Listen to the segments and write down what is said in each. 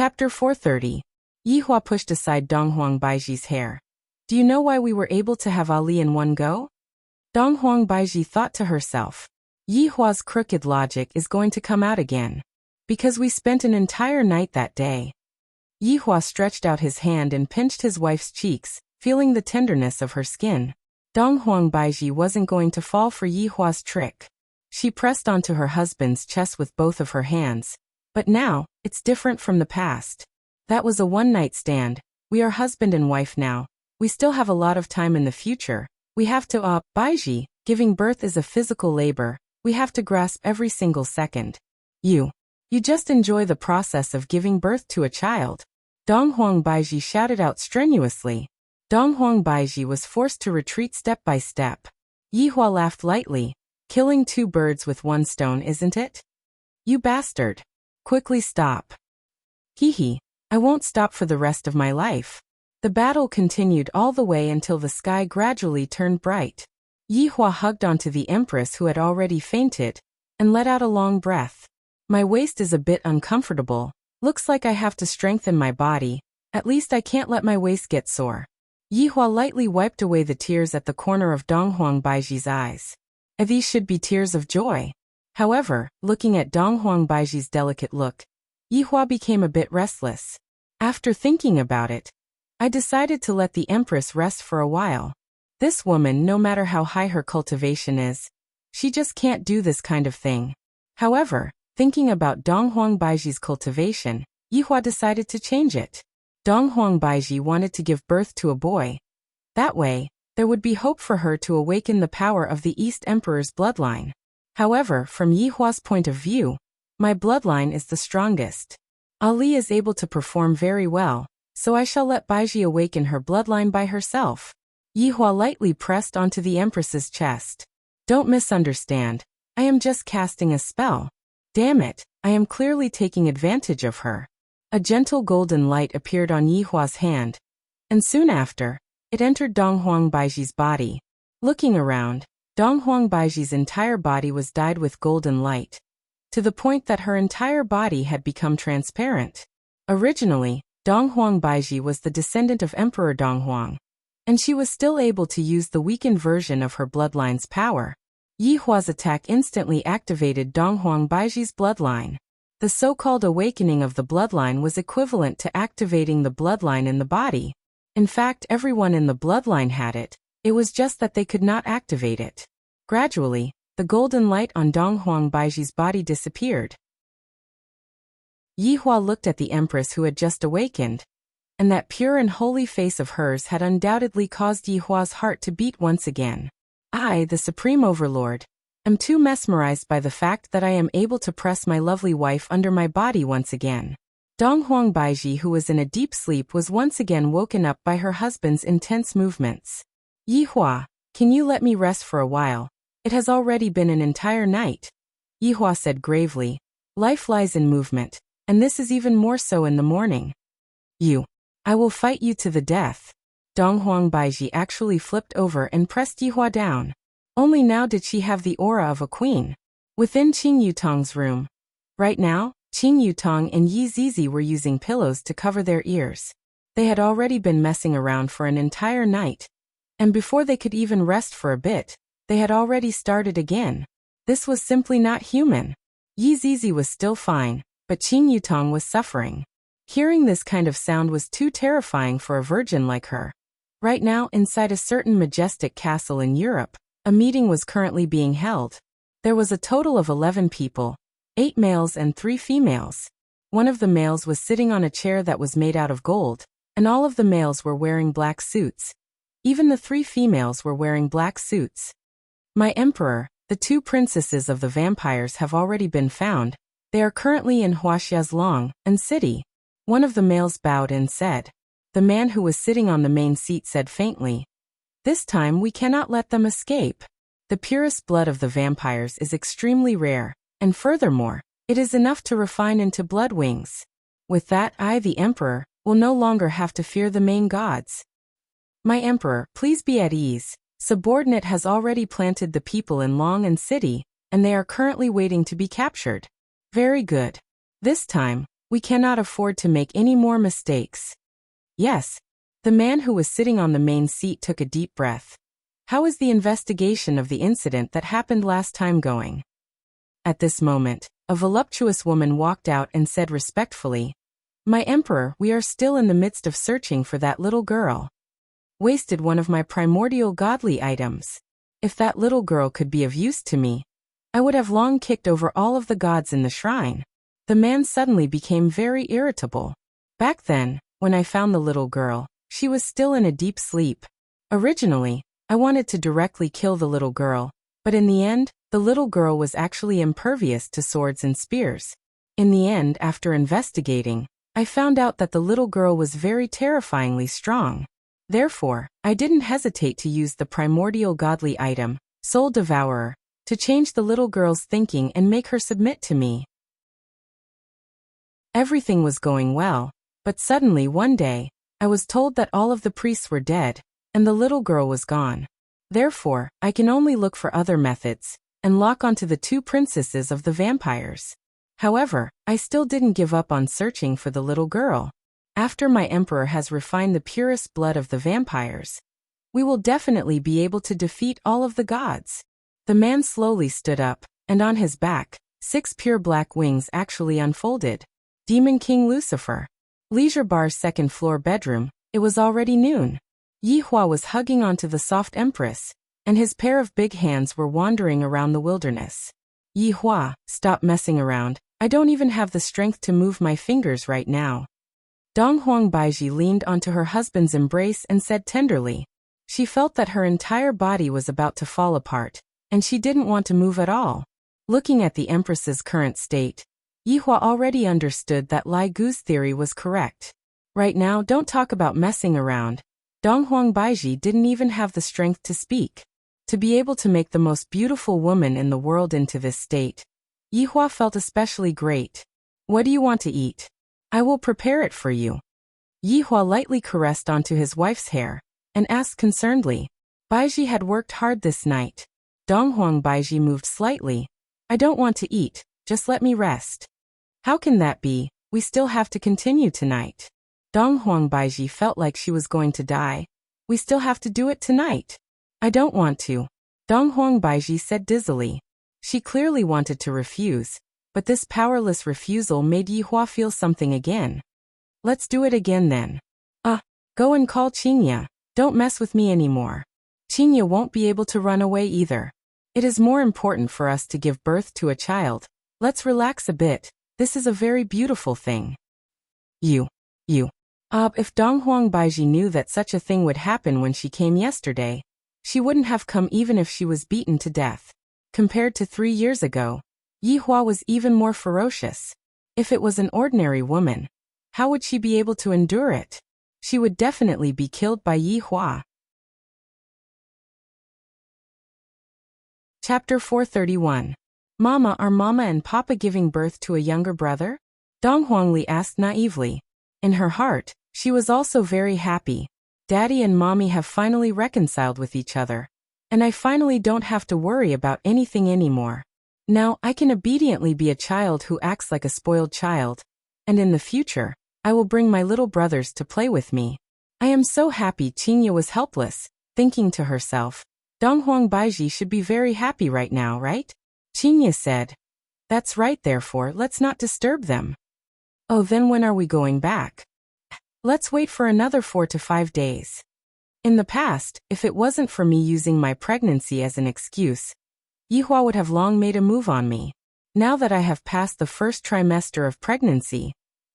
Chapter 430. Yihua pushed aside Donghuang Baiji's hair. Do you know why we were able to have Ali in one go? Donghuang Baiji thought to herself. Yihua's crooked logic is going to come out again. Because we spent an entire night that day. Yihua stretched out his hand and pinched his wife's cheeks, feeling the tenderness of her skin. Donghuang Baiji wasn't going to fall for Yihua's trick. She pressed onto her husband's chest with both of her hands. But now, it's different from the past. That was a one-night stand. We are husband and wife now. We still have a lot of time in the future. We have to, Baiji, giving birth is a physical labor. We have to grasp every single second. You just enjoy the process of giving birth to a child. Donghuang Baiji shouted out strenuously. Donghuang Baiji was forced to retreat step by step. Yihua laughed lightly. Killing two birds with one stone, isn't it? You bastard. Quickly stop. Hee. I won't stop for the rest of my life. The battle continued all the way until the sky gradually turned bright. Yihua hugged onto the empress who had already fainted, and let out a long breath. My waist is a bit uncomfortable. Looks like I have to strengthen my body. At least I can't let my waist get sore. Yihua lightly wiped away the tears at the corner of Donghuang Baiji's eyes. These should be tears of joy. However, looking at Donghuang Baiji's delicate look, Yihua became a bit restless. After thinking about it, I decided to let the empress rest for a while. This woman, no matter how high her cultivation is, she just can't do this kind of thing. However, thinking about Donghuang Baiji's cultivation, Yihua decided to change it. Donghuang Baiji wanted to give birth to a boy. That way, there would be hope for her to awaken the power of the East Emperor's bloodline. However, from Yihua's point of view, my bloodline is the strongest. Ali is able to perform very well, so I shall let Baiji awaken her bloodline by herself. Yihua lightly pressed onto the empress's chest. Don't misunderstand. I am just casting a spell. Damn it, I am clearly taking advantage of her. A gentle golden light appeared on Yihua's hand, and soon after, it entered Donghuang Baiji's body. Looking around, Donghuang Baiji's entire body was dyed with golden light, to the point that her entire body had become transparent. Originally, Donghuang Baiji was the descendant of Emperor Donghuang, and she was still able to use the weakened version of her bloodline's power. Yihua's attack instantly activated Donghuang Baiji's bloodline. The so-called awakening of the bloodline was equivalent to activating the bloodline in the body. In fact, everyone in the bloodline had it. It was just that they could not activate it. Gradually, the golden light on Donghuang Baiji's body disappeared. Yihua looked at the empress who had just awakened, and that pure and holy face of hers had undoubtedly caused Yihua's heart to beat once again. I, the Supreme Overlord, am too mesmerized by the fact that I am able to press my lovely wife under my body once again. Donghuang Baiji, who was in a deep sleep, was once again woken up by her husband's intense movements. Yihua, can you let me rest for a while? It has already been an entire night. Yihua said gravely. Life lies in movement, and this is even more so in the morning. I will fight you to the death. Donghuang Baiji actually flipped over and pressed Yihua down. Only now did she have the aura of a queen. Within Qing Yutong's room. Right now, Qing Yutong and Yi Zizi were using pillows to cover their ears. They had already been messing around for an entire night. And before they could even rest for a bit, they had already started again. This was simply not human. Yi Zizi was still fine, but Qing Yutong was suffering. Hearing this kind of sound was too terrifying for a virgin like her. Right now, inside a certain majestic castle in Europe, a meeting was currently being held. There was a total of 11 people, 8 males and 3 females. One of the males was sitting on a chair that was made out of gold, and all of the males were wearing black suits. Even the 3 females were wearing black suits. My emperor, the 2 princesses of the vampires have already been found. They are currently in Huaxiazlong and city. One of the males bowed and said. The man who was sitting on the main seat said faintly, this time we cannot let them escape. The purest blood of the vampires is extremely rare, and furthermore, it is enough to refine into blood wings. With that, I, the emperor, will no longer have to fear the main gods. My emperor, please be at ease. Subordinate has already planted the people in Long and city, and they are currently waiting to be captured. Very good. This time, We cannot afford to make any more mistakes. Yes. The man who was sitting on the main seat took a deep breath. How is the investigation of the incident that happened last time going? At this moment, a voluptuous woman walked out and said respectfully, My emperor, we are still in the midst of searching for that little girl. Wasted one of my primordial godly items. If that little girl could be of use to me, I would have long kicked over all of the gods in the shrine. The man suddenly became very irritable. Back then, when I found the little girl, she was still in a deep sleep. Originally, I wanted to directly kill the little girl, but in the end, the little girl was actually impervious to swords and spears. In the end, after investigating, I found out that the little girl was very terrifyingly strong. Therefore, I didn't hesitate to use the primordial godly item, Soul Devourer, to change the little girl's thinking and make her submit to me. Everything was going well, but suddenly one day, I was told that all of the priests were dead, and the little girl was gone. Therefore, I can only look for other methods, and lock onto the two princesses of the vampires. However, I still didn't give up on searching for the little girl. After my emperor has refined the purest blood of the vampires, we will definitely be able to defeat all of the gods. The man slowly stood up, and on his back, 6 pure black wings actually unfolded. Demon King Lucifer. Leisure Bar's second-floor bedroom. It was already noon. Yi Hua was hugging onto the soft empress, and his pair of big hands were wandering around the wilderness. Yi Hua, stop messing around. I don't even have the strength to move my fingers right now. Dong Huang Baiji leaned onto her husband's embrace and said tenderly. She felt that her entire body was about to fall apart, and she didn't want to move at all. Looking at the empress's current state, Yi Hua already understood that Lai Gu's theory was correct. Right now, don't talk about messing around. Dong Huang Baiji didn't even have the strength to speak. To be able to make the most beautiful woman in the world into this state, Yi Hua felt especially great. What do you want to eat? I will prepare it for you. Yi Hua lightly caressed onto his wife's hair, and asked concernedly. Baiji had worked hard this night. Dong Huang Baiji moved slightly. I don't want to eat, just let me rest. How can that be? We still have to continue tonight. Dong Huang Baiji felt like she was going to die. We still have to do it tonight. I don't want to. Dong Huang Baiji said dizzily. She clearly wanted to refuse, but this powerless refusal made Yi Hua feel something again. Let's do it again then. Go and call Qingya. Don't mess with me anymore. Qingya won't be able to run away either. It is more important for us to give birth to a child. Let's relax a bit. This is a very beautiful thing. If Dong Huang Baiji knew that such a thing would happen when she came yesterday, she wouldn't have come even if she was beaten to death. Compared to 3 years ago, Yi Hua was even more ferocious. If it was an ordinary woman, how would she be able to endure it? She would definitely be killed by Yi Hua. Chapter 431. Mama, are Mama and Papa giving birth to a younger brother? Dong Huangli asked naively. In her heart, she was also very happy. Daddy and Mommy have finally reconciled with each other, and I finally don't have to worry about anything anymore. Now I can obediently be a child who acts like a spoiled child, and in the future, I will bring my little brothers to play with me. I am so happy. Qingya was helpless, thinking to herself, Dong Huang Baiji should be very happy right now, right? Qingya said, That's right, therefore let's not disturb them. Oh, then when are we going back? Let's wait for another 4 to 5 days. In the past, if it wasn't for me using my pregnancy as an excuse, Yi Hua would have long made a move on me. Now that I have passed the first trimester of pregnancy,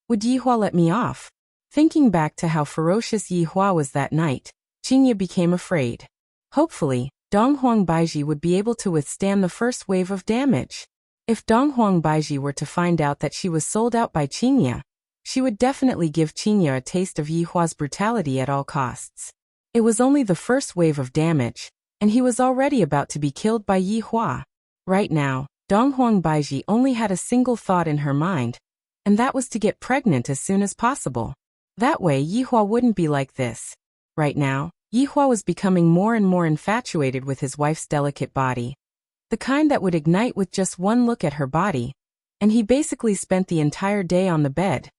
would Yi Hua let me off? Thinking back to how ferocious Yi Hua was that night, Qingya became afraid. Hopefully, Dong Huang Baiji would be able to withstand the first wave of damage. If Dong Huang Baiji were to find out that she was sold out by Qingya, she would definitely give Qingya a taste of Yi Hua's brutality at all costs. It was only the first wave of damage, and he was already about to be killed by Yi Hua. Right now, Dong Huang Baiji only had a single thought in her mind, and that was to get pregnant as soon as possible. That way Yi Hua wouldn't be like this. Right now, Yi Hua was becoming more and more infatuated with his wife's delicate body. The kind that would ignite with just one look at her body. and he basically spent the entire day on the bed.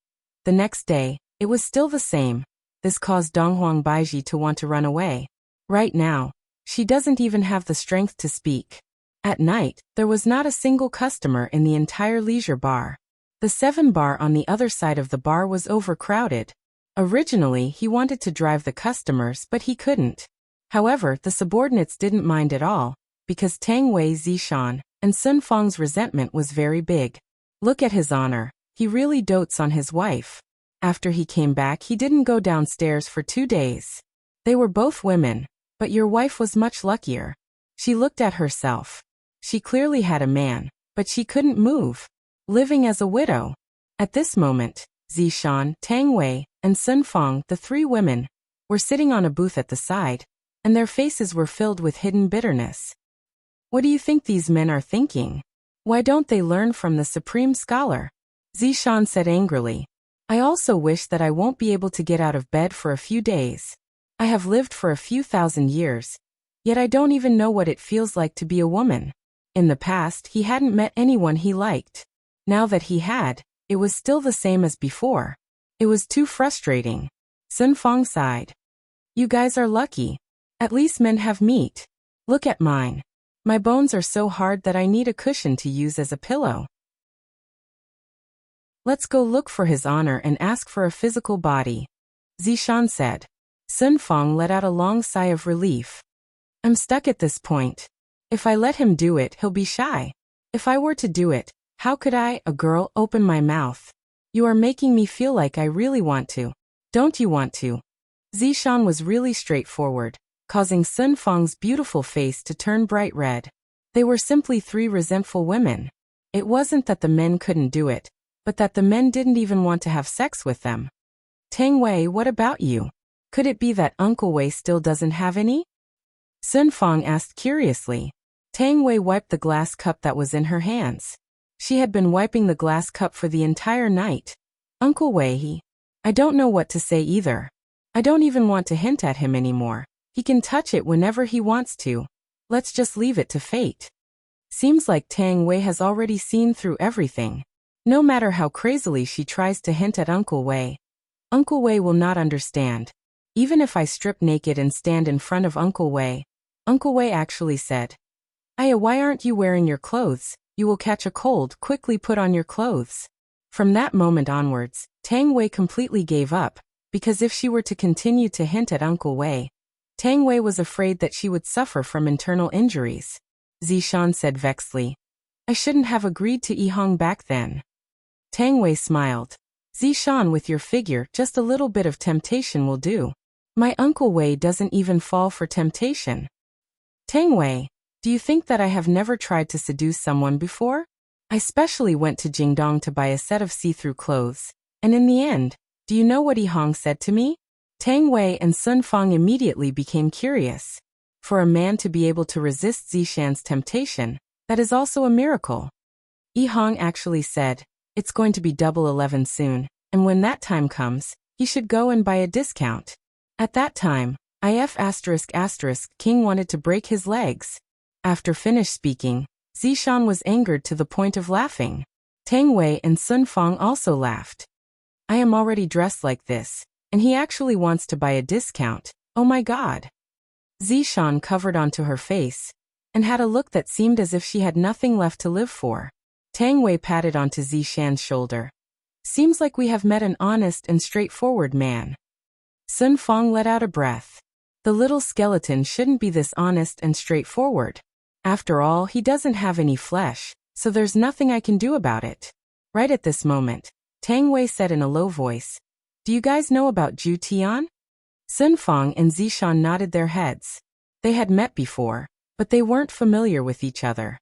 The next day, it was still the same. This caused Donghuang Baiji to want to run away. Right now, she doesn't even have the strength to speak. At night, there was not a single customer in the entire leisure bar. The 7 bar on the other side of the bar was overcrowded. Originally, he wanted to drive the customers, but he couldn't. However, the subordinates didn't mind at all, because Tang Wei Zishan and Sun Fang's resentment was very big. Look at his honor. He really dotes on his wife. After he came back, he didn't go downstairs for 2 days. They were both women, but your wife was much luckier. She looked at herself. She clearly had a man, but she couldn't move. Living as a widow. At this moment, Zishan, Tang Wei, and Sun Fang, the 3 women, were sitting on a booth at the side, and their faces were filled with hidden bitterness. What do you think these men are thinking? Why don't they learn from the supreme scholar? Zishan said angrily. I also wish that I won't be able to get out of bed for a few days. I have lived for a few thousand years, yet I don't even know what it feels like to be a woman. In the past, he hadn't met anyone he liked. Now that he had, it was still the same as before. It was too frustrating. Sun Fang sighed. You guys are lucky. At least men have meat. Look at mine. My bones are so hard that I need a cushion to use as a pillow. Let's go look for his honor and ask for a physical body, Zishan said. Sun Fang let out a long sigh of relief. I'm stuck at this point. If I let him do it, he'll be shy. If I were to do it, how could I, a girl, open my mouth? You are making me feel like I really want to. Don't you want to? Zishan was really straightforward, causing Sun Fang's beautiful face to turn bright red. They were simply 3 resentful women. It wasn't that the men couldn't do it, but that the men didn't even want to have sex with them. Tang Wei, what about you? Could it be that Uncle Wei still doesn't have any? Sun Fang asked curiously. Tang Wei wiped the glass cup that was in her hands. She had been wiping the glass cup for the entire night. Uncle Wei, I don't know what to say either. I don't even want to hint at him anymore. He can touch it whenever he wants to. Let's just leave it to fate. Seems like Tang Wei has already seen through everything. No matter how crazily she tries to hint at Uncle Wei will not understand. Even if I strip naked and stand in front of Uncle Wei actually said, Aya, why aren't you wearing your clothes? You will catch a cold, quickly put on your clothes. From that moment onwards, Tang Wei completely gave up, because if she were to continue to hint at Uncle Wei, Tang Wei was afraid that she would suffer from internal injuries. Zishan said vexedly, I shouldn't have agreed to Yihong back then. Tang Wei smiled. Zishan, with your figure, just a little bit of temptation will do. My Uncle Wei doesn't even fall for temptation. Tang Wei, do you think that I have never tried to seduce someone before? I specially went to Jingdong to buy a set of see-through clothes, and in the end, do you know what Yihong said to me? Tang Wei and Sun Fang immediately became curious. For a man to be able to resist Zishan's temptation, that is also a miracle. Yihong actually said, it's going to be Double 11 soon, and when that time comes, he should go and buy a discount. At that time, King wanted to break his legs. After finished speaking, Zishan was angered to the point of laughing. Tang Wei and Sun Fang also laughed. I am already dressed like this, and he actually wants to buy a discount. Oh my god. Zishan covered onto her face, and had a look that seemed as if she had nothing left to live for. Tang Wei patted onto Zishan's shoulder. Seems like we have met an honest and straightforward man. Sun Fang let out a breath. The little skeleton shouldn't be this honest and straightforward. After all, he doesn't have any flesh, so there's nothing I can do about it. Right at this moment, Tang Wei said in a low voice, do you guys know about Zhu Tian? Sun Fang and Zishan nodded their heads. They had met before, but they weren't familiar with each other.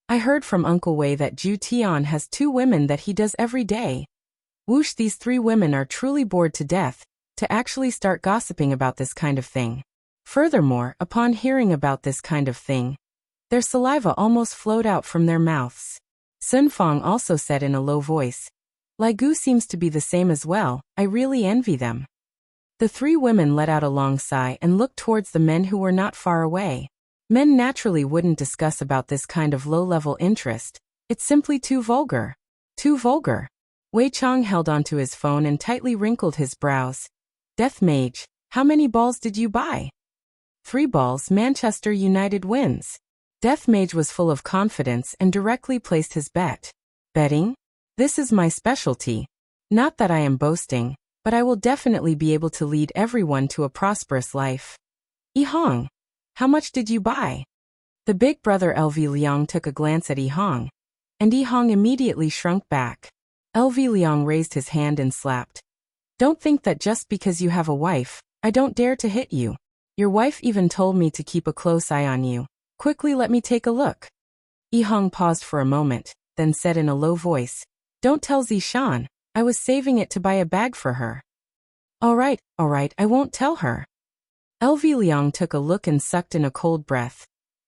I heard from Uncle Wei that Zhu Tian has 2 women that he does every day. Whoosh, these 3 women are truly bored to death to actually start gossiping about this kind of thing. Furthermore, upon hearing about this kind of thing, their saliva almost flowed out from their mouths. Sun Fang also said in a low voice, Lai Gu seems to be the same as well, I really envy them. The 3 women let out a long sigh and looked towards the men who were not far away. Men naturally wouldn't discuss about this kind of low-level interest, It's simply too vulgar. Too vulgar. Wei Chang held onto his phone and tightly wrinkled his brows. Death Mage, how many balls did you buy? 3 balls. Manchester United wins. Death Mage was full of confidence and directly placed his bet. Betting? This is my specialty. Not that I am boasting, but I will definitely be able to lead everyone to a prosperous life. Yi Hong, how much did you buy? The big brother LV Liang took a glance at Yi Hong, and Yi Hong immediately shrunk back. LV Liang raised his hand and slapped. Don't think that just because you have a wife, I don't dare to hit you. Your wife even told me to keep a close eye on you. Quickly let me take a look. Yi Hong paused for a moment, then said in a low voice, Don't tell Zishan, I was saving it to buy a bag for her. All right, I won't tell her. LV Liang took a look and sucked in a cold breath.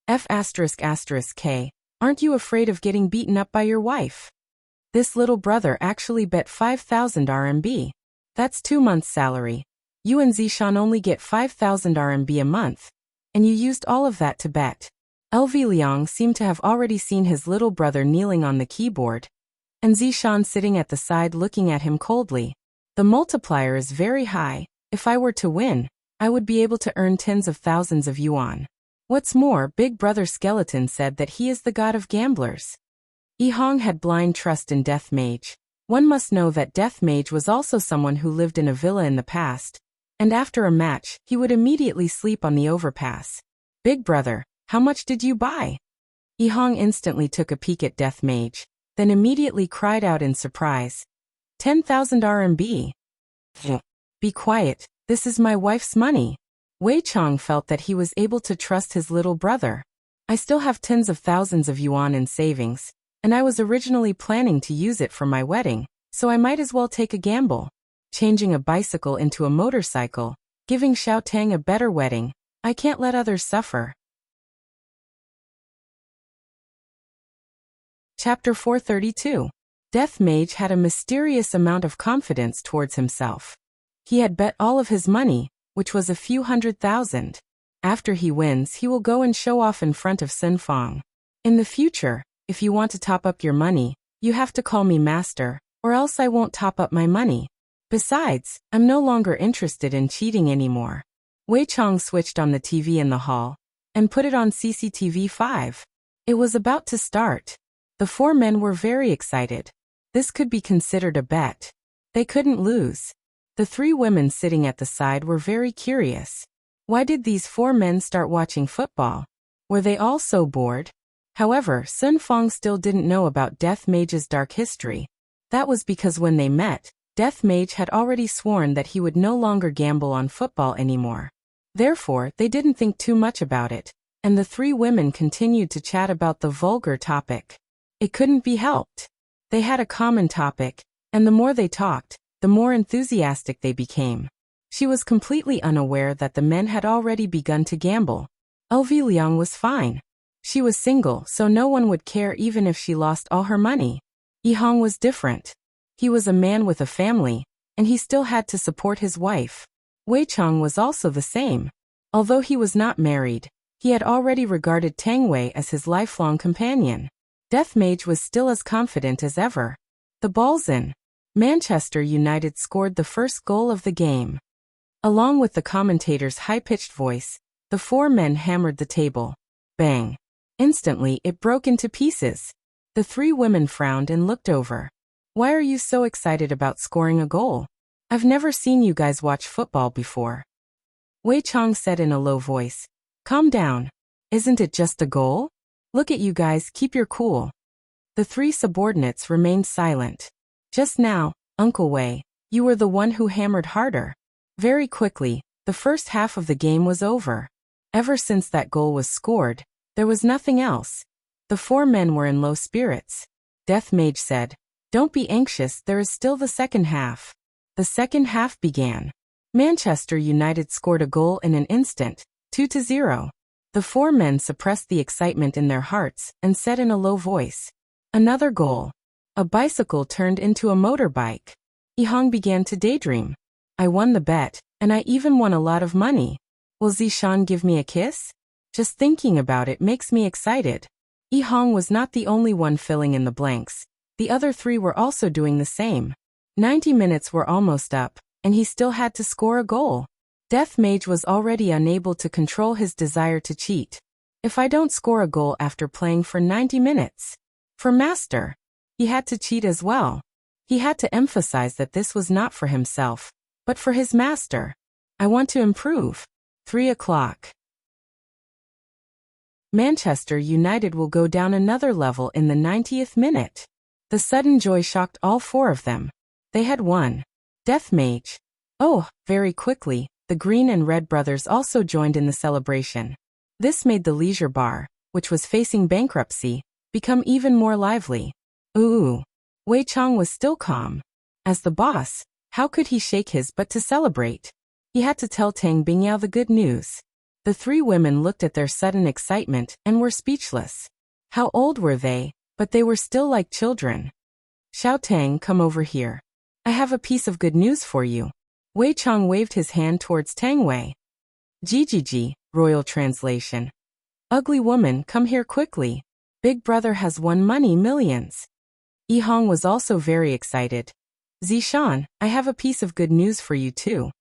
F***K, aren't you afraid of getting beaten up by your wife? This little brother actually bet 5,000 RMB. That's 2 months' salary. You and Zishan only get 5,000 RMB a month, and you used all of that to bet. LV Liang seemed to have already seen his little brother kneeling on the keyboard, and Zishan sitting at the side looking at him coldly. The multiplier is very high. If I were to win, I would be able to earn tens of thousands of yuan. What's more, Big Brother Skeleton said that he is the god of gamblers. Yi Hong had blind trust in Death Mage. One must know that Death Mage was also someone who lived in a villa in the past, and after a match, he would immediately sleep on the overpass. Big Brother, how much did you buy? Yi Hong instantly took a peek at Death Mage, then immediately cried out in surprise. 10,000 RMB. Be quiet, this is my wife's money. Wei Chang felt that he was able to trust his little brother. I still have tens of thousands of yuan in savings, and I was originally planning to use it for my wedding, so I might as well take a gamble. Changing a bicycle into a motorcycle, giving Xiao Tang a better wedding. I can't let others suffer. Chapter 432. Death Mage had a mysterious amount of confidence towards himself. He had bet all of his money, which was a few 100,000. After he wins, he will go and show off in front of Sun Fang. In the future, if you want to top up your money, you have to call me master, or else I won't top up my money. Besides, I'm no longer interested in cheating anymore. Wei Chang switched on the TV in the hall and put it on CCTV 5. It was about to start. The 4 men were very excited. This could be considered a bet. They couldn't lose. The 3 women sitting at the side were very curious. Why did these 4 men start watching football? Were they all so bored? However, Sun Fang still didn't know about Death Mage's dark history. That was because when they met, Death Mage had already sworn that he would no longer gamble on football anymore. Therefore, they didn't think too much about it, and the 3 women continued to chat about the vulgar topic. It couldn't be helped. They had a common topic, and the more they talked, the more enthusiastic they became. She was completely unaware that the men had already begun to gamble. LV Liang was fine. She was single, so no one would care even if she lost all her money. Yi Hong was different. He was a man with a family, and he still had to support his wife. Wei Chang was also the same. Although he was not married, he had already regarded Tang Wei as his lifelong companion. Death Mage was still as confident as ever. The ball's in. Manchester United scored the first goal of the game. Along with the commentator's high-pitched voice, the 4 men hammered the table. Bang. Instantly, it broke into pieces. The 3 women frowned and looked over. Why are you so excited about scoring a goal? I've never seen you guys watch football before. Wei Chang said in a low voice. Calm down. Isn't it just a goal? Look at you guys, keep your cool. The 3 subordinates remained silent. Just now, Uncle Wei, you were the one who hammered harder. Very quickly, the first half of the game was over. Ever since that goal was scored, there was nothing else. The 4 men were in low spirits. Death Mage said, Don't be anxious, there is still the second half. The second half began. Manchester United scored a goal in an instant, 2-0. The 4 men suppressed the excitement in their hearts and said in a low voice, Another goal. A bicycle turned into a motorbike. Yi Hong began to daydream. I won the bet, and I even won a lot of money. Will Zishan give me a kiss? Just thinking about it makes me excited. Yi Hong was not the only one filling in the blanks. The other three were also doing the same. 90 minutes were almost up, and he still had to score a goal. Death Mage was already unable to control his desire to cheat. If I don't score a goal after playing for 90 minutes. For Master, he had to cheat as well. He had to emphasize that this was not for himself, but for his master. I want to improve. 3 o'clock. Manchester United will go down another level in the 90th minute. The sudden joy shocked all four of them. They had won. Death Mage. Oh, very quickly, the Green and Red brothers also joined in the celebration. This made the leisure bar, which was facing bankruptcy, become even more lively. Ooh. Wei Chang was still calm. As the boss, how could he shake his but to celebrate? He had to tell Tang Bingyao the good news. The three women looked at their sudden excitement and were speechless. How old were they? But they were still like children. Xiao Tang, come over here. I have a piece of good news for you. Wei Chang waved his hand towards Tang Wei. Gigi, royal translation. Ugly woman, come here quickly. Big brother has won money millions. Yi Hong was also very excited. Zishan, I have a piece of good news for you too.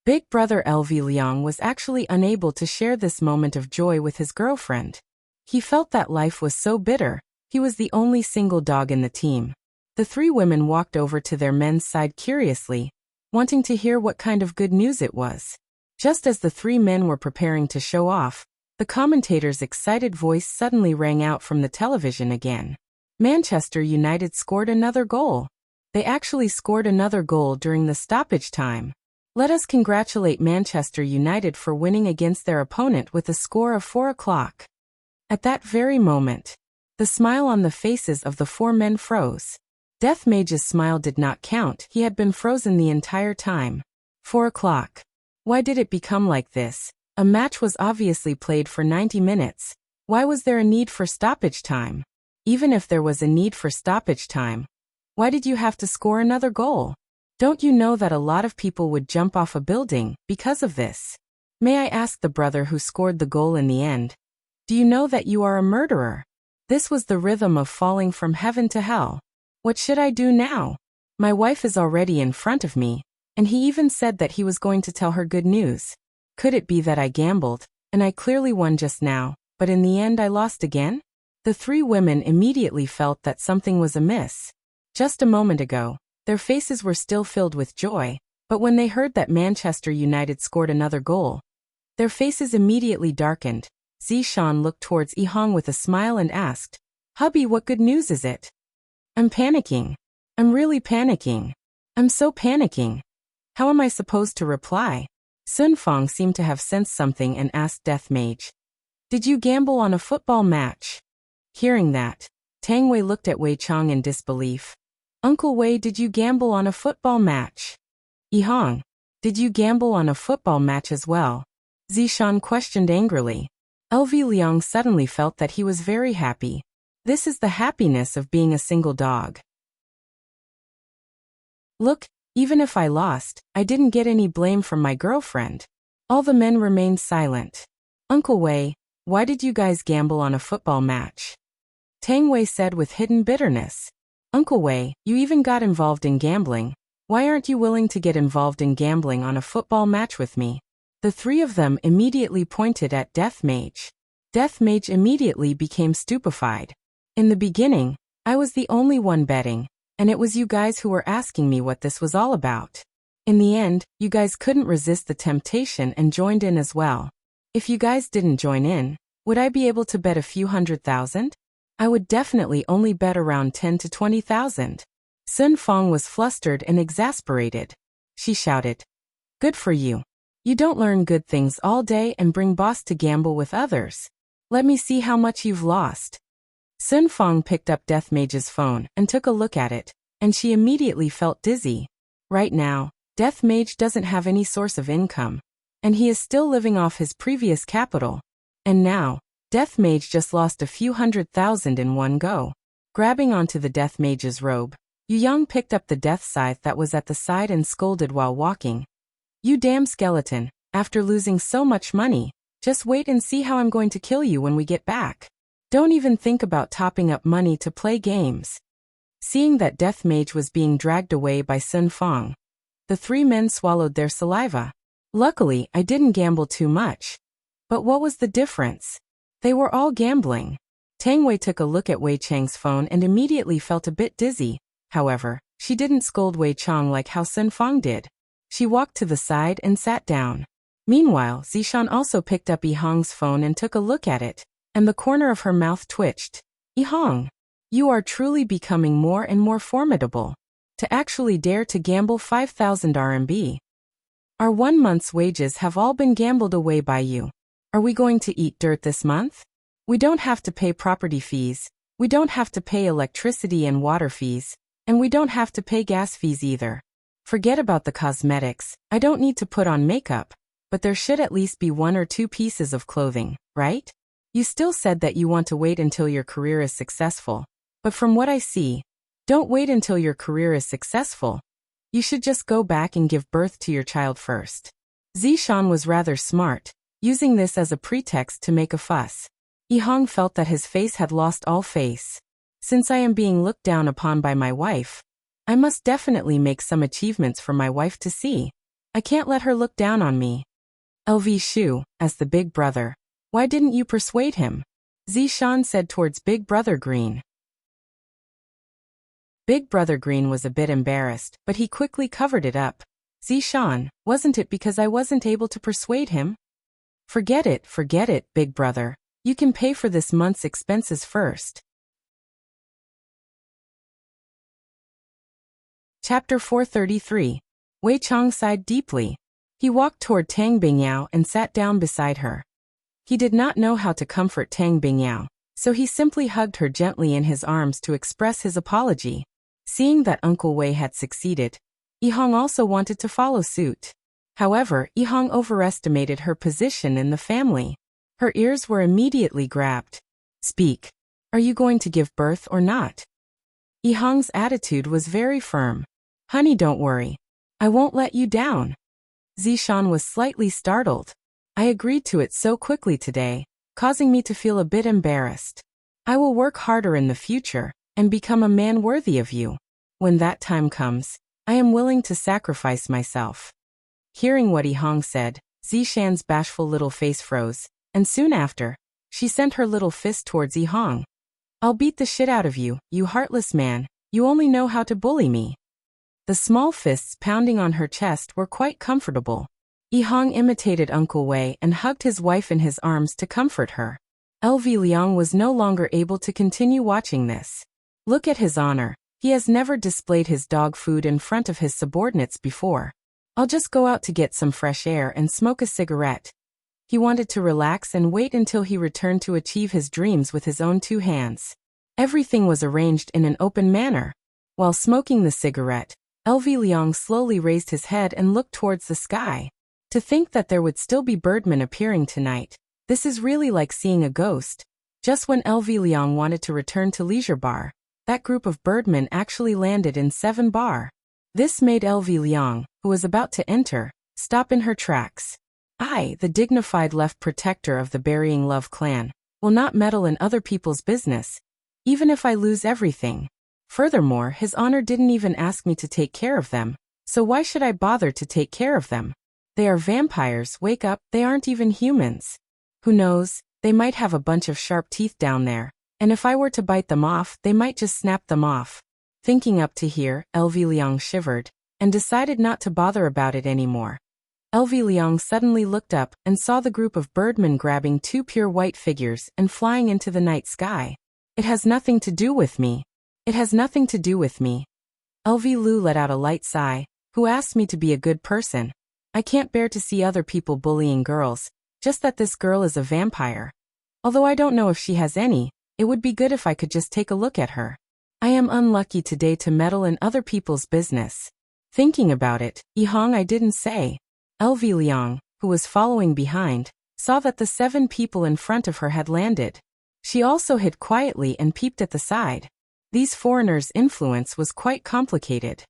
Big brother LV Liang was actually unable to share this moment of joy with his girlfriend. He felt that life was so bitter. He was the only single dog in the team. The three women walked over to their men's side curiously, wanting to hear what kind of good news it was. Just as the three men were preparing to show off, the commentator's excited voice suddenly rang out from the television again. Manchester United scored another goal. They actually scored another goal during the stoppage time. Let us congratulate Manchester United for winning against their opponent with a score of 4 o'clock. At that very moment, the smile on the faces of the four men froze. Death Mage's smile did not count. He had been frozen the entire time. 4 o'clock. Why did it become like this? A match was obviously played for 90 minutes. Why was there a need for stoppage time? Even if there was a need for stoppage time, why did you have to score another goal? Don't you know that a lot of people would jump off a building because of this? May I ask the brother who scored the goal in the end? Do you know that you are a murderer? This was the rhythm of falling from heaven to hell. What should I do now? My wife is already in front of me, and he even said that he was going to tell her good news. Could it be that I gambled, and I clearly won just now, but in the end I lost again? The three women immediately felt that something was amiss. Just a moment ago, their faces were still filled with joy, but when they heard that Manchester United scored another goal, their faces immediately darkened. Zishan looked towards Yi Hong with a smile and asked, Hubby, what good news is it? I'm panicking. I'm really panicking. I'm so panicking. How am I supposed to reply? Sun Fong seemed to have sensed something and asked Death Mage, Did you gamble on a football match? Hearing that, Tang Wei looked at Wei Chang in disbelief. Uncle Wei, did you gamble on a football match? Yi Hong, did you gamble on a football match as well? Zishan questioned angrily. LV Liang suddenly felt that he was very happy. This is the happiness of being a single dog. Look, even if I lost, I didn't get any blame from my girlfriend. All the men remained silent. Uncle Wei, why did you guys gamble on a football match? Tang Wei said with hidden bitterness. Uncle Wei, you even got involved in gambling. Why aren't you willing to get involved in gambling on a football match with me? The three of them immediately pointed at Death Mage. Death Mage immediately became stupefied. In the beginning, I was the only one betting, and it was you guys who were asking me what this was all about. In the end, you guys couldn't resist the temptation and joined in as well. If you guys didn't join in, would I be able to bet a few 100,000? I would definitely only bet around 10 to 20,000. Sun Fong was flustered and exasperated. She shouted, Good for you. You don't learn good things all day and bring boss to gamble with others. Let me see how much you've lost. Sun Fong picked up Death Mage's phone and took a look at it, and she immediately felt dizzy. Right now, Death Mage doesn't have any source of income, and he is still living off his previous capital. And now, Death Mage just lost a few 100,000 in one go. Grabbing onto the Death Mage's robe, Yu Yang picked up the death scythe that was at the side and scolded while walking. You damn skeleton, after losing so much money, just wait and see how I'm going to kill you when we get back. Don't even think about topping up money to play games. Seeing that Death Mage was being dragged away by Sun Fong, the three men swallowed their saliva. Luckily, I didn't gamble too much. But what was the difference? They were all gambling. Tang Wei took a look at Wei Chang's phone and immediately felt a bit dizzy. However, she didn't scold Wei Chang like how Sun Fong did. She walked to the side and sat down. Meanwhile, Zishan also picked up Yihong's phone and took a look at it, and the corner of her mouth twitched. Yihong, you are truly becoming more and more formidable. To actually dare to gamble 5,000 RMB. Our 1 month's wages have all been gambled away by you. Are we going to eat dirt this month? We don't have to pay property fees, we don't have to pay electricity and water fees, and we don't have to pay gas fees either. Forget about the cosmetics, I don't need to put on makeup, but there should at least be 1 or 2 pieces of clothing, right? You still said that you want to wait until your career is successful, but from what I see, don't wait until your career is successful. You should just go back and give birth to your child first. Zishan was rather smart, using this as a pretext to make a fuss. Yihong felt that his face had lost all face. Since I am being looked down upon by my wife, I must definitely make some achievements for my wife to see. I can't let her look down on me. LV Shu, as the big brother, why didn't you persuade him? Zishan said towards Big Brother Green. Big Brother Green was a bit embarrassed, but he quickly covered it up. Zishan, wasn't it because I wasn't able to persuade him? Forget it, Big Brother. You can pay for this month's expenses first. Chapter 433. Wei Chang sighed deeply. He walked toward Tang Bingyao and sat down beside her. He did not know how to comfort Tang Bingyao, so he simply hugged her gently in his arms to express his apology. Seeing that Uncle Wei had succeeded, Yihong also wanted to follow suit. However, Yihong overestimated her position in the family. Her ears were immediately grabbed. Speak. Are you going to give birth or not? Yihong's attitude was very firm. Honey, don't worry. I won't let you down. Zishan was slightly startled. I agreed to it so quickly today, causing me to feel a bit embarrassed. I will work harder in the future and become a man worthy of you. When that time comes, I am willing to sacrifice myself. Hearing what Yihong said, Zishan's bashful little face froze, and soon after, she sent her little fist towards Yihong. I'll beat the shit out of you, you heartless man, you only know how to bully me. The small fists pounding on her chest were quite comfortable. Yihong imitated Uncle Wei and hugged his wife in his arms to comfort her. LV Liang was no longer able to continue watching this. Look at his honor, he has never displayed his dog food in front of his subordinates before. I'll just go out to get some fresh air and smoke a cigarette. He wanted to relax and wait until he returned to achieve his dreams with his own 2 hands. Everything was arranged in an open manner. While smoking the cigarette, LV Liang slowly raised his head and looked towards the sky. To think that there would still be birdmen appearing tonight, this is really like seeing a ghost. Just when LV Liang wanted to return to Leisure Bar, that group of birdmen actually landed in 7 Bar. This made LV Liang, who was about to enter, stop in her tracks. I, the dignified left protector of the Burying Love clan, will not meddle in other people's business, even if I lose everything. Furthermore, his honor didn't even ask me to take care of them, so why should I bother to take care of them? They are vampires, wake up, they aren't even humans. Who knows, they might have a bunch of sharp teeth down there, and if I were to bite them off, they might just snap them off. Thinking up to here, LV Liang shivered, and decided not to bother about it anymore. LV Liang suddenly looked up and saw the group of birdmen grabbing 2 pure white figures and flying into the night sky. It has nothing to do with me. It has nothing to do with me. LV Lu let out a light sigh. Who asked me to be a good person? I can't bear to see other people bullying girls, just that this girl is a vampire. Although I don't know if she has any, it would be good if I could just take a look at her. I am unlucky today to meddle in other people's business. Thinking about it, Yihong, I didn't say. LV Liang, who was following behind, saw that the 7 people in front of her had landed. She also hid quietly and peeped at the side. These foreigners' influence was quite complicated.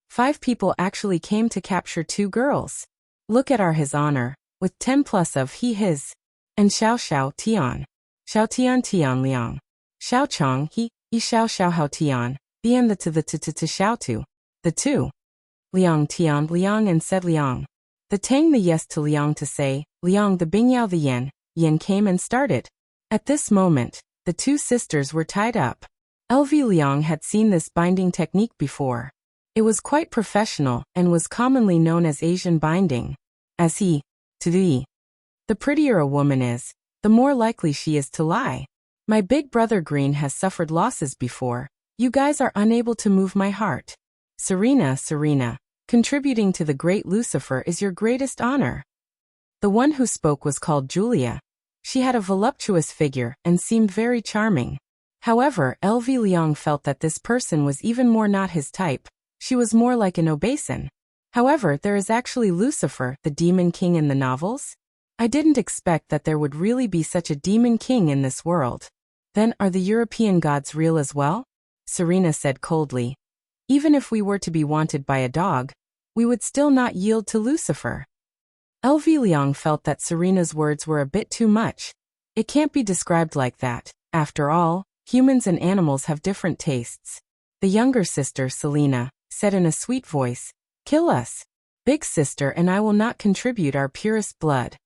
5 people actually came to capture 2 girls. Look at our his honor, with 10 plus of he his, and Xiao Xiao Tian. Xiao Tian Tian Liang. Xiao Chong he, Xiao Xiao Hao Tian, the and the to Xiao tu. The two. Liang Tian Liang and said Liang. The Tang the yes to Liang to say, Liang the Bingyao the Yen, Yen came and started. At this moment, the two sisters were tied up. LV Liang had seen this binding technique before. It was quite professional and was commonly known as Asian binding. As he, to the prettier a woman is, the more likely she is to lie. My big brother Green has suffered losses before. You guys are unable to move my heart. Serena, contributing to the great Lucifer is your greatest honor. The one who spoke was called Julia. She had a voluptuous figure and seemed very charming. However, LV Liang felt that this person was even more not his type. She was more like an obeson. However, there is actually Lucifer, the demon king in the novels. I didn't expect that there would really be such a demon king in this world. Then, are the European gods real as well? Serena said coldly. Even if we were to be wanted by a dog, we would still not yield to Lucifer. LV Liang felt that Serena's words were a bit too much. It can't be described like that. After all, humans and animals have different tastes. The younger sister, Selena, said in a sweet voice, "Kill us. Big sister and I will not contribute our purest blood."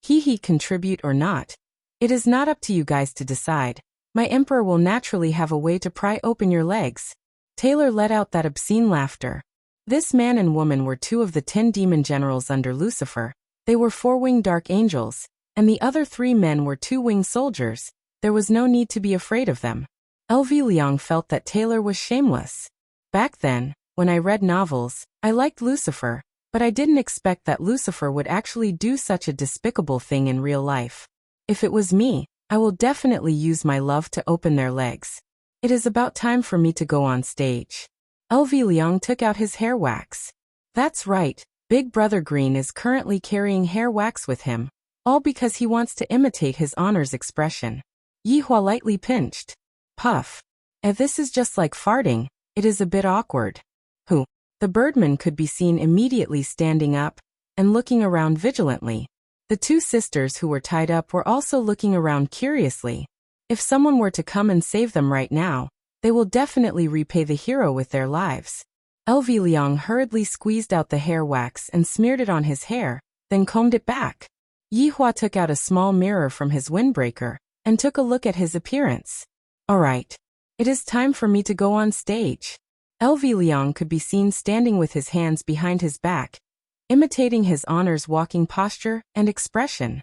He contribute or not. It is not up to you guys to decide. My emperor will naturally have a way to pry open your legs. Taylor let out that obscene laughter. This man and woman were two of the 10 demon generals under Lucifer. They were 4-winged dark angels, and the other 3 men were 2-winged soldiers. There was no need to be afraid of them. LV Liang felt that Taylor was shameless. Back then, when I read novels, I liked Lucifer, but I didn't expect that Lucifer would actually do such a despicable thing in real life. If it was me, I will definitely use my love to open their legs. It is about time for me to go on stage. LV Liang took out his hair wax. That's right, Big Brother Green is currently carrying hair wax with him, all because he wants to imitate his honor's expression. Yihua lightly pinched. Puff. This is just like farting, it is a bit awkward. Who? The birdman could be seen immediately standing up and looking around vigilantly. The two sisters who were tied up were also looking around curiously. If someone were to come and save them right now, they will definitely repay the hero with their lives. LV Liang hurriedly squeezed out the hair wax and smeared it on his hair, then combed it back. Yihua took out a small mirror from his windbreaker and took a look at his appearance. Alright. It is time for me to go on stage. LV Liang could be seen standing with his hands behind his back, imitating his honor's walking posture and expression.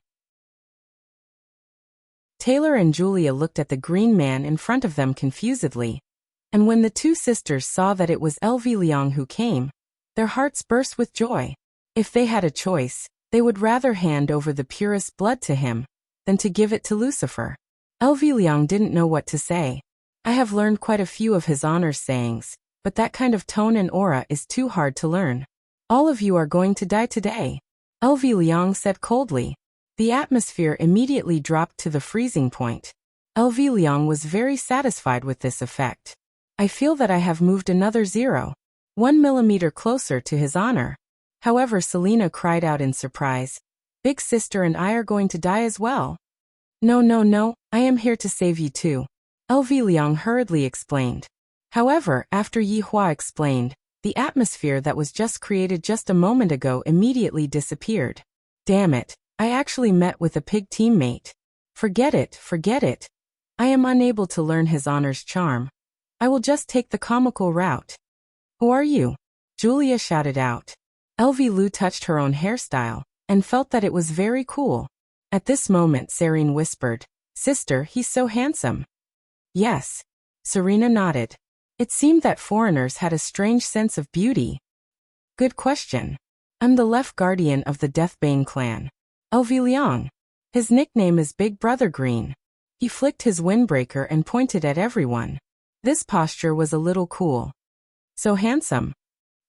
Taylor and Julia looked at the green man in front of them confusedly, and when the two sisters saw that it was LV Liang who came, their hearts burst with joy. If they had a choice, they would rather hand over the purest blood to him than to give it to Lucifer. LV Liang didn't know what to say. I have learned quite a few of his honor's sayings, but that kind of tone and aura is too hard to learn. All of you are going to die today, LV Liang said coldly. The atmosphere immediately dropped to the freezing point. LV Liang was very satisfied with this effect. I feel that I have moved another 0.1 millimeter closer to his honor. However, Selena cried out in surprise. Big sister and I are going to die as well. No, I am here to save you too, LV Liang hurriedly explained. However, after Yihua explained, the atmosphere that was just created just a moment ago immediately disappeared. Damn it, I actually met with a pig teammate. Forget it. I am unable to learn his honor's charm. I will just take the comical route. Who are you? Julia shouted out. LV Lu touched her own hairstyle and felt that it was very cool. At this moment, Serene whispered, "Sister, he's so handsome." Yes. Serena nodded. It seemed that foreigners had a strange sense of beauty. Good question. I'm the left guardian of the Deathbane clan. LV Liang. His nickname is Big Brother Green. He flicked his windbreaker and pointed at everyone. This posture was a little cool. So handsome.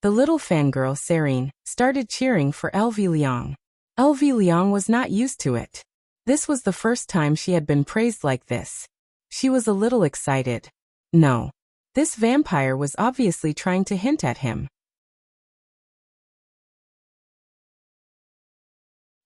The little fangirl Serene started cheering for LV Liang. LV Liang was not used to it. This was the first time she had been praised like this. She was a little excited. No. This vampire was obviously trying to hint at him.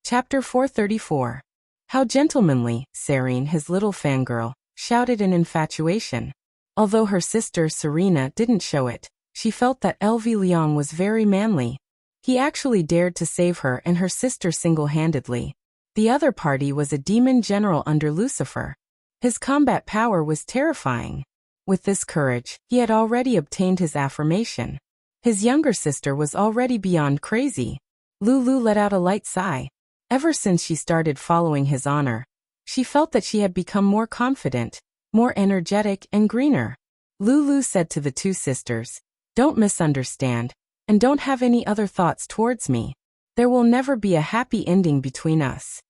Chapter 434. How gentlemanly, Serene, his little fangirl, shouted in infatuation. Although her sister Serena didn't show it, she felt that LV Liang was very manly. He actually dared to save her and her sister single-handedly. The other party was a demon general under Lucifer. His combat power was terrifying. With this courage, he had already obtained his affirmation. His younger sister was already beyond crazy. Lulu let out a light sigh. Ever since she started following his honor, she felt that she had become more confident, more energetic and greener. Lulu said to the two sisters, "Don't misunderstand, and don't have any other thoughts towards me. There will never be a happy ending between us."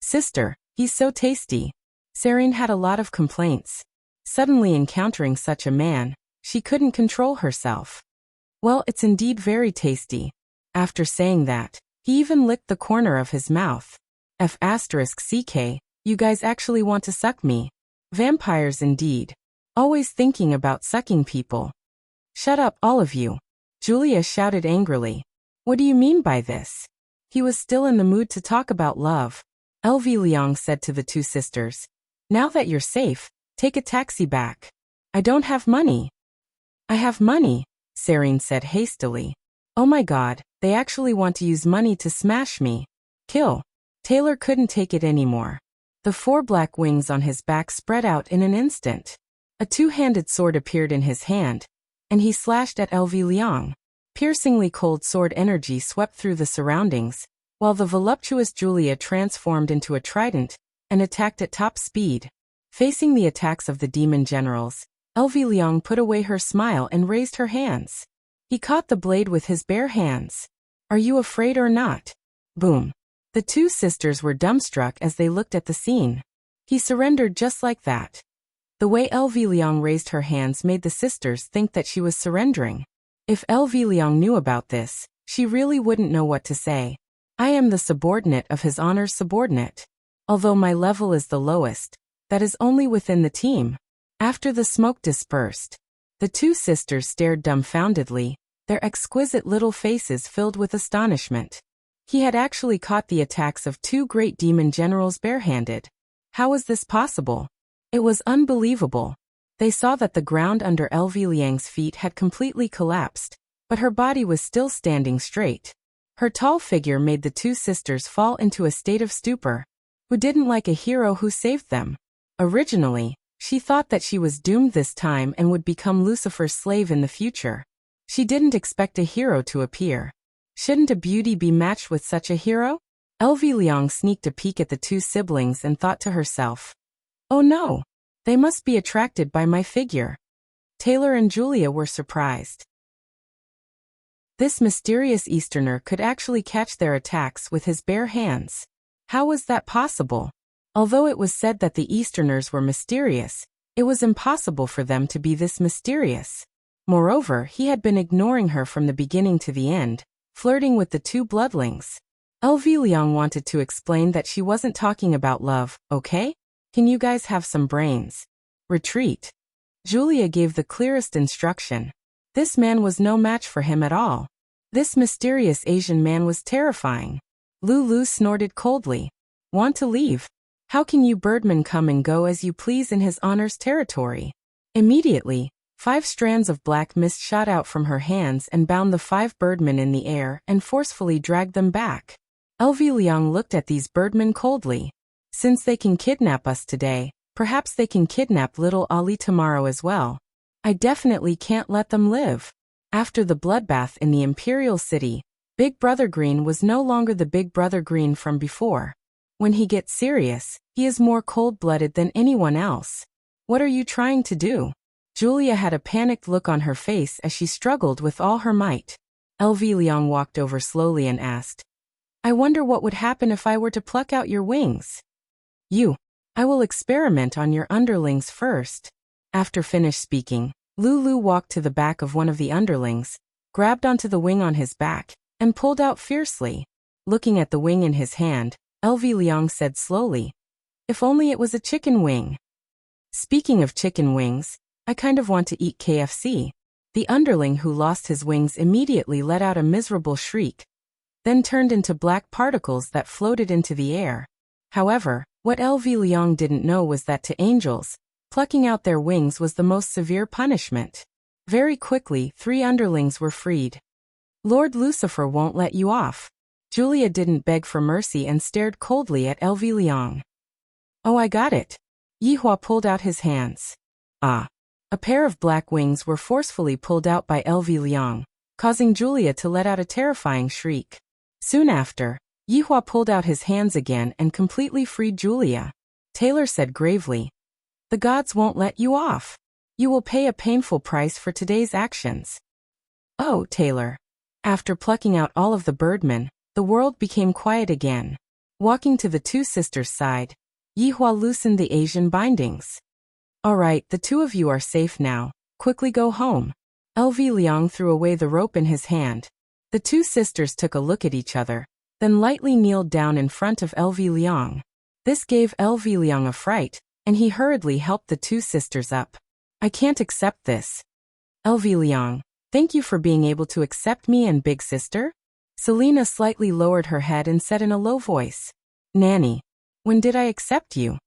"Sister, he's so tasty." Serene had a lot of complaints. Suddenly encountering such a man, she couldn't control herself. "Well, it's indeed very tasty." After saying that, he even licked the corner of his mouth. F***ck, you guys actually want to suck me. Vampires indeed. Always thinking about sucking people. "Shut up, all of you." Julia shouted angrily. "What do you mean by this?" He was still in the mood to talk about love. LV Liang said to the two sisters, "Now that you're safe, take a taxi back." "I don't have money." "I have money," Serene said hastily. "Oh my god, they actually want to use money to smash me. Kill." Taylor couldn't take it anymore. The 4 black wings on his back spread out in an instant. A 2-handed sword appeared in his hand, and he slashed at LV Liang. Piercingly cold sword energy swept through the surroundings, while the voluptuous Julia transformed into a trident and attacked at top speed. Facing the attacks of the demon generals, LV Liang put away her smile and raised her hands. He caught the blade with his bare hands. "Are you afraid or not?" Boom. The two sisters were dumbstruck as they looked at the scene. He surrendered just like that. The way LV Liang raised her hands made the sisters think that she was surrendering. If LV Liang knew about this, she really wouldn't know what to say. "I am the subordinate of his honor's subordinate. Although my level is the lowest, that is only within the team." After the smoke dispersed, the two sisters stared dumbfoundedly, their exquisite little faces filled with astonishment. He had actually caught the attacks of 2 great demon generals barehanded. How was this possible? It was unbelievable. They saw that the ground under LV Liang's feet had completely collapsed, but her body was still standing straight. Her tall figure made the two sisters fall into a state of stupor. Who didn't like a hero who saved them? Originally, she thought that she was doomed this time and would become Lucifer's slave in the future. She didn't expect a hero to appear. Shouldn't a beauty be matched with such a hero? LV Liang sneaked a peek at the two siblings and thought to herself, "Oh no, they must be attracted by my figure." Taylor and Julia were surprised. This mysterious Easterner could actually catch their attacks with his bare hands. How was that possible? Although it was said that the Easterners were mysterious, it was impossible for them to be this mysterious. Moreover, he had been ignoring her from the beginning to the end, flirting with the two bloodlings. LV Liang wanted to explain that she wasn't talking about love, okay? Can you guys have some brains? Retreat. Julia gave the clearest instruction. This man was no match for him at all. This mysterious Asian man was terrifying. Lulu snorted coldly. Want to leave? How can you birdmen come and go as you please in his honor's territory? Immediately, 5 strands of black mist shot out from her hands and bound the 5 birdmen in the air and forcefully dragged them back. LV Liang looked at these birdmen coldly. Since they can kidnap us today, perhaps they can kidnap little Ali tomorrow as well. I definitely can't let them live. After the bloodbath in the Imperial City, Big Brother Green was no longer the Big Brother Green from before. When he gets serious, he is more cold-blooded than anyone else. What are you trying to do? Julia had a panicked look on her face as she struggled with all her might. LV Liang walked over slowly and asked, I wonder what would happen if I were to pluck out your wings. I will experiment on your underlings first. After finished speaking, Lulu walked to the back of one of the underlings, grabbed onto the wing on his back, and pulled out fiercely. Looking at the wing in his hand, LV Liang said slowly, if only it was a chicken wing. Speaking of chicken wings, I kind of want to eat KFC. The underling who lost his wings immediately let out a miserable shriek, then turned into black particles that floated into the air. However, what LV Liang didn't know was that to angels, plucking out their wings was the most severe punishment. Very quickly, 3 underlings were freed. Lord Lucifer won't let you off. Julia didn't beg for mercy and stared coldly at LV Liang. Oh, I got it. Yihua pulled out his hands. Ah. A pair of black wings were forcefully pulled out by LV Liang, causing Julia to let out a terrifying shriek. Soon after, Yihua pulled out his hands again and completely freed Julia. Taylor said gravely, "The gods won't let you off. You will pay a painful price for today's actions." Oh, Taylor. After plucking out all of the birdmen, the world became quiet again. Walking to the 2 sisters' side, Yihua loosened the Asian bindings. All right, the 2 of you are safe now. Quickly go home. LV Liang threw away the rope in his hand. The 2 sisters took a look at each other, then lightly kneeled down in front of LV Liang. This gave LV Liang a fright, and he hurriedly helped the 2 sisters up. I can't accept this. LV Liang, thank you for being able to accept me and big sister? Selena slightly lowered her head and said in a low voice, Nanny, when did I accept you?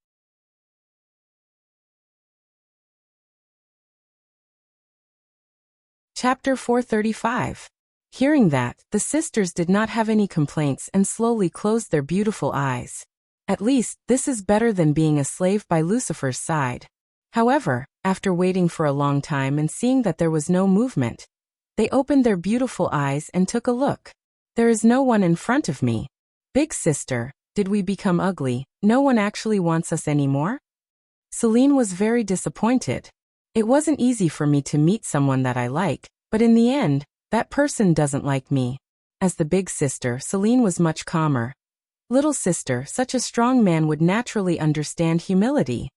Chapter 435. Hearing that, the sisters did not have any complaints and slowly closed their beautiful eyes. At least, this is better than being a slave by Lucifer's side. However, after waiting for a long time and seeing that there was no movement, they opened their beautiful eyes and took a look. There is no one in front of me. Big sister, did we become ugly? No one actually wants us anymore? Celine was very disappointed. It wasn't easy for me to meet someone that I like, but in the end, that person doesn't like me. As the big sister, Celine was much calmer. Little sister, such a strong man would naturally understand humility.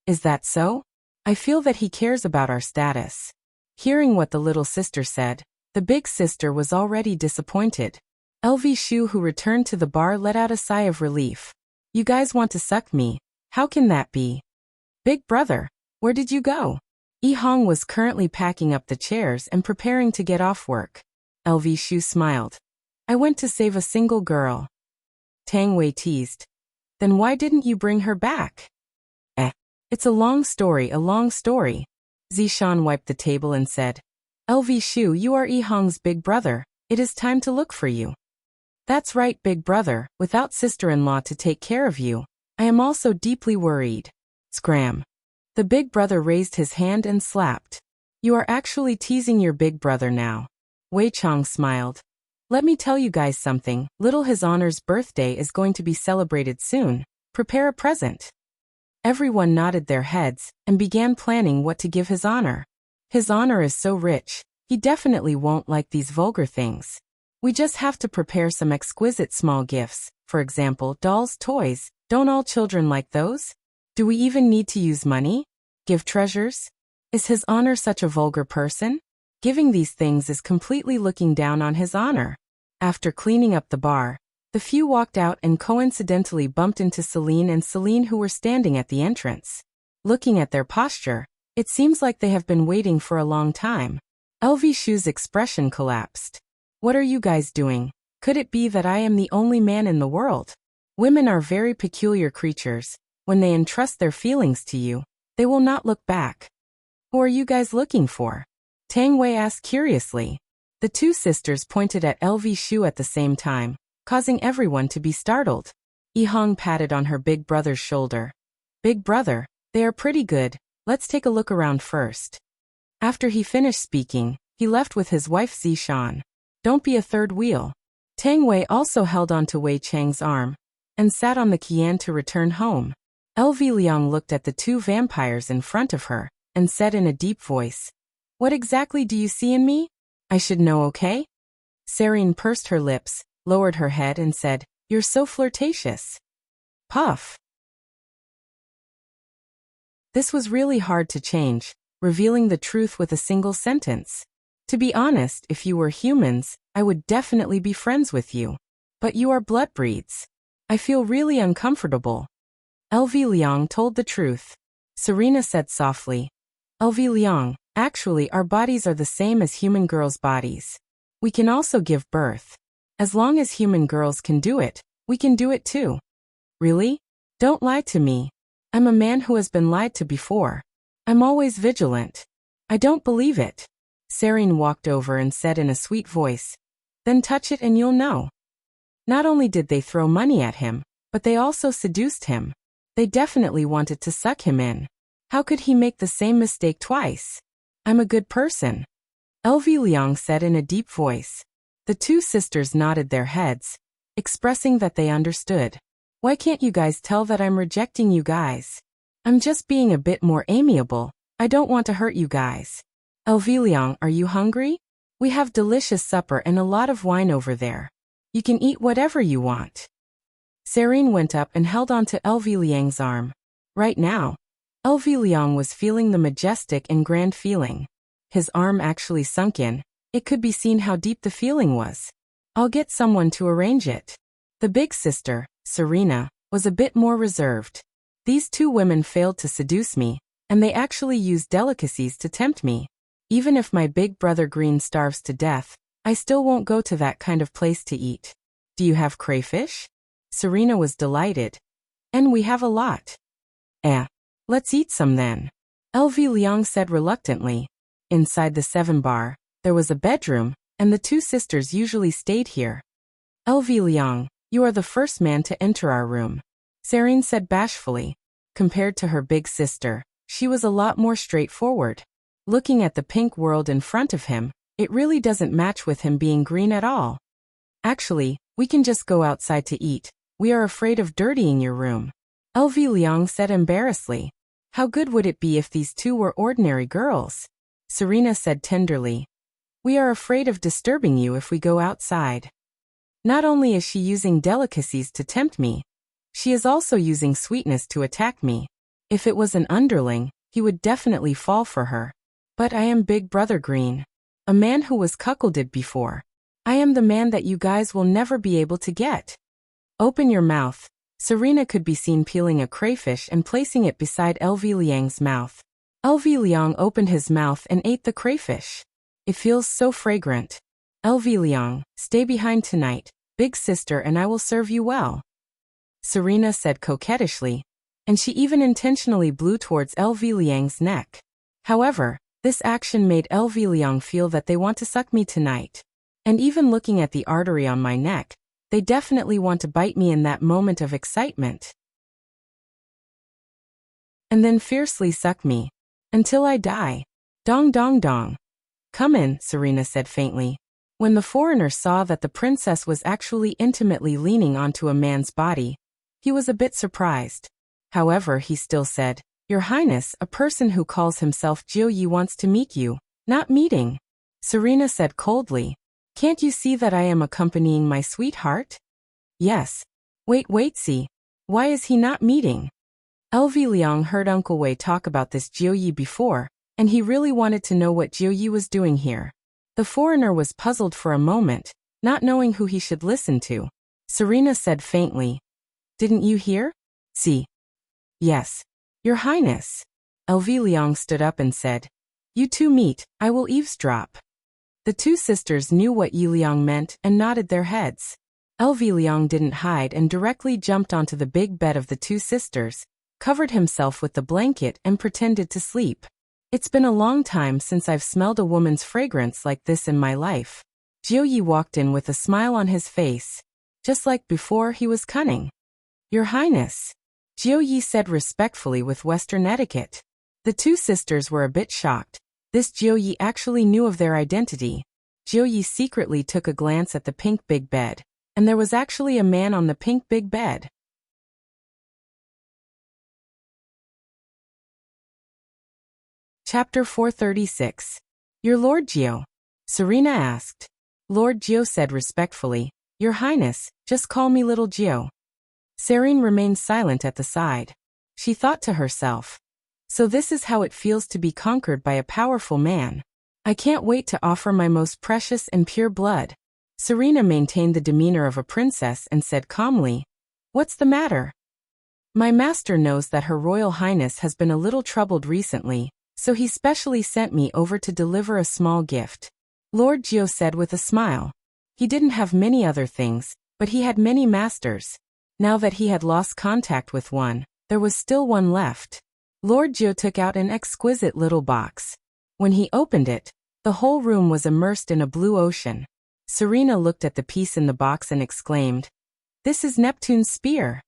Is that so? I feel that he cares about our status. Hearing what the little sister said, the big sister was already disappointed. LV Shu, who returned to the bar, let out a sigh of relief. You guys want to suck me? How can that be? Big brother, where did you go? Yi Hong was currently packing up the chairs and preparing to get off work. LV Shu smiled. I went to save a single girl. Tang Wei teased. Then why didn't you bring her back? It's a long story, Zishan wiped the table and said, LV Shu, you are Yi Hong's big brother. It is time to look for you. That's right, big brother, without sister-in-law to take care of you. I am also deeply worried. Scram. The big brother raised his hand and slapped. You are actually teasing your big brother now. Wei Chang smiled. Let me tell you guys something, little His Honor's birthday is going to be celebrated soon. Prepare a present. Everyone nodded their heads and began planning what to give His Honor. His Honor is so rich, he definitely won't like these vulgar things. We just have to prepare some exquisite small gifts, for example, dolls, toys. Don't all children like those? Do we even need to use money? Give treasures? Is His Honor such a vulgar person? Giving these things is completely looking down on His Honor. After cleaning up the bar, the few walked out and coincidentally bumped into Celine, who were standing at the entrance. Looking at their posture, it seems like they have been waiting for a long time. LV Shu's expression collapsed. What are you guys doing? Could it be that I am the only man in the world? Women are very peculiar creatures. When they entrust their feelings to you, they will not look back. Who are you guys looking for? Tang Wei asked curiously. The 2 sisters pointed at LV Shu at the same time, causing everyone to be startled. Yi Hong patted on her big brother's shoulder. Big brother, they are pretty good. Let's take a look around first. After he finished speaking, he left with his wife Zishan. Don't be a third wheel. Tang Wei also held on to Wei Chang's arm and sat on the Qian to return home. LV Liang looked at the 2 vampires in front of her and said in a deep voice, What exactly do you see in me? I should know, okay? Serene pursed her lips, lowered her head and said, You're so flirtatious. Puff. This was really hard to change, revealing the truth with a single sentence. To be honest, if you were humans, I would definitely be friends with you. But you are blood breeds. I feel really uncomfortable. LV Liang told the truth. Serena said softly, LV Liang, actually our bodies are the same as human girls' bodies. We can also give birth. As long as human girls can do it, we can do it too. Really? Don't lie to me. I'm a man who has been lied to before. I'm always vigilant. I don't believe it. Serene walked over and said in a sweet voice, then touch it and you'll know. Not only did they throw money at him, but they also seduced him. They definitely wanted to suck him in. How could he make the same mistake twice? I'm a good person. LV Liang said in a deep voice. The two sisters nodded their heads, expressing that they understood. Why can't you guys tell that I'm rejecting you guys? I'm just being a bit more amiable. I don't want to hurt you guys. LV Liang, are you hungry? We have delicious supper and a lot of wine over there. You can eat whatever you want. Serene went up and held on to LV Liang's arm. Right now, LV Liang was feeling the majestic and grand feeling. His arm actually sunk in. It could be seen how deep the feeling was. I'll get someone to arrange it. The big sister, Serena, was a bit more reserved. These two women failed to seduce me, and they actually used delicacies to tempt me. Even if my big brother Green starves to death, I still won't go to that kind of place to eat. Do you have crayfish? Serena was delighted. And we have a lot. Let's eat some then. LV Liang said reluctantly. Inside the 7-bar, there was a bedroom, and the two sisters usually stayed here. LV Liang, you are the first man to enter our room. Serene said bashfully. Compared to her big sister, she was a lot more straightforward. Looking at the pink world in front of him, it really doesn't match with him being green at all. Actually, we can just go outside to eat. We are afraid of dirtying your room. LV Liang said embarrassedly. How good would it be if these two were ordinary girls? Serena said tenderly. We are afraid of disturbing you if we go outside. Not only is she using delicacies to tempt me, she is also using sweetness to attack me. If it was an underling, he would definitely fall for her. But I am Big Brother Green. A man who was cuckolded before. I am the man that you guys will never be able to get. Open your mouth. Serena could be seen peeling a crayfish and placing it beside LV Liang's mouth. LV Liang opened his mouth and ate the crayfish. It feels so fragrant. LV Liang, stay behind tonight, big sister, and I will serve you well. Serena said coquettishly, and she even intentionally blew towards LV Liang's neck. However, this action made LV Liang feel that they want to suck me tonight. And even looking at the artery on my neck, they definitely want to bite me in that moment of excitement. And then fiercely suck me. Until I die. Dong dong dong. Come in, Serena said faintly. When the foreigner saw that the princess was actually intimately leaning onto a man's body, he was a bit surprised. However, he still said, Your Highness, a person who calls himself Jiu Yi wants to meet you, not meeting. Serena said coldly. Can't you see that I am accompanying my sweetheart? Yes. Wait, see. Why is he not meeting? LV Liang heard Uncle Wei talk about this Jiu Yi before, and he really wanted to know what Jiu Yi was doing here. The foreigner was puzzled for a moment, not knowing who he should listen to. Serena said faintly, Didn't you hear? See. Yes. Your Highness. LV Liang stood up and said, You two meet, I will eavesdrop. The two sisters knew what Yi Liang meant and nodded their heads. LV Liang didn't hide and directly jumped onto the big bed of the two sisters, covered himself with the blanket and pretended to sleep. It's been a long time since I've smelled a woman's fragrance like this in my life. Jiu Yi walked in with a smile on his face. Just like before, he was cunning. Your Highness. Jiu Yi said respectfully with Western etiquette. The two sisters were a bit shocked. This Jiu Yi actually knew of their identity. Jiu Yi secretly took a glance at the pink big bed, and there was actually a man on the pink big bed. Chapter 436. Your Lord Jiu? Serena asked. Lord Jiu said respectfully, Your Highness, just call me Little Jiu. Serene remained silent at the side. She thought to herself, So this is how it feels to be conquered by a powerful man. I can't wait to offer my most precious and pure blood. Serena maintained the demeanor of a princess and said calmly, What's the matter? My master knows that Her Royal Highness has been a little troubled recently, so he specially sent me over to deliver a small gift. Lord Jiu said with a smile. He didn't have many other things, but he had many masters. Now that he had lost contact with one, there was still one left. Lord Jiu took out an exquisite little box. When he opened it, the whole room was immersed in a blue ocean. Serena looked at the piece in the box and exclaimed, "This is Neptune's spear."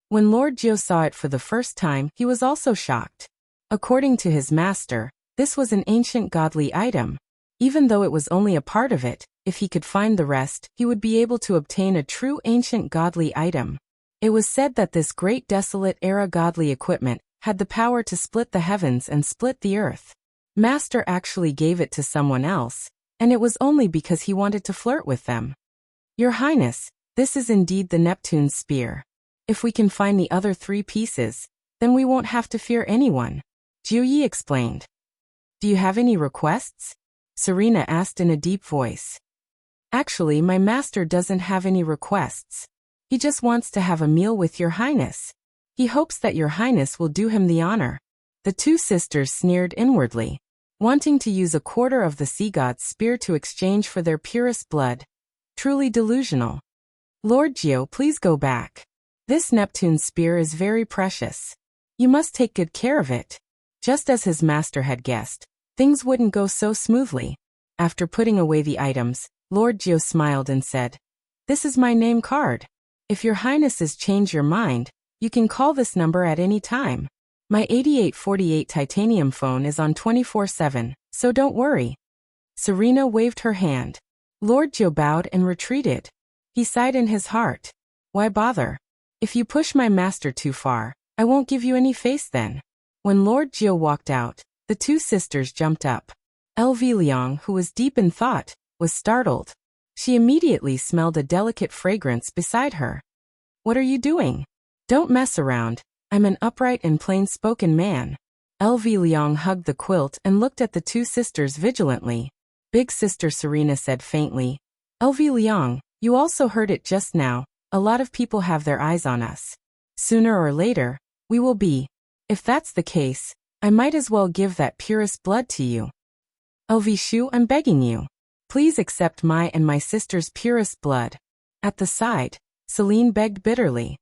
When Lord Jiu saw it for the first time, he was also shocked. According to his master, this was an ancient godly item. Even though it was only a part of it, if he could find the rest, he would be able to obtain a true ancient godly item. It was said that this great desolate era godly equipment had the power to split the heavens and split the earth. Master actually gave it to someone else, and it was only because he wanted to flirt with them. "Your Highness, this is indeed the Neptune's spear. If we can find the other 3 pieces, then we won't have to fear anyone," Jiu Yi explained. "Do you have any requests?" Serena asked in a deep voice. "Actually, my master doesn't have any requests. He just wants to have a meal with your Highness. He hopes that your Highness will do him the honor." The 2 sisters sneered inwardly, wanting to use a quarter of the sea god's spear to exchange for their purest blood. Truly delusional. "Lord Jiu, please go back. This Neptune's spear is very precious. You must take good care of it." Just as his master had guessed, things wouldn't go so smoothly. After putting away the items, Lord Jiu smiled and said, "This is my name card. If your Highnesses change your mind, you can call this number at any time. My 8848 titanium phone is on 24/7, so don't worry." Serena waved her hand. Lord Jiu bowed and retreated. He sighed in his heart. "Why bother? If you push my master too far, I won't give you any face then." When Lord Jiu walked out, the 2 sisters jumped up. LV Liang, who was deep in thought, was startled. She immediately smelled a delicate fragrance beside her. "What are you doing? Don't mess around. I'm an upright and plain-spoken man." LV Liang hugged the quilt and looked at the 2 sisters vigilantly. Big sister Serena said faintly, "LV Liang, you also heard it just now. A lot of people have their eyes on us. Sooner or later, we will be. If that's the case, I might as well give that purest blood to you. LV Shu, I'm begging you. Please accept my and my sister's purest blood." At the side, Celine begged bitterly.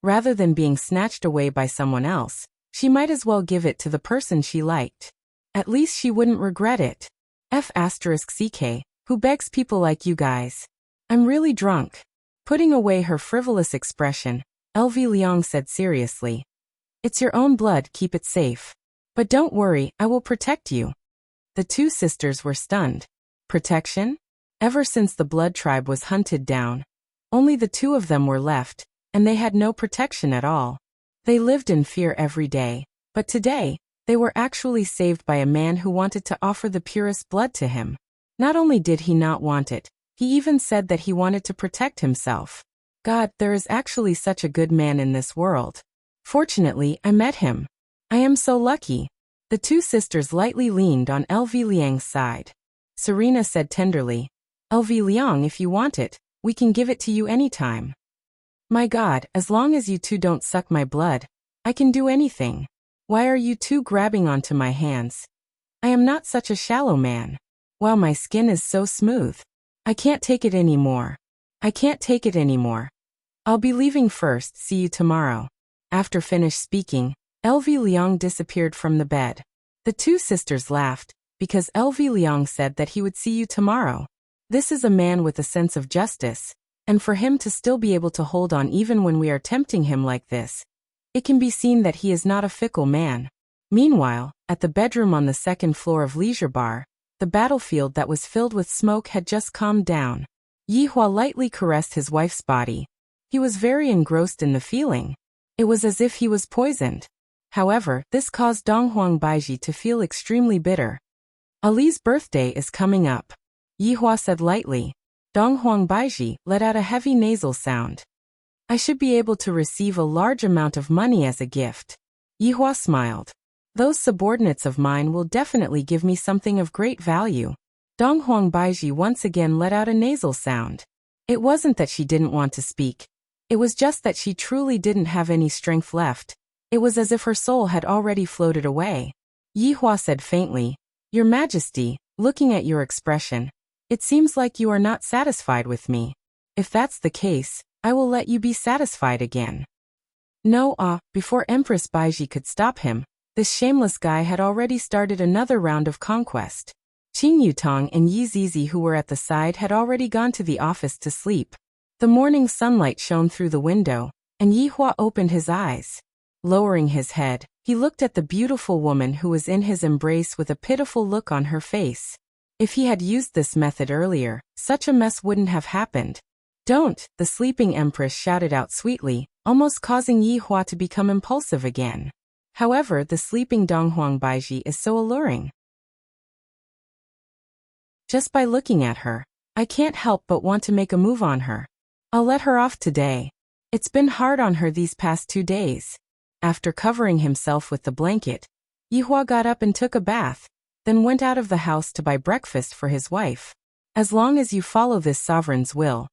Rather than being snatched away by someone else, she might as well give it to the person she liked. At least she wouldn't regret it. F***CK, who begs people like you guys? I'm really drunk. Putting away her frivolous expression, LV Liang said seriously, "It's your own blood, keep it safe. But don't worry, I will protect you." The 2 sisters were stunned. Protection? Ever since the blood tribe was hunted down, only the 2 of them were left, and they had no protection at all. They lived in fear every day, but today, they were actually saved by a man who wanted to offer the purest blood to him. Not only did he not want it, he even said that he wanted to protect himself. God, there is actually such a good man in this world. Fortunately, I met him. I am so lucky. The 2 sisters lightly leaned on LV Liang's side. Serena said tenderly, "LV Liang, if you want it, we can give it to you anytime." "My God, as long as you 2 don't suck my blood, I can do anything. Why are you 2 grabbing onto my hands? I am not such a shallow man. Wow, my skin is so smooth. I can't take it anymore. I can't take it anymore. I'll be leaving first, see you tomorrow." After finished speaking, LV Liang disappeared from the bed. The 2 sisters laughed, because LV Liang said that he would see you tomorrow. This is a man with a sense of justice, and for him to still be able to hold on even when we are tempting him like this, it can be seen that he is not a fickle man. Meanwhile, at the bedroom on the 2nd floor of Leisure Bar, the battlefield that was filled with smoke had just calmed down. Yi Hua lightly caressed his wife's body. He was very engrossed in the feeling. It was as if he was poisoned. However, this caused Donghuang Baiji to feel extremely bitter. "Ali's birthday is coming up," Yi Hua said lightly. Donghuang Baiji let out a heavy nasal sound. "I should be able to receive a large amount of money as a gift." Yi Hua smiled. "Those subordinates of mine will definitely give me something of great value." Donghuang Baiji once again let out a nasal sound. It wasn't that she didn't want to speak. It was just that she truly didn't have any strength left. It was as if her soul had already floated away. Yi Hua said faintly, "Your Majesty, looking at your expression, it seems like you are not satisfied with me. If that's the case, I will let you be satisfied again. No, before Empress Baiji could stop him, this shameless guy had already started another round of conquest. Qing Yutong and Yi Zizi, who were at the side, had already gone to the office to sleep. The morning sunlight shone through the window, and Yi Hua opened his eyes. Lowering his head, he looked at the beautiful woman who was in his embrace with a pitiful look on her face. If he had used this method earlier, such a mess wouldn't have happened. Don't, the sleeping empress shouted out sweetly, almost causing Yi Hua to become impulsive again. However, the sleeping Donghuang Baiji is so alluring. Just by looking at her, I can't help but want to make a move on her. I'll let her off today. It's been hard on her these past 2 days. After covering himself with the blanket, Yi Hua got up and took a bath, then went out of the house to buy breakfast for his wife. As long as you follow this sovereign's will,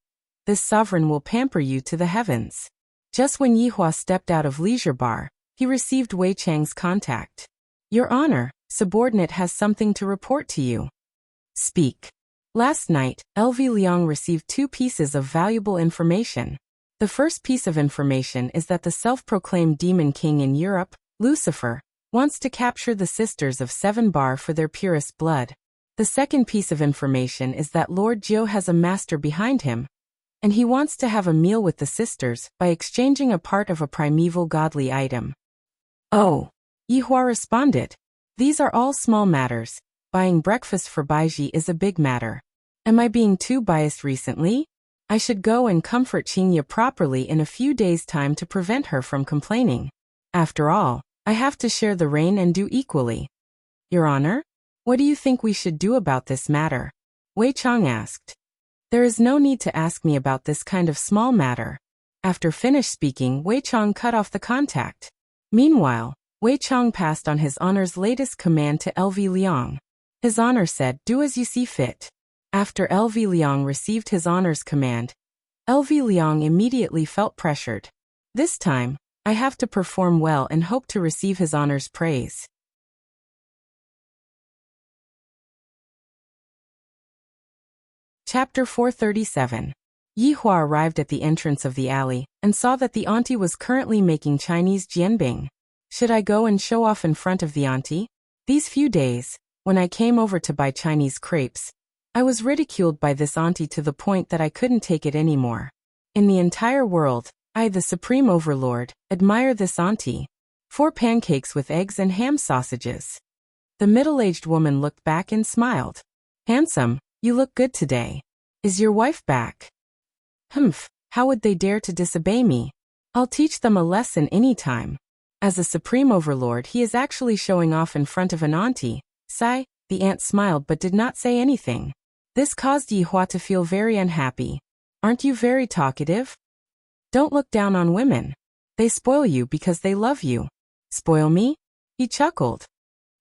this sovereign will pamper you to the heavens. Just when Yi Hua stepped out of leisure bar, he received Wei Chang's contact. Your Honor, subordinate has something to report to you. Speak. Last night, LV Liang received 2 pieces of valuable information. The first piece of information is that the self-proclaimed demon king in Europe, Lucifer, wants to capture the sisters of 7 Bar for their purest blood. The second piece of information is that Lord Jiu has a master behind him, and he wants to have a meal with the sisters by exchanging a part of a primeval godly item. Oh, Yi Hua responded. These are all small matters. Buying breakfast for Baiji is a big matter. Am I being too biased recently? I should go and comfort Qingye properly in a few days' time to prevent her from complaining. After all, I have to share the reign and do equally. Your Honor, what do you think we should do about this matter? Wei Chang asked. There is no need to ask me about this kind of small matter. After finished speaking, Wei Chang cut off the contact. Meanwhile, Wei Chang passed on his Honor's latest command to LV Liang. His Honor said, do as you see fit. After LV Liang received his Honor's command, LV Liang immediately felt pressured. This time, I have to perform well and hope to receive his Honor's praise. Chapter 437. Yi Hua arrived at the entrance of the alley and saw that the auntie was currently making Chinese jianbing. Should I go and show off in front of the auntie? These few days, when I came over to buy Chinese crepes, I was ridiculed by this auntie to the point that I couldn't take it anymore. In the entire world, I, the supreme overlord, admire this auntie. 4 pancakes with eggs and ham sausages. The middle-aged woman looked back and smiled. Handsome, you look good today. Is your wife back? Humph, how would they dare to disobey me? I'll teach them a lesson any time. As a supreme overlord, he is actually showing off in front of an auntie. Sigh, the aunt smiled but did not say anything. This caused Yi Hua to feel very unhappy. Aren't you very talkative? Don't look down on women. They spoil you because they love you. Spoil me? He chuckled.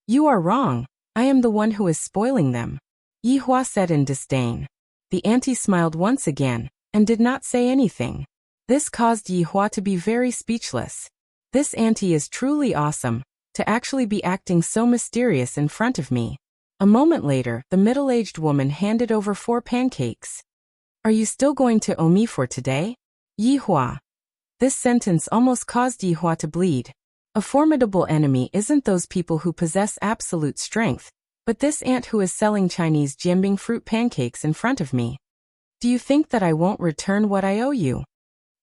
You are wrong. I am the one who is spoiling them. Yi Hua said in disdain. The auntie smiled once again, and did not say anything. This caused Yi Hua to be very speechless. This auntie is truly awesome, to actually be acting so mysterious in front of me. A moment later, the middle-aged woman handed over 4 pancakes. Are you still going to owe me for today? Yi Hua. This sentence almost caused Yi Hua to bleed. A formidable enemy isn't those people who possess absolute strength, but this aunt who is selling Chinese jianbing fruit pancakes in front of me. Do you think that I won't return what I owe you?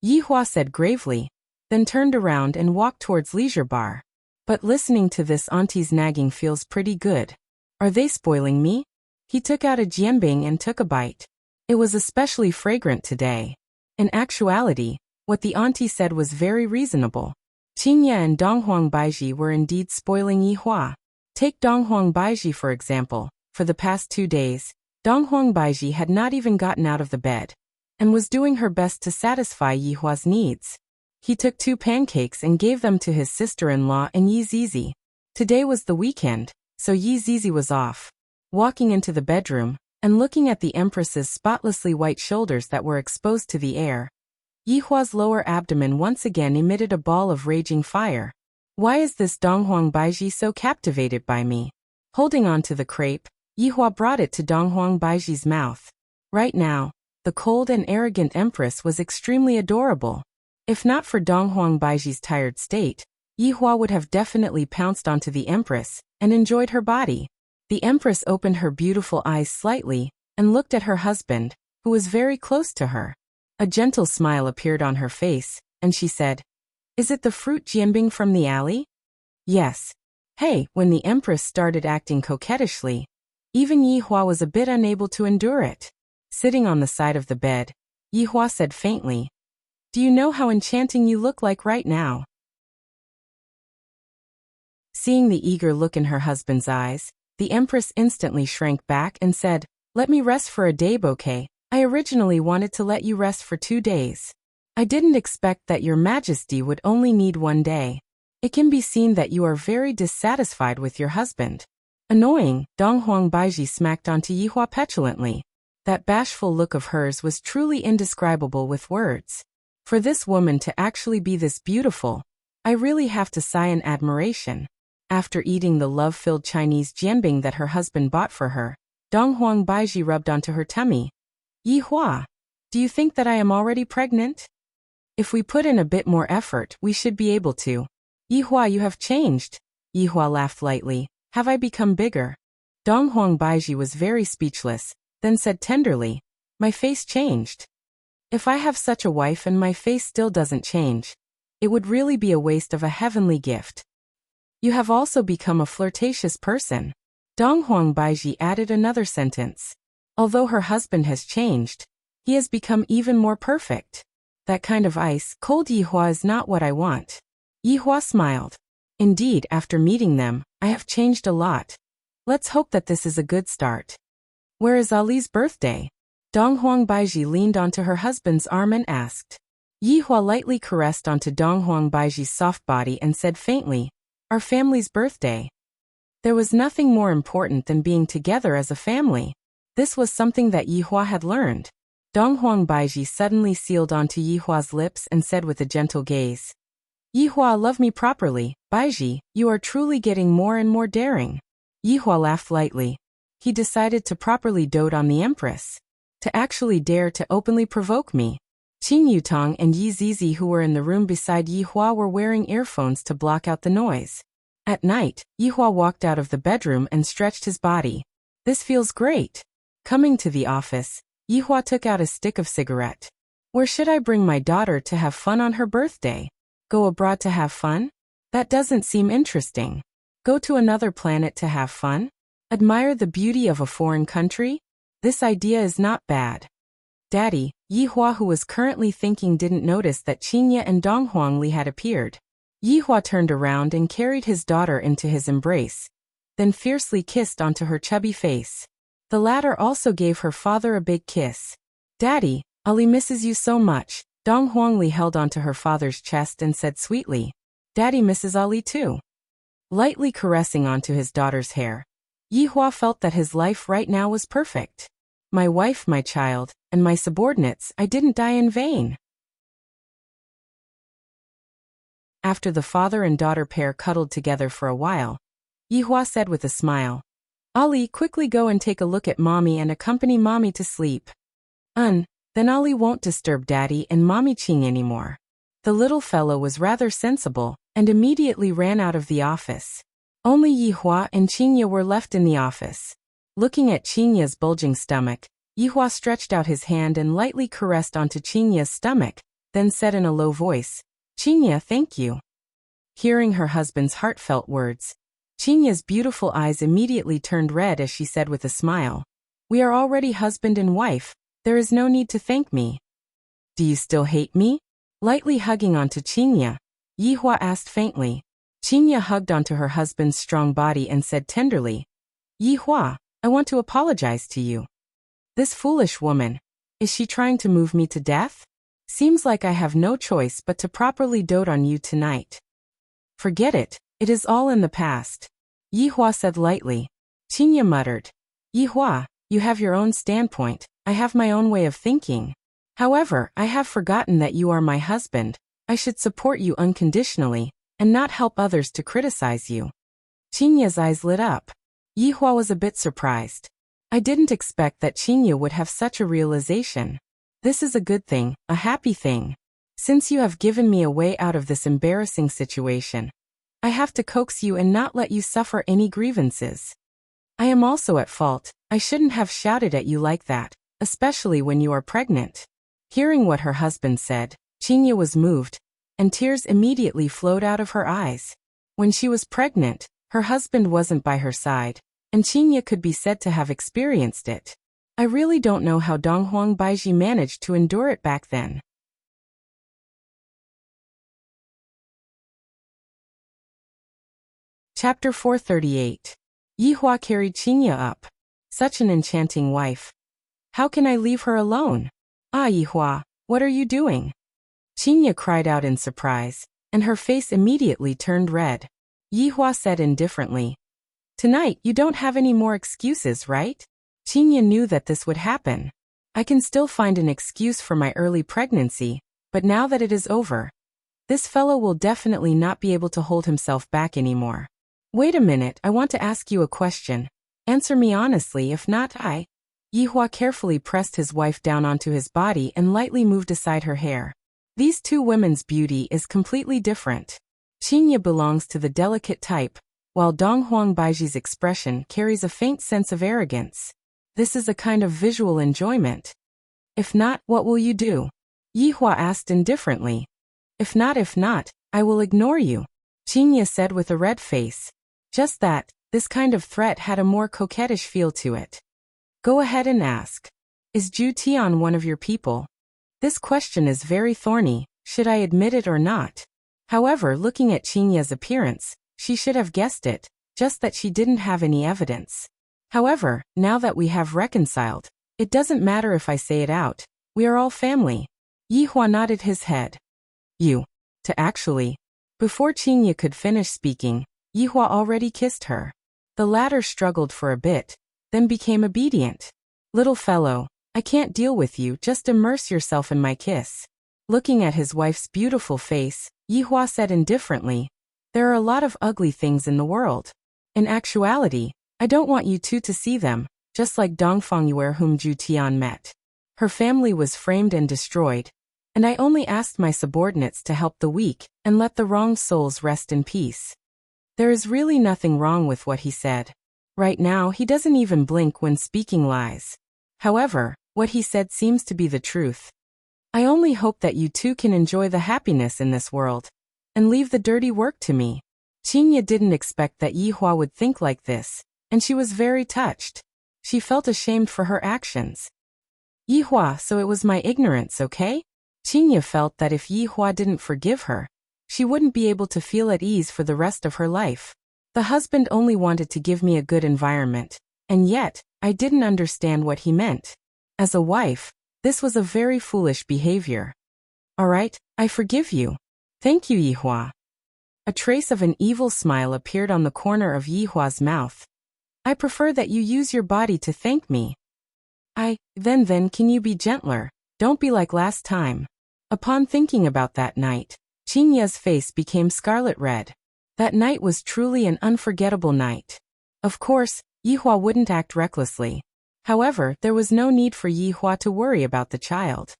Yi Hua said gravely, then turned around and walked towards leisure bar. But listening to this auntie's nagging feels pretty good. Are they spoiling me? He took out a jianbing and took a bite. It was especially fragrant today. In actuality, what the auntie said was very reasonable. Qingye and Donghuang Baiji were indeed spoiling Yi Hua. Take Donghuang Baiji for example. For the past 2 days, Donghuang Baiji had not even gotten out of the bed, and was doing her best to satisfy Yi Hua's needs. He took 2 pancakes and gave them to his sister-in-law and Yi Zizi. Today was the weekend, so Yi Zizi was off. Walking into the bedroom, and looking at the Empress's spotlessly white shoulders that were exposed to the air, Yi Hua's lower abdomen once again emitted a ball of raging fire. Why is this Donghuang Baiji so captivated by me? Holding on to the crepe, Yi Hua brought it to Donghuang Baiji's mouth. Right now, The cold and arrogant empress was extremely adorable. If not for Dong Huang Baiji's tired state, Yihua would have definitely pounced onto the empress and enjoyed her body. The empress opened her beautiful eyes slightly and looked at her husband, who was very close to her. A gentle smile appeared on her face, and she said, "Is it the fruit jianbing from the alley?" "Yes." Hey, when the empress started acting coquettishly, even Yihua was a bit unable to endure it. Sitting on the side of the bed, Yihua said faintly, "Do you know how enchanting you look like right now?" Seeing the eager look in her husband's eyes, the empress instantly shrank back and said, "Let me rest for a day, bouquet. I originally wanted to let you rest for 2 days. I didn't expect that your majesty would only need 1 day. It can be seen that you are very dissatisfied with your husband." Annoying, Dong Huang Baiji smacked onto Yihua petulantly. That bashful look of hers was truly indescribable with words. For this woman to actually be this beautiful, I really have to sigh in admiration. After eating the love-filled Chinese jianbing that her husband bought for her, Dong Huang Baiji rubbed onto her tummy. "Yihua, do you think that I am already pregnant? If we put in a bit more effort, we should be able to." "Yihua, you have changed." Yihua laughed lightly. "Have I become bigger?" Dong Huang Baiji was very speechless, then said tenderly, "My face changed. If I have such a wife and my face still doesn't change, it would really be a waste of a heavenly gift. You have also become a flirtatious person." Dong Huang Baiji added another sentence. Although her husband has changed, he has become even more perfect. That kind of ice-cold Yihua is not what I want. Yihua smiled. "Indeed, after meeting them, I have changed a lot. Let's hope that this is a good start." "Where is Ali's birthday?" Dong Huang Baiji leaned onto her husband's arm and asked. Yihua lightly caressed onto Dong Huang Baiji's soft body and said faintly, "Our family's birthday." There was nothing more important than being together as a family. This was something that Yihua had learned. Dong Huang Baiji suddenly sealed onto Yihua's lips and said with a gentle gaze, "Yihua, love me properly. Baiji, you are truly getting more and more daring." Yihua laughed lightly. He decided to properly dote on the empress. To actually dare to openly provoke me. Qin Yutong and Yi Zizi, who were in the room beside Yihua, were wearing earphones to block out the noise. At night, Yihua walked out of the bedroom and stretched his body. "This feels great." Coming to the office, Yihua took out a stick of cigarette. "Where should I bring my daughter to have fun on her birthday? Go abroad to have fun? That doesn't seem interesting. Go to another planet to have fun? Admire the beauty of a foreign country? This idea is not bad." "Daddy," Yihua, who was currently thinking, didn't notice that Qinya and Dong Huangli had appeared. Yihua turned around and carried his daughter into his embrace, then fiercely kissed onto her chubby face. The latter also gave her father a big kiss. "Daddy, Ali misses you so much." Dong Huangli held onto her father's chest and said sweetly, "Daddy misses Ali too." Lightly caressing onto his daughter's hair, Yihua felt that his life right now was perfect. "My wife, my child, and my subordinates, I didn't die in vain." After the father and daughter pair cuddled together for a while, Yihua said with a smile, "Ali, quickly go and take a look at Mommy and accompany Mommy to sleep. Then Ali won't disturb Daddy and Mommy Qing anymore." The little fellow was rather sensible and immediately ran out of the office. Only Yihua and Qinya were left in the office. Looking at Qinya's bulging stomach, Yihua stretched out his hand and lightly caressed onto Qinya's stomach, then said in a low voice, "Qinya, thank you." Hearing her husband's heartfelt words, Qinya's beautiful eyes immediately turned red as she said with a smile, "We are already husband and wife. There is no need to thank me." "Do you still hate me?" Lightly hugging onto Qinya, Yihua asked faintly. Qinya hugged onto her husband's strong body and said tenderly, "Yihua, I want to apologize to you. This foolish woman, is she trying to move me to death? Seems like I have no choice but to properly dote on you tonight." "Forget it, it is all in the past," Yihua said lightly. Qinya muttered, "Yihua, you have your own standpoint, I have my own way of thinking. However, I have forgotten that you are my husband. I should support you unconditionally, and not help others to criticize you." Qinya's eyes lit up. Yihua was a bit surprised. I didn't expect that Qinya would have such a realization. This is a good thing, a happy thing. Since you have given me a way out of this embarrassing situation, I have to coax you and not let you suffer any grievances. I am also at fault. I shouldn't have shouted at you like that, especially when you are pregnant. Hearing what her husband said, Chinya was moved, and tears immediately flowed out of her eyes. When she was pregnant, her husband wasn't by her side, and Chinya could be said to have experienced it. I really don't know how Donghuang Baiji managed to endure it back then. Chapter 438. Yihua carried Chinya up. Such an enchanting wife. How can I leave her alone? Ah, Yihua, what are you doing? Chinya cried out in surprise, and her face immediately turned red. Yihua said indifferently, "Tonight you don't have any more excuses, right?" Chinya knew that this would happen. I can still find an excuse for my early pregnancy, but now that it is over, this fellow will definitely not be able to hold himself back anymore. Wait a minute, I want to ask you a question. Answer me honestly, if not, I... Yihua carefully pressed his wife down onto his body and lightly moved aside her hair. These two women's beauty is completely different. Chinya belongs to the delicate type, while Donghuang Baiji's expression carries a faint sense of arrogance. This is a kind of visual enjoyment. If not, what will you do? Yihua asked indifferently. If not, I will ignore you, Chinya said with a red face. Just that, this kind of threat had a more coquettish feel to it. Go ahead and ask. Is Ju Tian one of your people? This question is very thorny, should I admit it or not? However, looking at Chinya's appearance, she should have guessed it, just that she didn't have any evidence. However, now that we have reconciled, it doesn't matter if I say it out, we are all family. Yihua nodded his head. You. To actually. Before Chinya could finish speaking, Yihua already kissed her. The latter struggled for a bit, then became obedient. Little fellow, I can't deal with you, just immerse yourself in my kiss. Looking at his wife's beautiful face, Yihua said indifferently, there are a lot of ugly things in the world. In actuality, I don't want you two to see them, just like Dongfang Yue whom Ju Tian met. Her family was framed and destroyed, and I only asked my subordinates to help the weak and let the wronged souls rest in peace. There is really nothing wrong with what he said. Right now he doesn't even blink when speaking lies. However, what he said seems to be the truth. I only hope that you two can enjoy the happiness in this world, and leave the dirty work to me. Chinya didn't expect that Yihua would think like this, and she was very touched. She felt ashamed for her actions. Yihua, so it was my ignorance, okay? Chinya felt that if Yihua didn't forgive her, she wouldn't be able to feel at ease for the rest of her life. The husband only wanted to give me a good environment, and yet, I didn't understand what he meant. As a wife, this was a very foolish behavior. Alright, I forgive you. Thank you, Yihua. A trace of an evil smile appeared on the corner of Yihua's mouth. I prefer that you use your body to thank me. Then can you be gentler? Don't be like last time. Upon thinking about that night, Chinya's face became scarlet red. That night was truly an unforgettable night. Of course, Yihua wouldn't act recklessly. However, there was no need for Yihua to worry about the child.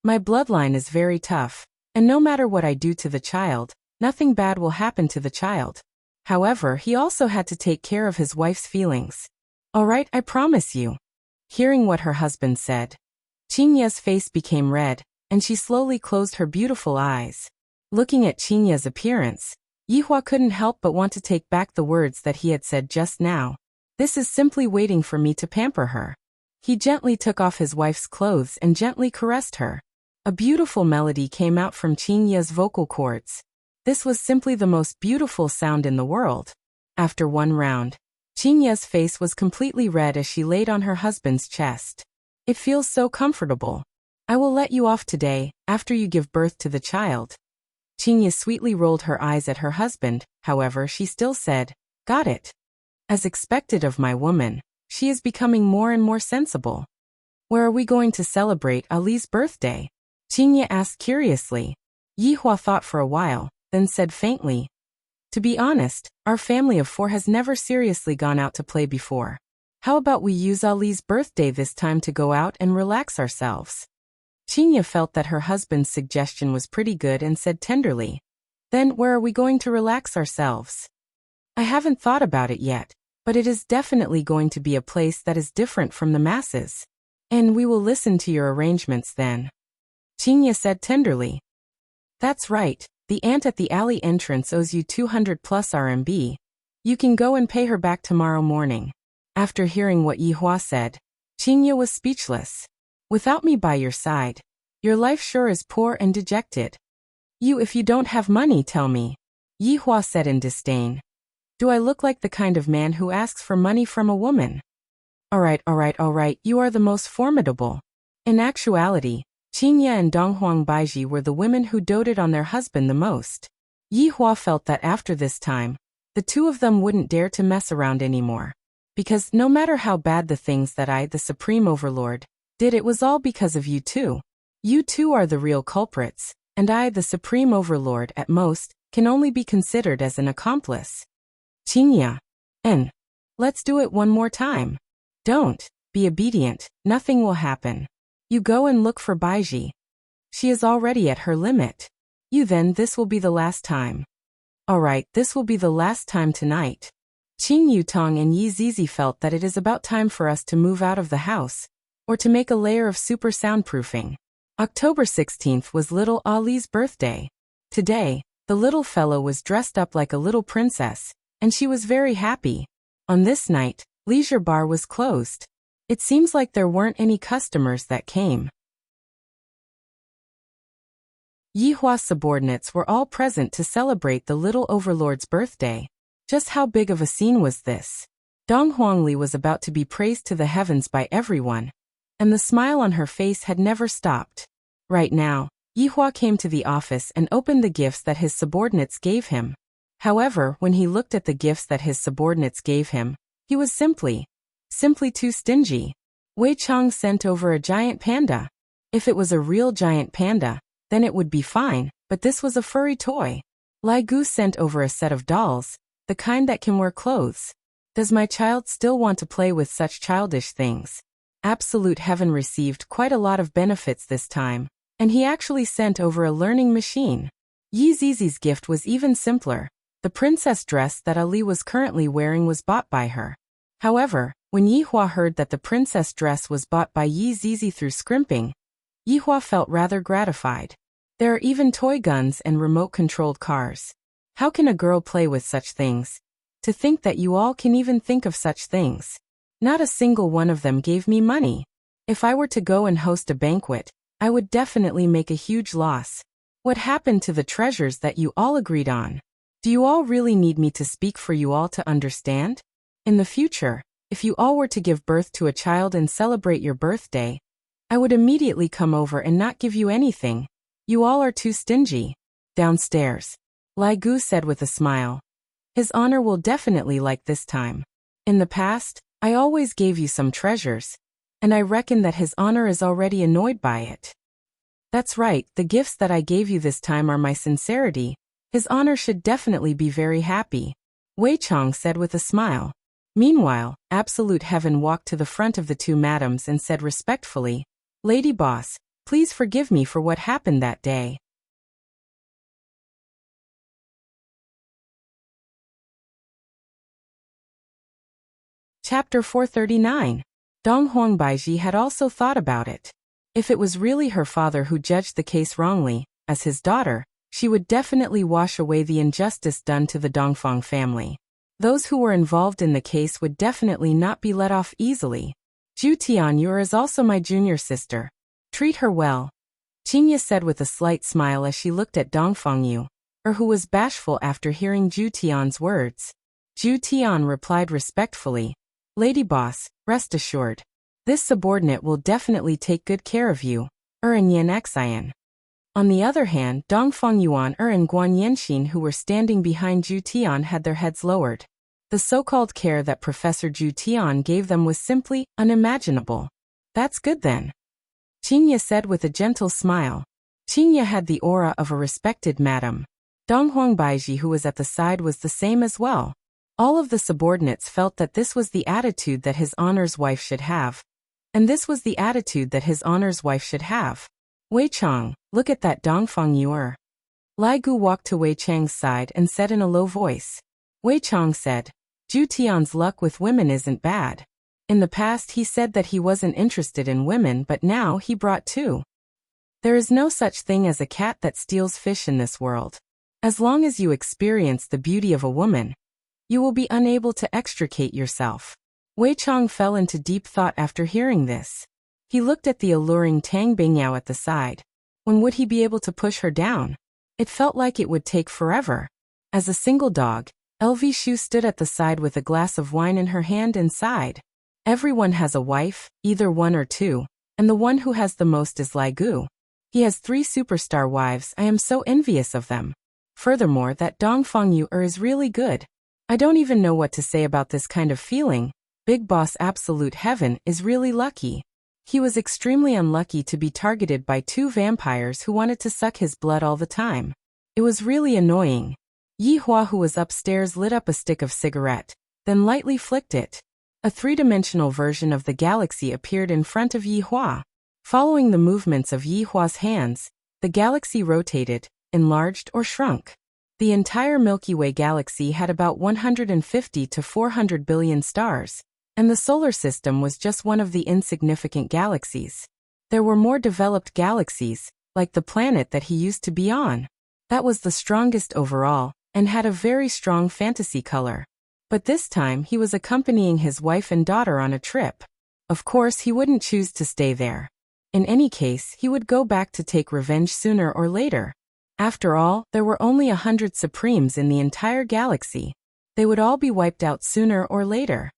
My bloodline is very tough, and no matter what I do to the child, nothing bad will happen to the child. However, he also had to take care of his wife's feelings. Alright, I promise you. Hearing what her husband said, Chinya's face became red, and she slowly closed her beautiful eyes. Looking at Chinya's appearance, Yihua couldn't help but want to take back the words that he had said just now. This is simply waiting for me to pamper her. He gently took off his wife's clothes and gently caressed her. A beautiful melody came out from Chinya's vocal cords. This was simply the most beautiful sound in the world. After one round, Chinya's face was completely red as she laid on her husband's chest. It feels so comfortable. I will let you off today, after you give birth to the child. Chinya sweetly rolled her eyes at her husband, however she still said, got it. As expected of my woman, she is becoming more and more sensible. Where are we going to celebrate Ali's birthday? Chinya asked curiously. Yihua thought for a while, then said faintly, to be honest, our family of four has never seriously gone out to play before. How about we use Ali's birthday this time to go out and relax ourselves? Chinya felt that her husband's suggestion was pretty good and said tenderly, "Then where are we going to relax ourselves?" "I haven't thought about it yet, but it is definitely going to be a place that is different from the masses. And we will listen to your arrangements then," Chinya said tenderly. "That's right, the aunt at the alley entrance owes you 200 plus RMB. You can go and pay her back tomorrow morning." After hearing what Yihua said, Chinya was speechless. "Without me by your side, your life sure is poor and dejected. If you don't have money, tell me," Yihua said in disdain. "Do I look like the kind of man who asks for money from a woman?" All right, you are the most formidable." In actuality, Chinya and Donghuang Baiji were the women who doted on their husband the most. Yihua felt that after this time, the two of them wouldn't dare to mess around anymore. Because no matter how bad the things that I, the Supreme Overlord, did, it was all because of you two. You two are the real culprits, and I, the Supreme Overlord, at most, can only be considered as an accomplice. Chinya. Let's do it one more time. Don't be obedient, nothing will happen. You go and look for Baiji. She is already at her limit. This will be the last time. Alright, this will be the last time tonight. Qing Yutong and Yi Zizi felt that it is about time for us to move out of the house, or to make a layer of super soundproofing. October 16th was little Ali's birthday. Today, the little fellow was dressed up like a little princess, and she was very happy. On this night, Leisure Bar was closed. It seems like there weren't any customers that came. Yihua's subordinates were all present to celebrate the little overlord's birthday. Just how big of a scene was this? Dong Huangli was about to be praised to the heavens by everyone, and the smile on her face had never stopped. Right now, Yihua came to the office and opened the gifts that his subordinates gave him. However, when he looked at the gifts that his subordinates gave him, he was simply too stingy. Wei Chang sent over a giant panda. If it was a real giant panda, then it would be fine, but this was a furry toy. Lai Gu sent over a set of dolls, the kind that can wear clothes. Does my child still want to play with such childish things? Absolute Heaven received quite a lot of benefits this time, and he actually sent over a learning machine. Yi Zizi's gift was even simpler. The princess dress that Ali was currently wearing was bought by her. However, when Yihua heard that the princess dress was bought by Yi Zizi through scrimping, Yihua felt rather gratified. There are even toy guns and remote-controlled cars. How can a girl play with such things? To think that you all can even think of such things. Not a single one of them gave me money. If I were to go and host a banquet, I would definitely make a huge loss. What happened to the treasures that you all agreed on? Do you all really need me to speak for you all to understand? In the future, if you all were to give birth to a child and celebrate your birthday, I would immediately come over and not give you anything. You all are too stingy. Downstairs, Lai Gu said with a smile. His honor will definitely like this time. In the past, I always gave you some treasures, and I reckon that his honor is already annoyed by it. That's right, the gifts that I gave you this time are my sincerity. His honor should definitely be very happy, Wei Chang said with a smile. Meanwhile, Absolute Heaven walked to the front of the two madams and said respectfully, Lady Boss, please forgive me for what happened that day. Chapter 439. Dong Huang Baiji had also thought about it. If it was really her father who judged the case wrongly, as his daughter, she would definitely wash away the injustice done to the Dongfang family. Those who were involved in the case would definitely not be let off easily. Zhu Tianyur is also my junior sister. Treat her well, Qingya said with a slight smile as she looked at Dongfang Yu, who was bashful after hearing Zhu Tian's words. Zhu Tian replied respectfully, Lady Boss, rest assured. This subordinate will definitely take good care of you, and Yan Xian. On the other hand, Dongfang Yuan and Guan Yanxin, who were standing behind Zhu Tian, had their heads lowered. The so-called care that Professor Zhu Tian gave them was simply unimaginable. That's good then, Qingya said with a gentle smile. Qingya had the aura of a respected madam. Donghuang Baiji, who was at the side, was the same as well. All of the subordinates felt that this was the attitude that His Honor's wife should have. And this was the attitude that His Honor's wife should have. Wei Chang, look at that Dongfang Yuer. Lai Gu walked to Wei Chang's side and said in a low voice. Wei Chang said, Zhu Tian's luck with women isn't bad. In the past he said that he wasn't interested in women, but now he brought two. There is no such thing as a cat that steals fish in this world. As long as you experience the beauty of a woman, you will be unable to extricate yourself. Wei Chang fell into deep thought after hearing this. He looked at the alluring Tang Bingyao at the side. When would he be able to push her down? It felt like it would take forever. As a single dog, LV Shu stood at the side with a glass of wine in her hand and sighed. Everyone has a wife, either one or two, and the one who has the most is Lai Gu. He has 3 superstar wives. I am so envious of them. Furthermore, that Dongfang Yuer is really good. I don't even know what to say about this kind of feeling. Big Boss Absolute Heaven is really lucky. He was extremely unlucky to be targeted by 2 vampires who wanted to suck his blood all the time. It was really annoying. Yi Hua, who was upstairs, lit up a stick of cigarette, then lightly flicked it. A 3-dimensional version of the galaxy appeared in front of Yi Hua. Following the movements of Yi Hua's hands, the galaxy rotated, enlarged or shrunk. The entire Milky Way galaxy had about 150 to 400 billion stars, and the solar system was just one of the insignificant galaxies. There were more developed galaxies, like the planet that he used to be on. That was the strongest overall, and had a very strong fantasy color. But this time he was accompanying his wife and daughter on a trip. Of course he wouldn't choose to stay there. In any case, he would go back to take revenge sooner or later. After all, there were only 100 Supremes in the entire galaxy. They would all be wiped out sooner or later.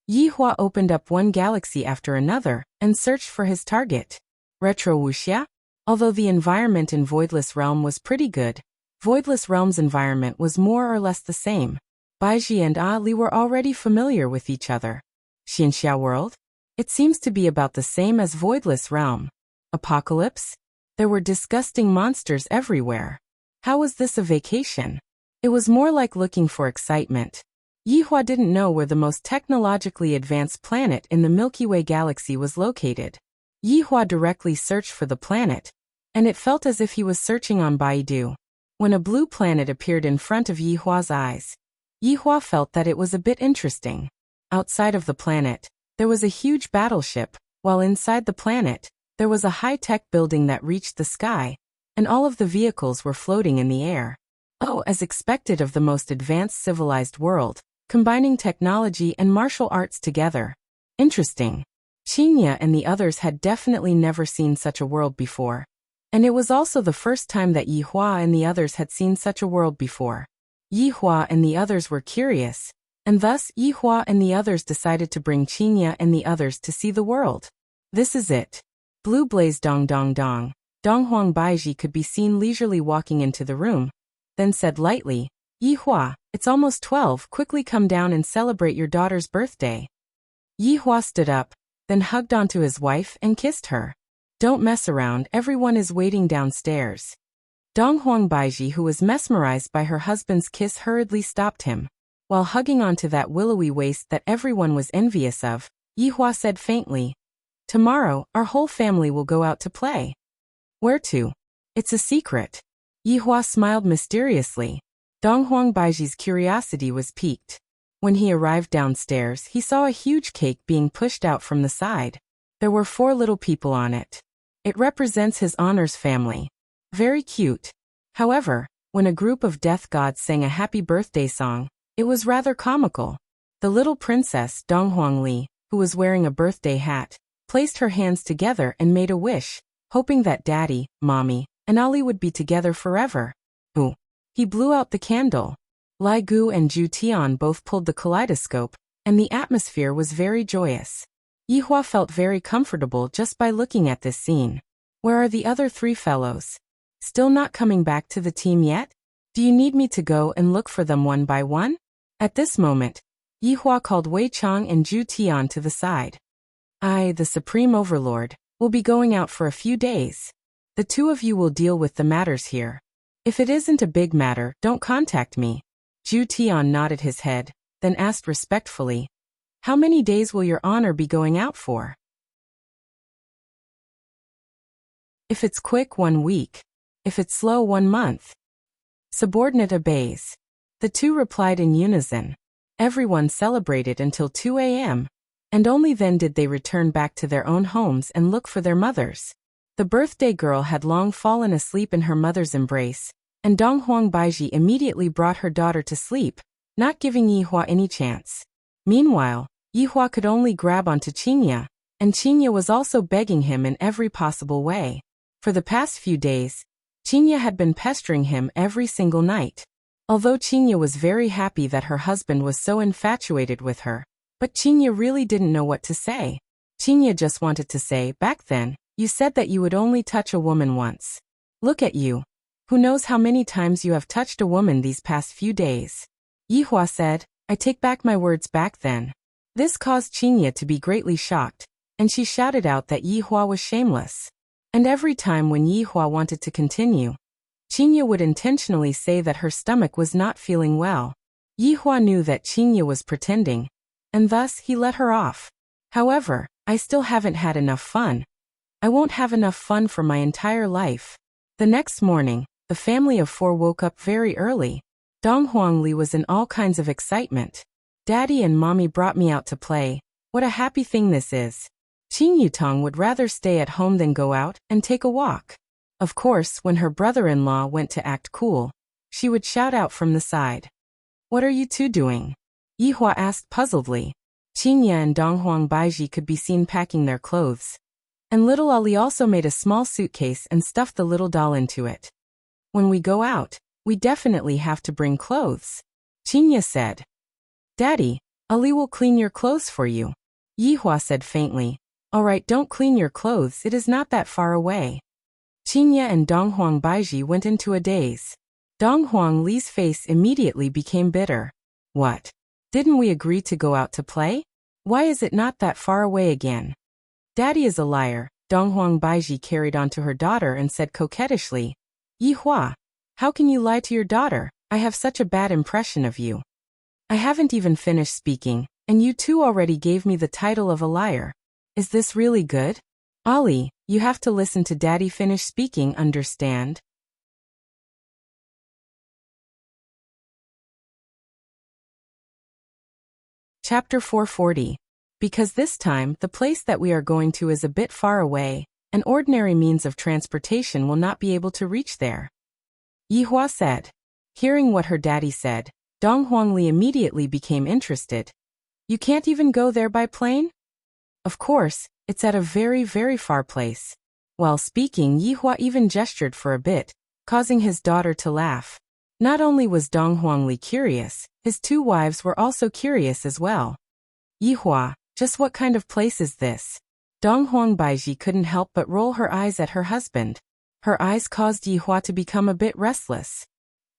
Yi Hua opened up one galaxy after another, and searched for his target. Retro Wuxia? Although the environment in Voidless Realm was pretty good, Voidless Realm's environment was more or less the same. Baiji and Ali were already familiar with each other. Xinxia World? It seems to be about the same as Voidless Realm. Apocalypse? There were disgusting monsters everywhere. How was this a vacation? It was more like looking for excitement. Yi Hua didn't know where the most technologically advanced planet in the Milky Way galaxy was located. Yi Hua directly searched for the planet, and it felt as if he was searching on Baidu. When a blue planet appeared in front of Yi Hua's eyes, Yi Hua felt that it was a bit interesting. Outside of the planet, there was a huge battleship, while inside the planet, there was a high-tech building that reached the sky, and all of the vehicles were floating in the air. Oh, as expected of the most advanced civilized world, combining technology and martial arts together. Interesting. Qinya and the others had definitely never seen such a world before. And it was also the first time that Yi Hua and the others had seen such a world before. Yi Hua and the others were curious, and thus Yi Hua and the others decided to bring Qinya and the others to see the world. This is it. Blue blaze dong dong dong. Donghuang Baiji could be seen leisurely walking into the room, then said lightly, Yi Hua, it's almost 12, quickly come down and celebrate your daughter's birthday. Yi Hua stood up, then hugged onto his wife and kissed her. Don't mess around, everyone is waiting downstairs. Donghuang Baiji, who was mesmerized by her husband's kiss, hurriedly stopped him. While hugging onto that willowy waist that everyone was envious of, Yi Hua said faintly, Tomorrow, our whole family will go out to play. Where to? It's a secret. Yi Hua smiled mysteriously. Donghuang Baiji's curiosity was piqued. When he arrived downstairs, he saw a huge cake being pushed out from the side. There were 4 little people on it. It represents His Honor's family. Very cute. However, when a group of death gods sang a happy birthday song, it was rather comical. The little princess, Donghuang Li, who was wearing a birthday hat, placed her hands together and made a wish, hoping that Daddy, Mommy, and Ali would be together forever. Ooh. He blew out the candle. Lai Gu and Zhu Tian both pulled the kaleidoscope, and the atmosphere was very joyous. Yi Hua felt very comfortable just by looking at this scene. Where are the other 3 fellows? Still not coming back to the team yet? Do you need me to go and look for them one by one? At this moment, Yi Hua called Wei Chang and Zhu Tian to the side. I, the Supreme Overlord, will be going out for a few days. The 2 of you will deal with the matters here. If it isn't a big matter, don't contact me. Zhu Tian nodded his head, then asked respectfully, how many days will your honor be going out for? If it's quick, 1 week. If it's slow, 1 month. Subordinate obeys. The two replied in unison. Everyone celebrated until 2 a.m. And only then did they return back to their own homes and look for their mothers. The birthday girl had long fallen asleep in her mother's embrace, and Donghuang Baiji immediately brought her daughter to sleep, not giving Yihua any chance. Meanwhile, Yihua could only grab onto Qinya, and Qinya was also begging him in every possible way. For the past few days, Qinya had been pestering him every single night. Although Qinya was very happy that her husband was so infatuated with her, but Qinya really didn't know what to say. Qinya just wanted to say, back then, you said that you would only touch a woman once. Look at you. Who knows how many times you have touched a woman these past few days? Yihua said, I take back my words back then. This caused Qinya to be greatly shocked, and she shouted out that Yihua was shameless. And every time when Yihua wanted to continue, Qinya would intentionally say that her stomach was not feeling well. Yihua knew that Qinya was pretending, and thus he let her off. However, I still haven't had enough fun. I won't have enough fun for my entire life. The next morning, the family of 4 woke up very early. Dong Huangli was in all kinds of excitement. Daddy and Mommy brought me out to play. What a happy thing this is. Qin Yutong would rather stay at home than go out and take a walk. Of course, when her brother-in-law went to act cool, she would shout out from the side. What are you two doing? Yihua asked puzzledly. Qinya and Donghuang Baiji could be seen packing their clothes. And little Ali also made a small suitcase and stuffed the little doll into it. When we go out, we definitely have to bring clothes, Qinya said. Daddy, Ali will clean your clothes for you, Yihua said faintly. Alright, don't clean your clothes, it is not that far away. Qinya and Donghuang Baiji went into a daze. Donghuang Li's face immediately became bitter. What? Didn't we agree to go out to play? Why is it not that far away again? Daddy is a liar, Donghuang Baiji carried on to her daughter and said coquettishly. Yihua, how can you lie to your daughter? I have such a bad impression of you. I haven't even finished speaking, and you two already gave me the title of a liar. Is this really good? Ali, you have to listen to Daddy finish speaking, understand? Chapter 440. Because this time, the place that we are going to is a bit far away, an ordinary means of transportation will not be able to reach there. Yihua said. Hearing what her daddy said, Dong Huangli immediately became interested. You can't even go there by plane? Of course, it's at a very, very far place. While speaking, Yihua even gestured for a bit, causing his daughter to laugh. Not only was Dong Huangli curious, his 2 wives were also curious as well. Yihua, just what kind of place is this? Donghuang Baiji couldn't help but roll her eyes at her husband. Her eyes caused Yihua to become a bit restless.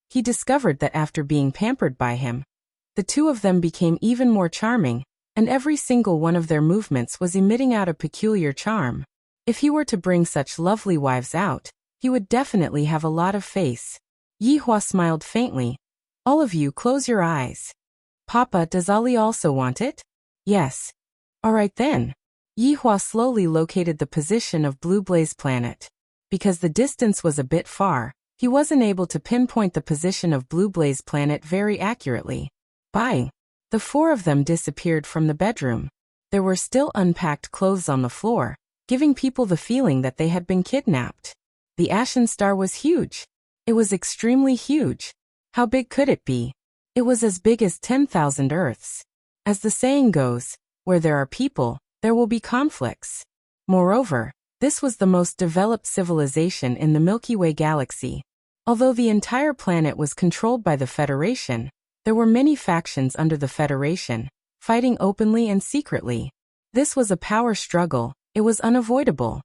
He discovered that after being pampered by him, the 2 of them became even more charming, and every single one of their movements was emitting out a peculiar charm. If he were to bring such lovely wives out, he would definitely have a lot of face. Yihua smiled faintly. All of you close your eyes. Papa, does Ali also want it? Yes. Alright then. Yihua slowly located the position of Blue Blaze planet. Because the distance was a bit far, he wasn't able to pinpoint the position of Blue Blaze planet very accurately. Bye. The 4 of them disappeared from the bedroom. There were still unpacked clothes on the floor, giving people the feeling that they had been kidnapped. The Ashen Star was huge. It was extremely huge. How big could it be? It was as big as 10,000 Earths. As the saying goes, where there are people, there will be conflicts. Moreover, this was the most developed civilization in the Milky Way galaxy. Although the entire planet was controlled by the Federation, there were many factions under the Federation, fighting openly and secretly. This was a power struggle, it was unavoidable.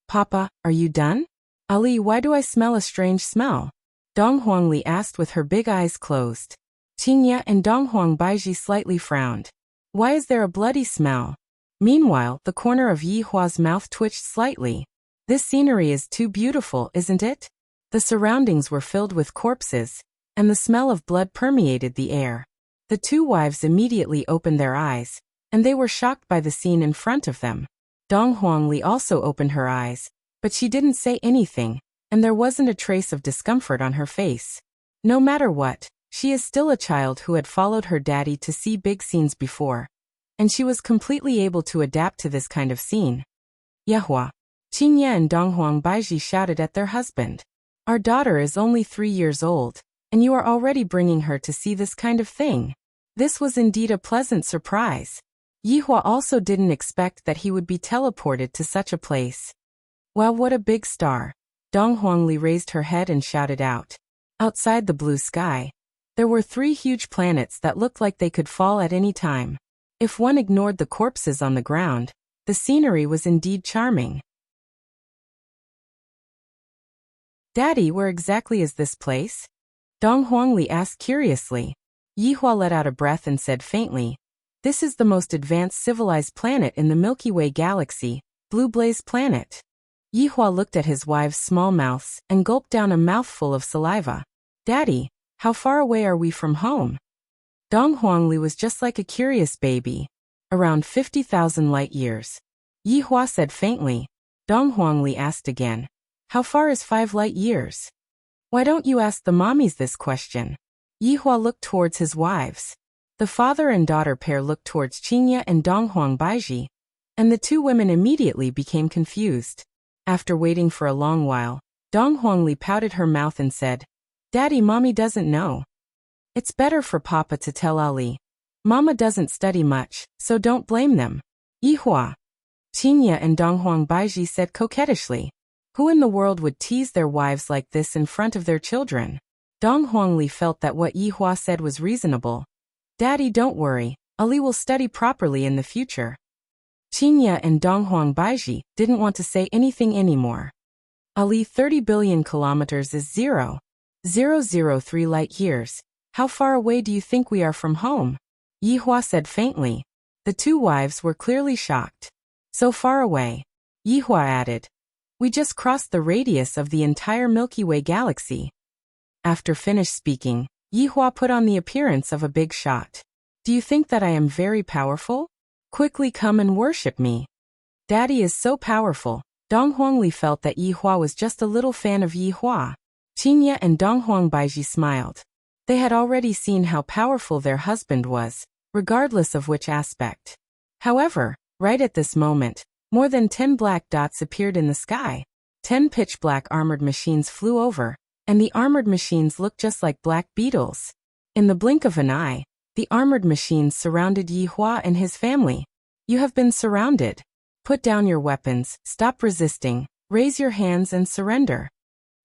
Papa, are you done? Ali, why do I smell a strange smell? Dong Huangli asked with her big eyes closed. Qinya and Donghuang Baiji slightly frowned. Why is there a bloody smell? Meanwhile, the corner of Yihua's mouth twitched slightly. This scenery is too beautiful, isn't it? The The surroundings were filled with corpses, and the smell of blood permeated the air. The two wives immediately opened their eyes, and they were shocked by the scene in front of them. Dong Huangli also opened her eyes, but she didn't say anything, and there wasn't a trace of discomfort on her face. No matter what, she is still a child who had followed her daddy to see big scenes before, and she was completely able to adapt to this kind of scene. Yahua! Qingye and Donghuang Baiji shouted at their husband. Our daughter is only 3 years old, and you are already bringing her to see this kind of thing. This was indeed a pleasant surprise. Yihua also didn't expect that he would be teleported to such a place. Wow, what a big star! Dong Huangli raised her head and shouted out. Outside the blue sky, there were 3 huge planets that looked like they could fall at any time. If one ignored the corpses on the ground, the scenery was indeed charming. Daddy, where exactly is this place? Dong Huangli asked curiously. Yihua let out a breath and said faintly, This is the most advanced civilized planet in the Milky Way galaxy, Blue Blaze Planet. Yihua looked at his wives' small mouths and gulped down a mouthful of saliva. Daddy, how far away are we from home? Dong Huangli was just like a curious baby. Around 50,000 light years. Yihua said faintly. Dong Huangli asked again. How far is 5 light years? Why don't you ask the mommies this question? Yihua looked towards his wives. The father and daughter pair looked towards Qingye and Donghuang Baiji, and the 2 women immediately became confused. After waiting for a long while, Dong Huangli pouted her mouth and said, Daddy, Mommy doesn't know. It's better for Papa to tell Ali. Mama doesn't study much, so don't blame them. Yihua. Qingye and Donghuang Baiji said coquettishly. Who in the world would tease their wives like this in front of their children? Dong Huangli felt that what Yihua said was reasonable. Daddy, don't worry, Ali will study properly in the future. Qingye and Donghuang Baiji didn't want to say anything anymore. Ali, 30 billion kilometers is 0.003 light years. How far away do you think we are from home? Yihua said faintly. The 2 wives were clearly shocked. So far away. Yihua added. We just crossed the radius of the entire Milky Way galaxy. After finished speaking, Yihua put on the appearance of a big shot. Do you think that I am very powerful? Quickly come and worship me. Daddy is so powerful. Dong Huangli felt that Yihua was just a little fan of Yihua. Qingye and Donghuang Baiji smiled. They had already seen how powerful their husband was, regardless of which aspect. However, right at this moment, more than 10 black dots appeared in the sky. 10 pitch-black armored machines flew over, and the armored machines looked just like black beetles. In the blink of an eye, the armored machines surrounded Yihua and his family. You have been surrounded. Put down your weapons, stop resisting, raise your hands and surrender.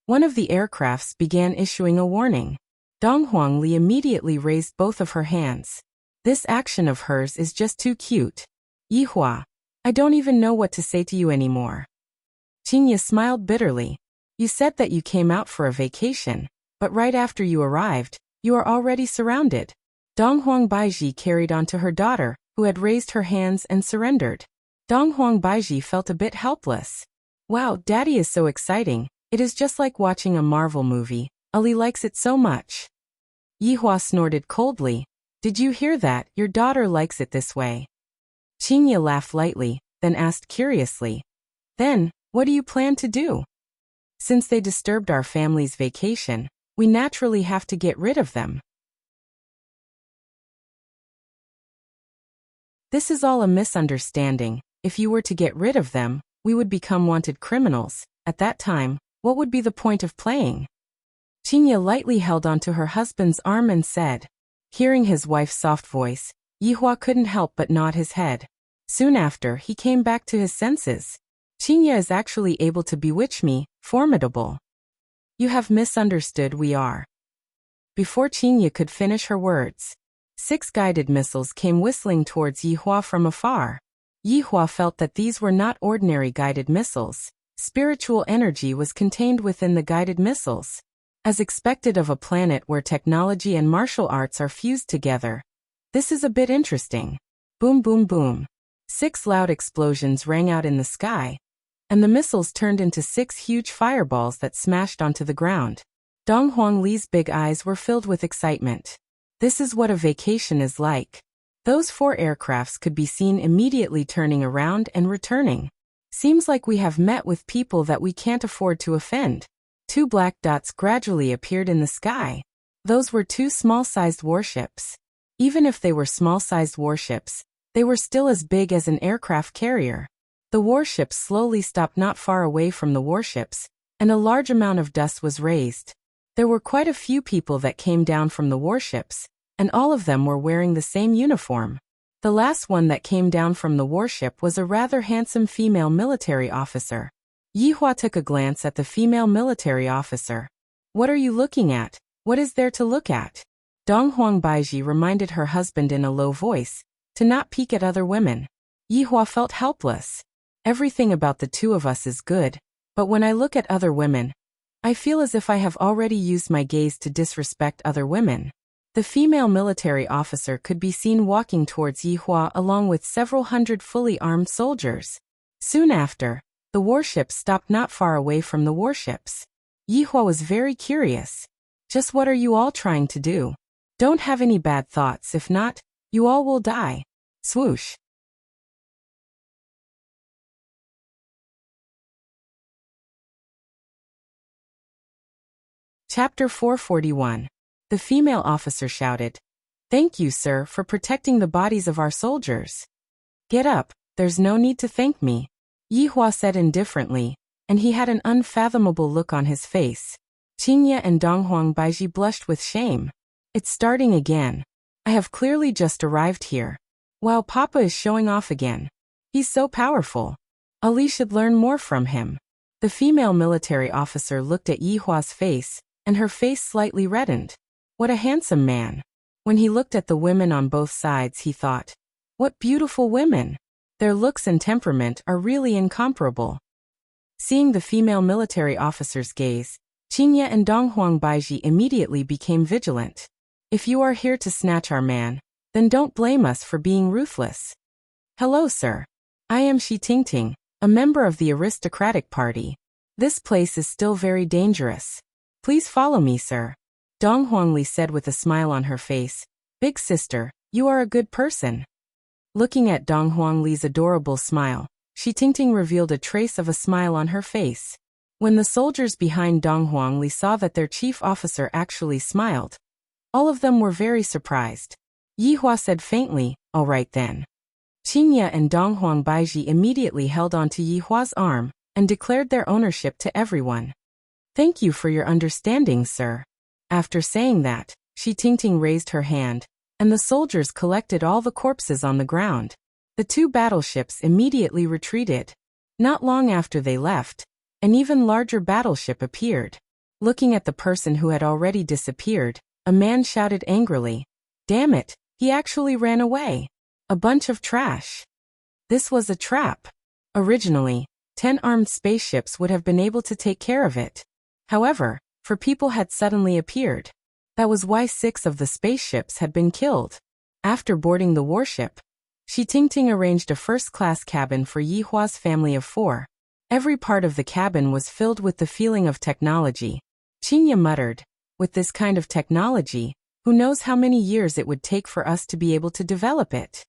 One of the aircrafts began issuing a warning. Dong Huangli immediately raised both of her hands. This action of hers is just too cute. Yihua. I don't even know what to say to you anymore. Qingye smiled bitterly. You said that you came out for a vacation, but right after you arrived, you are already surrounded. Donghuang Baiji carried on to her daughter, who had raised her hands and surrendered. Donghuang Baiji felt a bit helpless. Wow, Daddy is so exciting. It is just like watching a Marvel movie. Ali likes it so much. Yihua snorted coldly. Did you hear that? Your daughter likes it this way. Qingye laughed lightly, then asked curiously. Then, what do you plan to do? Since they disturbed our family's vacation, we naturally have to get rid of them. This is all a misunderstanding. If you were to get rid of them, we would become wanted criminals. At that time, what would be the point of playing? Qingye lightly held onto her husband's arm and said. Hearing his wife's soft voice, Yihua couldn't help but nod his head. Soon after, he came back to his senses. Qingye is actually able to bewitch me, formidable. You have misunderstood, we are. Before Qingye could finish her words, 6 guided missiles came whistling towards Yihua from afar. Yihua felt that these were not ordinary guided missiles. Spiritual energy was contained within the guided missiles. As expected of a planet where technology and martial arts are fused together. This is a bit interesting. Boom, boom, boom. 6 loud explosions rang out in the sky, and the missiles turned into 6 huge fireballs that smashed onto the ground. Dong Huangli's big eyes were filled with excitement. This is what a vacation is like. Those 4 aircrafts could be seen immediately turning around and returning. Seems like we have met with people that we can't afford to offend. 2 black dots gradually appeared in the sky. Those were 2 small-sized warships. Even if they were small-sized warships, they were still as big as an aircraft carrier. The warships slowly stopped not far away from the warships, and a large amount of dust was raised. There were quite a few people that came down from the warships, and all of them were wearing the same uniform. The last one that came down from the warship was a rather handsome female military officer. Yihua took a glance at the female military officer. "What are you looking at? What is there to look at?" Donghuang Baiji reminded her husband in a low voice to not peek at other women. Yihua felt helpless. Everything about the 2 of us is good, but when I look at other women, I feel as if I have already used my gaze to disrespect other women. The female military officer could be seen walking towards Yihua along with several hundred fully armed soldiers. Soon after, the warships stopped not far away from the warships. Yihua was very curious. "Just what are you all trying to do? Don't have any bad thoughts, if not, you all will die." Swoosh. Chapter 441. The female officer shouted, "Thank you, sir, for protecting the bodies of our soldiers." "Get up, there's no need to thank me," Yihua said indifferently, and he had an unfathomable look on his face. Qingye and Donghuang Baiji blushed with shame. "It's starting again. I have clearly just arrived here. Wow, Papa is showing off again. He's so powerful. Ali should learn more from him." The female military officer looked at Yihua's face, and her face slightly reddened. What a handsome man. When he looked at the women on both sides, he thought, what beautiful women. Their looks and temperament are really incomparable. Seeing the female military officer's gaze, Qingye and Donghuang Baiji immediately became vigilant. "If you are here to snatch our man, then don't blame us for being ruthless." "Hello, sir. I am Shi Tingting, a member of the aristocratic party. This place is still very dangerous. Please follow me, sir," Dong Huangli said with a smile on her face. "Big sister, you are a good person." Looking at Dong Huangli's adorable smile, Shi Tingting revealed a trace of a smile on her face. When the soldiers behind Dong Huangli saw that their chief officer actually smiled, all of them were very surprised. Yihua said faintly, "All right then." Qingye and Donghuang Baiji immediately held onto Yihua's arm and declared their ownership to everyone. "Thank you for your understanding, sir." After saying that, Shi Tingting raised her hand, and the soldiers collected all the corpses on the ground. The 2 battleships immediately retreated. Not long after they left, an even larger battleship appeared. Looking at the person who had already disappeared, a man shouted angrily, "Damn it, he actually ran away. A bunch of trash." This was a trap. Originally, 10 armed spaceships would have been able to take care of it. However, 4 people had suddenly appeared. That was why 6 of the spaceships had been killed. After boarding the warship, Shi Tingting arranged a first-class cabin for Yihua's family of 4. Every part of the cabin was filled with the feeling of technology. Qingye muttered, "With this kind of technology, who knows how many years it would take for us to be able to develop it?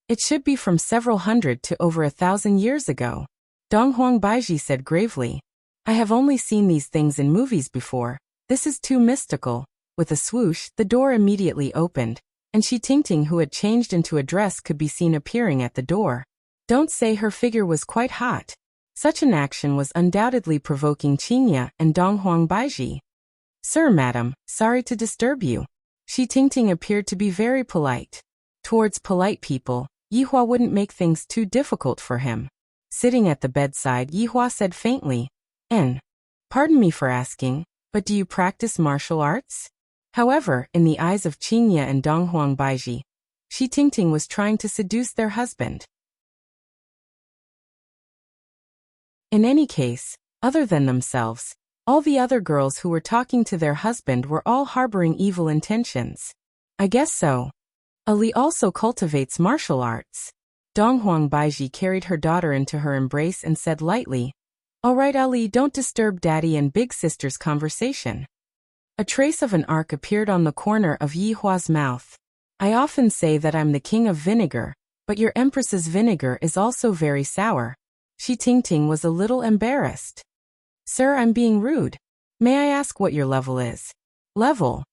It should be from several hundred to over 1,000 years ago." Donghuang Baiji said gravely, "I have only seen these things in movies before. This is too mystical." With a swoosh, the door immediately opened, and Shi Tingting, who had changed into a dress, could be seen appearing at the door. Don't say her figure was quite hot. Such an action was undoubtedly provoking Qingye and Donghuang Baiji. "Sir, madam, sorry to disturb you." Shi Tingting appeared to be very polite. Towards polite people, Yihua wouldn't make things too difficult for him. Sitting at the bedside, Yihua said faintly, Pardon me for asking, but do you practice martial arts?" However, in the eyes of Qingye and Donghuang Baiji, Shi Tingting was trying to seduce their husband. In any case, other than themselves, all the other girls who were talking to their husband were all harboring evil intentions. "I guess so. Ali also cultivates martial arts." Donghuang Baiji carried her daughter into her embrace and said lightly, All right, Ali, don't disturb Daddy and Big Sister's conversation. A trace of an arc appeared on the corner of Yi Hua's mouth. I often say that I'm the king of vinegar, but your empress's vinegar is also very sour. Shi Tingting was a little embarrassed. Sir, I'm being rude. May I ask what your level is? Level?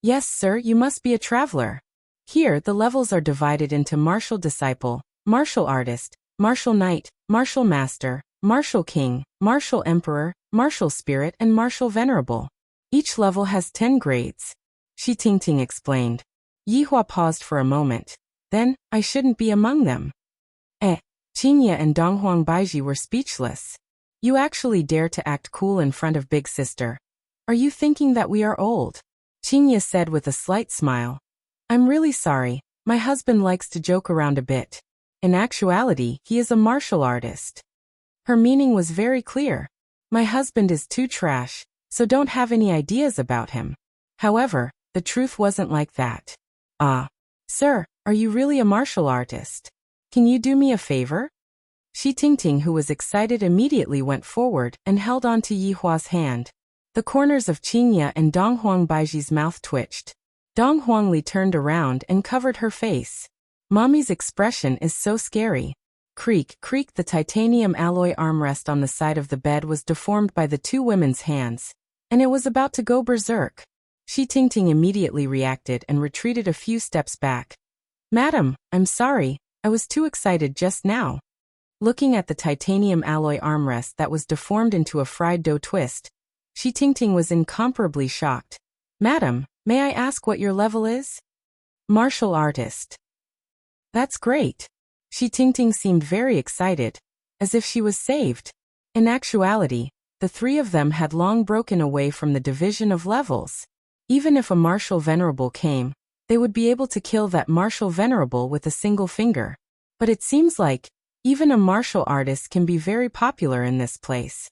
Yes, sir, you must be a traveler. Here, the levels are divided into martial disciple, martial artist, martial knight, martial master, martial king, martial emperor, martial spirit, and martial venerable. Each level has 10 grades. Shi Tingting explained. Yi Hua paused for a moment. Then, I shouldn't be among them. Qingye and Donghuang Baiji were speechless. You actually dare to act cool in front of Big Sister. Are you thinking that we are old? Qingye said with a slight smile. I'm really sorry, my husband likes to joke around a bit. In actuality, he is a martial artist. Her meaning was very clear. My husband is too trash, so don't have any ideas about him. However, the truth wasn't like that. Sir, are you really a martial artist? Can you do me a favor? Shi Tingting, who was excited, immediately went forward and held on to Yi Hua's hand. The corners of Qingye and Donghuang Baiji's mouth twitched. Dong Huangli turned around and covered her face. Mommy's expression is so scary. Creak, creak. The titanium alloy armrest on the side of the bed was deformed by the two women's hands, and it was about to go berserk. Shi Tingting immediately reacted and retreated a few steps back. Madam, I'm sorry, I was too excited just now. Looking at the titanium alloy armrest that was deformed into a fried dough twist, Shi Tingting was incomparably shocked. Madam, may I ask what your level is? Martial artist. That's great. Shi Tingting seemed very excited, as if she was saved. In actuality, the three of them had long broken away from the division of levels. Even if a martial venerable came, they would be able to kill that martial venerable with a single finger. But it seems like, even a martial artist can be very popular in this place.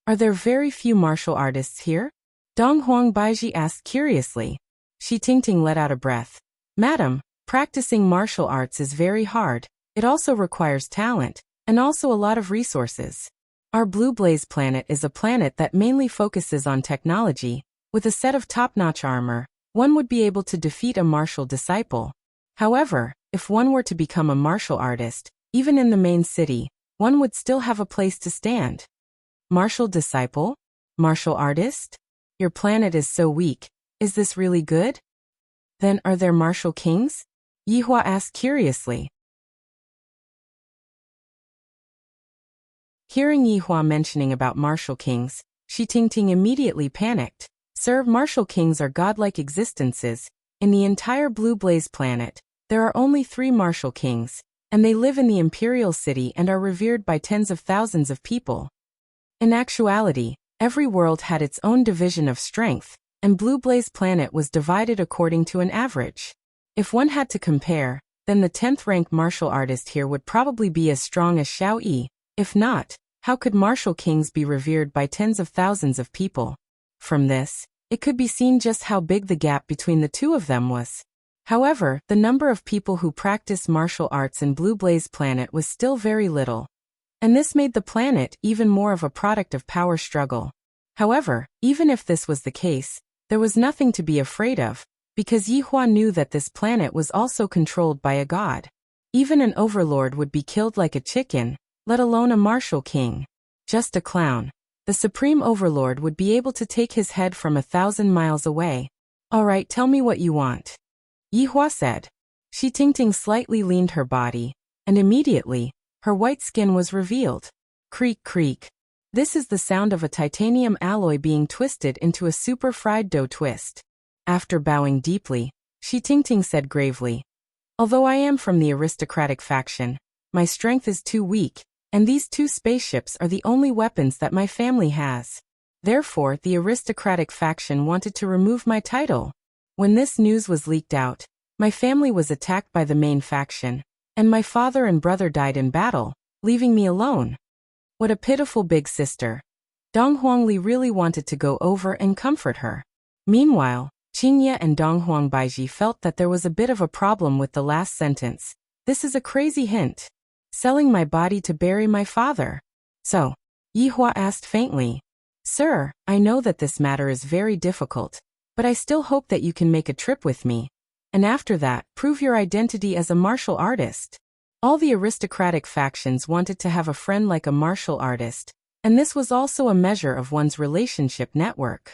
Are there very few martial artists here? Donghuang Baiji asked curiously. Shi Tingting let out a breath. Madam, practicing martial arts is very hard. It also requires talent, and also a lot of resources. Our Blue Blaze planet is a planet that mainly focuses on technology. With a set of top-notch armor, one would be able to defeat a martial disciple. However, if one were to become a martial artist, even in the main city, one would still have a place to stand. Martial disciple? Martial artist? Your planet is so weak. Is this really good? Then are there martial kings? Yi Hua asked curiously. Hearing Yi Hua mentioning about martial kings, Shi Tingting immediately panicked. Sir, martial kings are godlike existences. In the entire Blue Blaze planet, there are only 3 martial kings, and they live in the imperial city and are revered by tens of thousands of people. In actuality, every world had its own division of strength, and Blue Blaze planet was divided according to an average. If one had to compare, then the 10th rank martial artist here would probably be as strong as Xiao Yi. If not, how could martial kings be revered by tens of thousands of people? From this, it could be seen just how big the gap between the two of them was. However, the number of people who practice martial arts in Blue Blaze planet was still very little. And this made the planet even more of a product of power struggle. However, even if this was the case, there was nothing to be afraid of, because Yi Hua knew that this planet was also controlled by a god. Even an overlord would be killed like a chicken, let alone a martial king. Just a clown. The supreme overlord would be able to take his head from 1,000 miles away. All right, tell me what you want. Yi Hua said. Shi Tingting slightly leaned her body, and immediately, her white skin was revealed. Creak, creak. This is the sound of a titanium alloy being twisted into a super fried dough twist. After bowing deeply, Shi Tingting said gravely, although I am from the aristocratic faction, my strength is too weak, and these 2 spaceships are the only weapons that my family has. Therefore, the aristocratic faction wanted to remove my title. When this news was leaked out, my family was attacked by the main faction, and my father and brother died in battle, leaving me alone. What a pitiful big sister. Dong Huangli really wanted to go over and comfort her. Meanwhile, Qingye and Donghuang Baiji felt that there was a bit of a problem with the last sentence. This is a crazy hint. Selling my body to bury my father. So, Yihua asked faintly. Sir, I know that this matter is very difficult, but I still hope that you can make a trip with me. And after that, prove your identity as a martial artist. All the aristocratic factions wanted to have a friend like a martial artist, and this was also a measure of one's relationship network.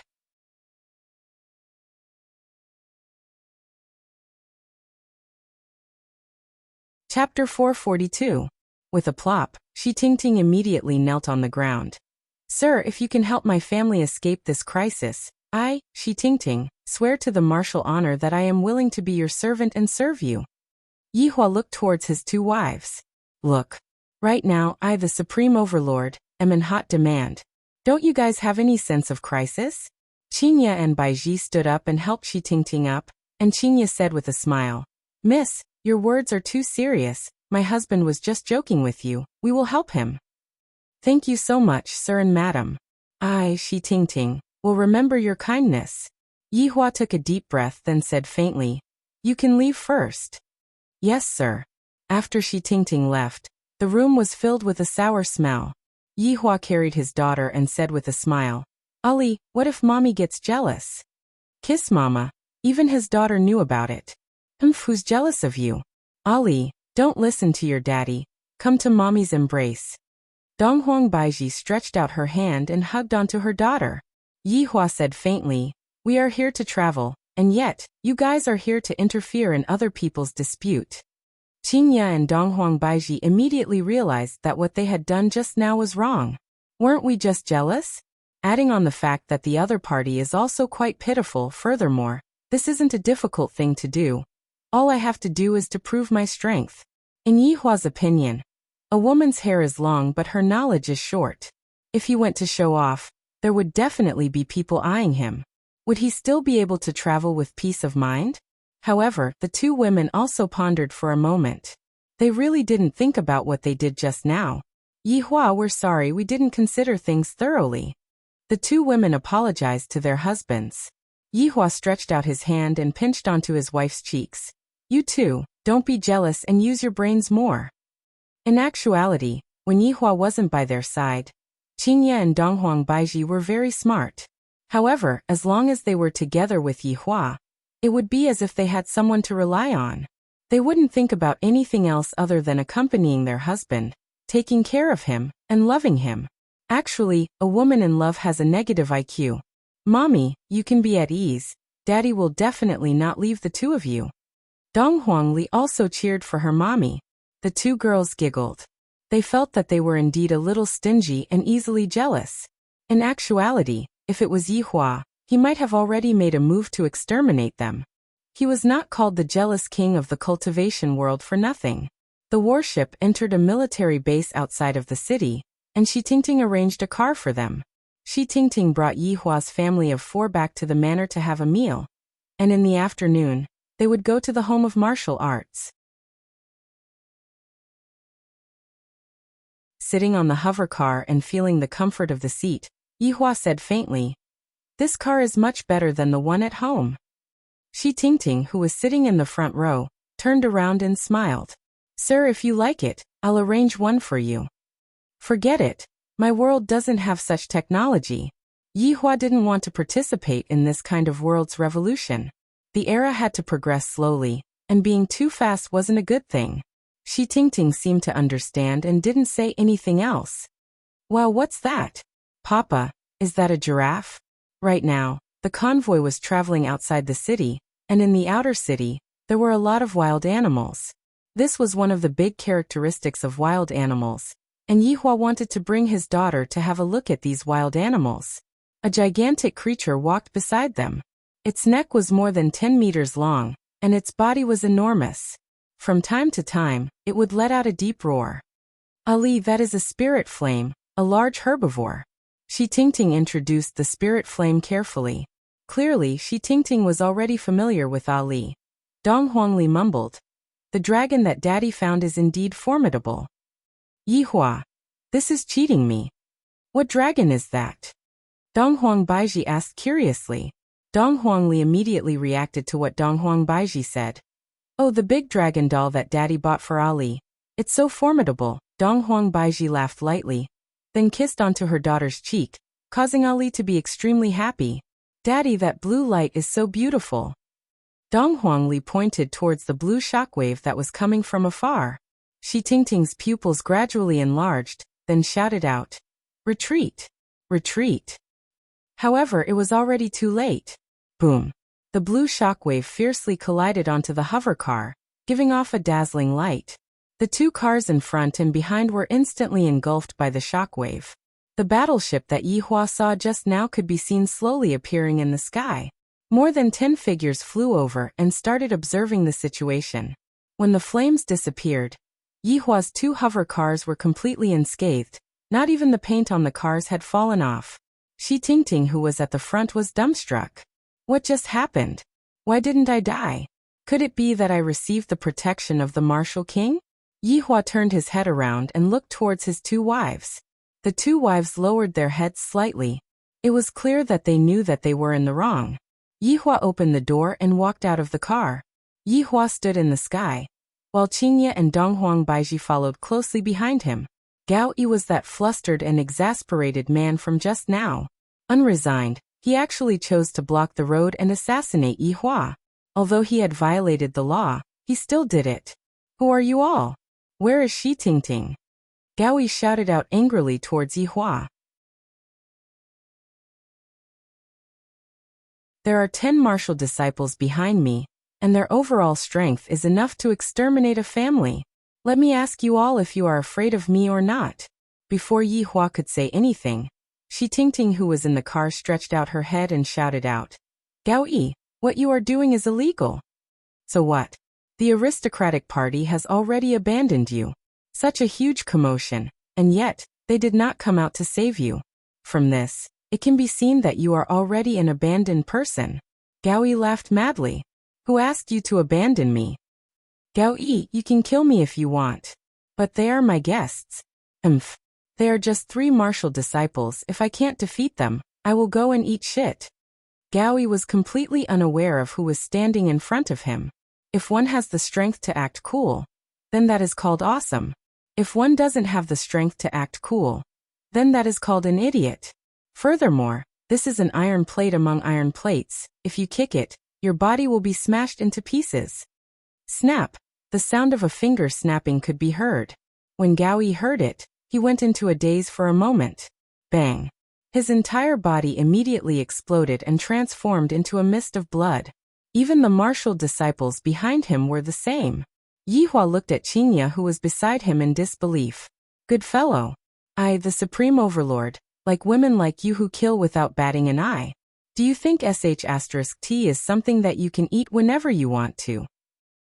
Chapter 442. With a plop, Shi Tingting immediately knelt on the ground. Sir, if you can help my family escape this crisis, I, Shi Tingting, swear to the martial honor that I am willing to be your servant and serve you. Yihua looked towards his two wives. Look. Right now, I, the Supreme Overlord, am in hot demand. Don't you guys have any sense of crisis? Qinya and Baiji stood up and helped Shi Tingting up, and Qinya said with a smile, Miss, your words are too serious. My husband was just joking with you. We will help him. Thank you so much, sir and madam. I, Shi Tingting, will remember your kindness. Yihua took a deep breath then said faintly, You can leave first. Yes, sir. After Shi Tingting left, the room was filled with a sour smell. Yihua carried his daughter and said with a smile, Ali, what if mommy gets jealous? Kiss mama. Even his daughter knew about it. Who's jealous of you? Ali, don't listen to your daddy. Come to mommy's embrace. Donghuang Baiji stretched out her hand and hugged onto her daughter. Yihua said faintly, We are here to travel, and yet, you guys are here to interfere in other people's dispute. Qinya and Donghuang Baiji immediately realized that what they had done just now was wrong. Weren't we just jealous? Adding on the fact that the other party is also quite pitiful. Furthermore, this isn't a difficult thing to do. All I have to do is to prove my strength. In Yihua's opinion, a woman's hair is long but her knowledge is short. If he went to show off, there would definitely be people eyeing him. Would he still be able to travel with peace of mind? However, the two women also pondered for a moment. They really didn't think about what they did just now. Yihua, we're sorry we didn't consider things thoroughly. The two women apologized to their husbands. Yihua stretched out his hand and pinched onto his wife's cheeks. You too, don't be jealous and use your brains more. In actuality, when Yihua wasn't by their side, Qinya and Donghuang Baiji were very smart. However, as long as they were together with Yihua, it would be as if they had someone to rely on. They wouldn't think about anything else other than accompanying their husband, taking care of him, and loving him. Actually, a woman in love has a negative IQ. Mommy, you can be at ease. Daddy will definitely not leave the two of you. Donghuang Li also cheered for her mommy. The two girls giggled. They felt that they were indeed a little stingy and easily jealous. In actuality, if it was Yihua, he might have already made a move to exterminate them. He was not called the jealous king of the cultivation world for nothing. The warship entered a military base outside of the city, and Shi Tingting arranged a car for them. Shi Tingting brought Yihua's family of 4 back to the manor to have a meal, and in the afternoon, they would go to the home of martial arts. Sitting on the hover car and feeling the comfort of the seat, Yihua said faintly, This car is much better than the one at home. Shi Tingting, who was sitting in the front row, turned around and smiled. Sir, if you like it, I'll arrange one for you. Forget it. My world doesn't have such technology. Yihua didn't want to participate in this kind of world's revolution. The era had to progress slowly, and being too fast wasn't a good thing. Shi Tingting seemed to understand and didn't say anything else. Well, what's that? Papa, is that a giraffe? Right now, the convoy was traveling outside the city, and in the outer city, there were a lot of wild animals. This was one of the big characteristics of wild animals, and Yihua wanted to bring his daughter to have a look at these wild animals. A gigantic creature walked beside them. Its neck was more than 10 meters long, and its body was enormous. From time to time, it would let out a deep roar. Ali, that is a spirit flame, a large herbivore. Shi Tingting introduced the spirit flame carefully. Clearly, Shi Tingting was already familiar with Ali. Donghuang Li mumbled, The dragon that Daddy found is indeed formidable. Yihua, this is cheating me. What dragon is that? Donghuang Baiji asked curiously. Donghuang Li immediately reacted to what Donghuang Baiji said. Oh, the big dragon doll that Daddy bought for Ali. It's so formidable. Donghuang Baiji laughed lightly. then kissed onto her daughter's cheek, causing Ali to be extremely happy. Daddy, that blue light is so beautiful. Dong Huangli pointed towards the blue shockwave that was coming from afar. Shi Tingting's pupils gradually enlarged, then shouted out, "Retreat! Retreat!" However, it was already too late. Boom! The blue shockwave fiercely collided onto the hover car, giving off a dazzling light. The two cars in front and behind were instantly engulfed by the shockwave. The battleship that Yi Hua saw just now could be seen slowly appearing in the sky. More than 10 figures flew over and started observing the situation. When the flames disappeared, Yi Hua's 2 hover cars were completely unscathed. Not even the paint on the cars had fallen off. Shi Tingting, who was at the front, was dumbstruck. What just happened? Why didn't I die? Could it be that I received the protection of the Martial King? Yi Hua turned his head around and looked towards his 2 wives. The 2 wives lowered their heads slightly. It was clear that they knew that they were in the wrong. Yi Hua opened the door and walked out of the car. Yi Hua stood in the sky, while Qingye and Donghuang Baiji followed closely behind him. Gao Yi was that flustered and exasperated man from just now. Unresigned, he actually chose to block the road and assassinate Yi Hua. Although he had violated the law, he still did it. Who are you all? Where is Shi Tingting? Gao Yi shouted out angrily towards Yi Hua. There are 10 martial disciples behind me, and their overall strength is enough to exterminate a family. Let me ask you all if you are afraid of me or not. Before Yi Hua could say anything, Shi Tingting, who was in the car, stretched out her head and shouted out, "Gao Yi, what you are doing is illegal." So what? The aristocratic party has already abandoned you. Such a huge commotion, and yet, they did not come out to save you. From this, it can be seen that you are already an abandoned person. Gao Yi laughed madly. Who asked you to abandon me? Gao Yi, you can kill me if you want. But they are my guests. They are just 3 martial disciples. If I can't defeat them, I will go and eat shit. Gao Yi was completely unaware of who was standing in front of him. If one has the strength to act cool, then that is called awesome. If one doesn't have the strength to act cool, then that is called an idiot. Furthermore, this is an iron plate among iron plates. If you kick it, your body will be smashed into pieces. Snap! The sound of a finger snapping could be heard. When Gao Yi heard it, he went into a daze for a moment. Bang! His entire body immediately exploded and transformed into a mist of blood. Even the martial disciples behind him were the same. Yi Hua looked at Qingye, who was beside him, in disbelief. Good fellow. I, the Supreme Overlord, like women like you who kill without batting an eye. Do you think sh*t is something that you can eat whenever you want to?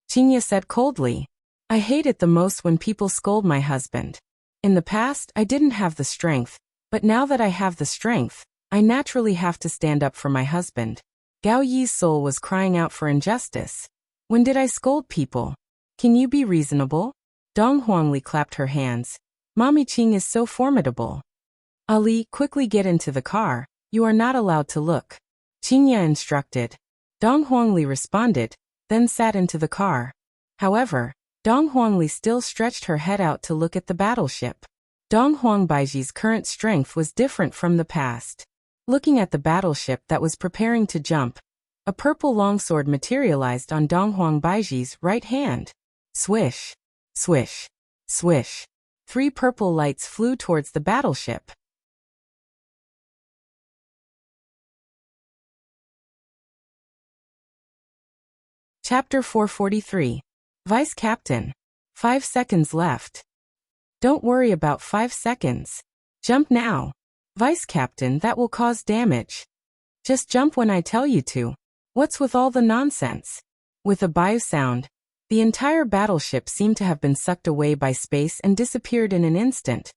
Qingye said coldly. I hate it the most when people scold my husband. In the past, I didn't have the strength, but now that I have the strength, I naturally have to stand up for my husband. Gao Yi's soul was crying out for injustice. When did I scold people? Can you be reasonable? Dong Huangli clapped her hands. Mommy Qing is so formidable. Ali, quickly get into the car. You are not allowed to look. Qingye instructed. Dong Huangli responded, then sat into the car. However, Dong Huangli still stretched her head out to look at the battleship. Dong Huang Baiji's current strength was different from the past. Looking at the battleship that was preparing to jump, a purple longsword materialized on Dong Huang Baiji's right hand. Swish, swish, swish. 3 purple lights flew towards the battleship. Chapter 443. Vice Captain. 5 seconds left. Don't worry about 5 seconds. Jump now. Vice Captain, that will cause damage. Just jump when I tell you to. What's with all the nonsense? With a bio sound, the entire battleship seemed to have been sucked away by space and disappeared in an instant,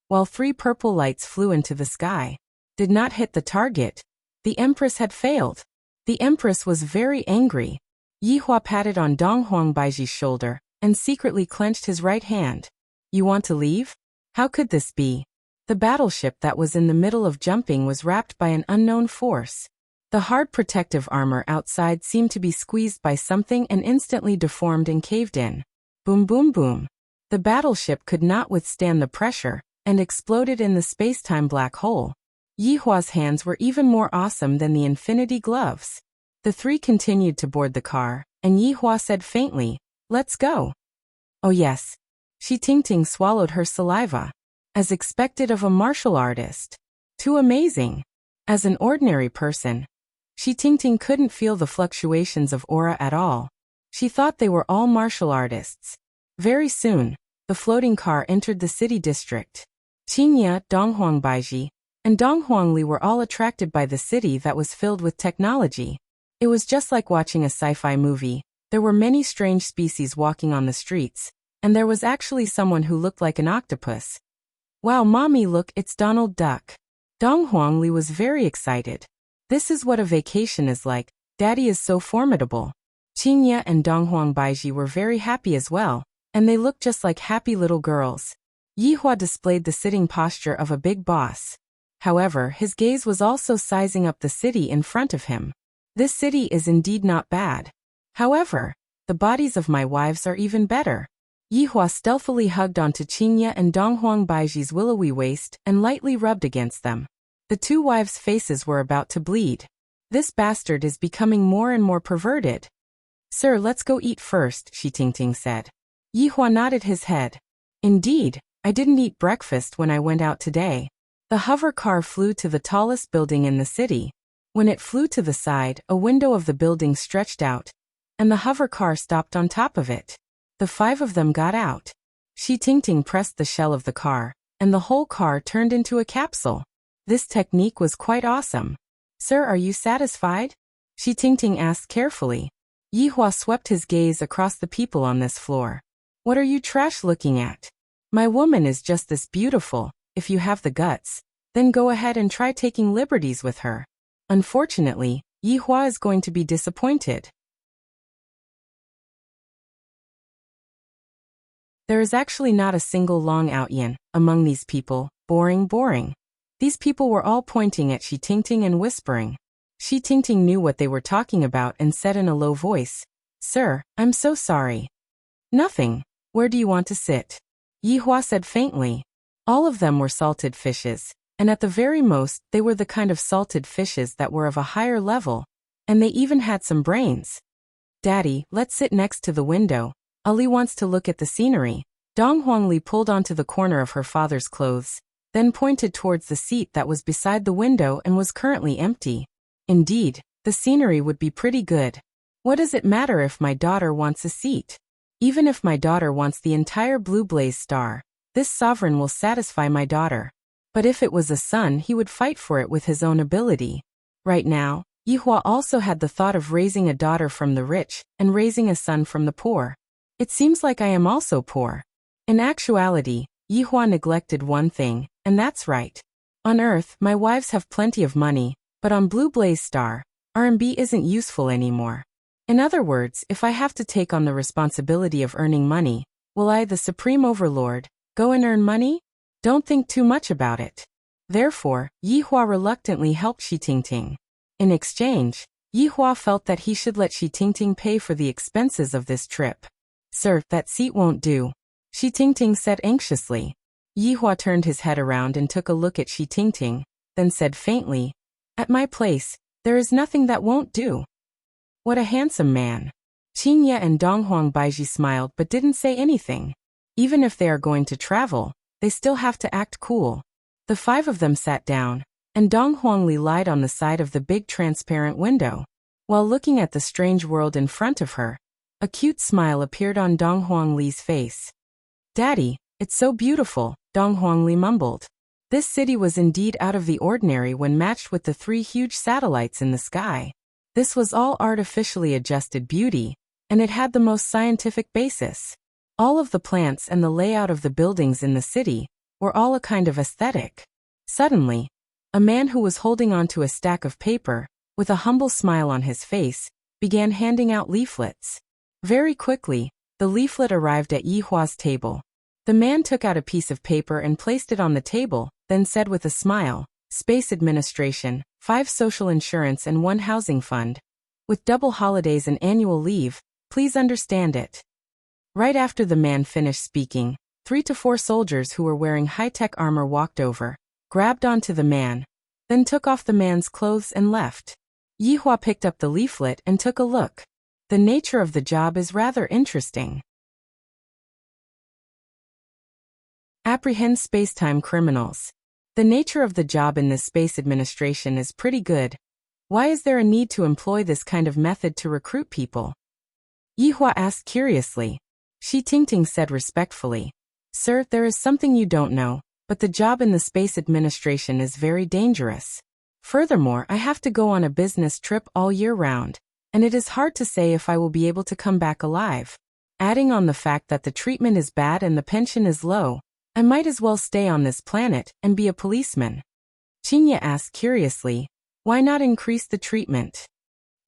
while 3 purple lights flew into the sky. Did not hit the target. The Empress had failed. The Empress was very angry. Yi Hua patted on Dong Huang Baiji's shoulder and secretly clenched his right hand. You want to leave? How could this be? The battleship that was in the middle of jumping was wrapped by an unknown force. The hard protective armor outside seemed to be squeezed by something and instantly deformed and caved in. Boom boom boom. The battleship could not withstand the pressure, and exploded in the space-time black hole. Yihua's hands were even more awesome than the infinity gloves. The three continued to board the car, and Yihua said faintly, "Let's go." "Oh yes." Shi Tingting swallowed her saliva. As expected of a martial artist. Too amazing. As an ordinary person, Shi Tingting couldn't feel the fluctuations of aura at all. She thought they were all martial artists. Very soon, the floating car entered the city district. Qingye, Donghuang Baiji, and Donghuang Li were all attracted by the city that was filled with technology. It was just like watching a sci-fi movie. There were many strange species walking on the streets, and there was actually someone who looked like an octopus. "Wow, mommy, look, it's Donald Duck." Donghuang Li was very excited. "This is what a vacation is like. Daddy is so formidable." Qingye and Donghuang Baiji were very happy as well, and they looked just like happy little girls. Yihua displayed the sitting posture of a big boss. However, his gaze was also sizing up the city in front of him. This city is indeed not bad. However, the bodies of my wives are even better. Yihua stealthily hugged onto Qingye and Donghuang Baiji's willowy waist and lightly rubbed against them. The two wives' faces were about to bleed. This bastard is becoming more and more perverted. "Sir, let's go eat first," Shi Tingting said. Yihua nodded his head. "Indeed, I didn't eat breakfast when I went out today." The hover car flew to the tallest building in the city. When it flew to the side, a window of the building stretched out, and the hover car stopped on top of it. The five of them got out. Shi Tingting pressed the shell of the car, and the whole car turned into a capsule. This technique was quite awesome. "Sir, are you satisfied?" Shi Tingting asked carefully. Yihua swept his gaze across the people on this floor. "What are you trash looking at? My woman is just this beautiful. If you have the guts, then go ahead and try taking liberties with her." Unfortunately, Yihua is going to be disappointed. There is actually not a single long outyin among these people. Boring. These people were all pointing at Shi Tingting and whispering. Shi Tingting knew what they were talking about and said in a low voice, "Sir, I'm so sorry." "Nothing. Where do you want to sit?" Yihua said faintly. All of them were salted fishes, and at the very most, they were the kind of salted fishes that were of a higher level, and they even had some brains. "Daddy, let's sit next to the window. Ali wants to look at the scenery." Donghuang Li pulled onto the corner of her father's clothes, then pointed towards the seat that was beside the window and was currently empty. Indeed, the scenery would be pretty good. What does it matter if my daughter wants a seat? Even if my daughter wants the entire blue blaze star, this sovereign will satisfy my daughter. But if it was a son, he would fight for it with his own ability. Right now, Yihua also had the thought of raising a daughter from the rich and raising a son from the poor. It seems like I am also poor. In actuality, Yihua neglected one thing, and that's right. On Earth, my wives have plenty of money, but on Blue Blaze Star, R&B isn't useful anymore. In other words, if I have to take on the responsibility of earning money, will I, the Supreme Overlord, go and earn money? Don't think too much about it. Therefore, Yihua reluctantly helped Shi Tingting. In exchange, Yihua felt that he should let Shi Tingting pay for the expenses of this trip. "Sir, that seat won't do," Shi Tingting said anxiously. Yihua turned his head around and took a look at Shi Tingting, then said faintly, "At my place, there is nothing that won't do." What a handsome man. Qingye and Donghuang Baiji smiled but didn't say anything. Even if they are going to travel, they still have to act cool. The five of them sat down, and Donghuang Li lied on the side of the big transparent window. While looking at the strange world in front of her, a cute smile appeared on Donghuang Li's face. "Daddy, it's so beautiful," Donghuang Li mumbled. This city was indeed out of the ordinary when matched with the three huge satellites in the sky. This was all artificially adjusted beauty, and it had the most scientific basis. All of the plants and the layout of the buildings in the city were all a kind of aesthetic. Suddenly, a man who was holding onto a stack of paper, with a humble smile on his face, began handing out leaflets. Very quickly, the leaflet arrived at Yihua's table. The man took out a piece of paper and placed it on the table, then said with a smile, "Space Administration, 5 social insurance and 1 housing fund. With double holidays and annual leave, please understand it." Right after the man finished speaking, 3 to 4 soldiers who were wearing high-tech armor walked over, grabbed onto the man, then took off the man's clothes and left. Yihua picked up the leaflet and took a look. The nature of the job is rather interesting. Apprehend spacetime criminals. The nature of the job in this space administration is pretty good. Why is there a need to employ this kind of method to recruit people? Yihua asked curiously. Shi Tingting said respectfully. Sir, there is something you don't know, but the job in the space administration is very dangerous. Furthermore, I have to go on a business trip all year round, and it is hard to say if I will be able to come back alive. Adding on the fact that the treatment is bad and the pension is low, I might as well stay on this planet and be a policeman. Chinya asked curiously, why not increase the treatment?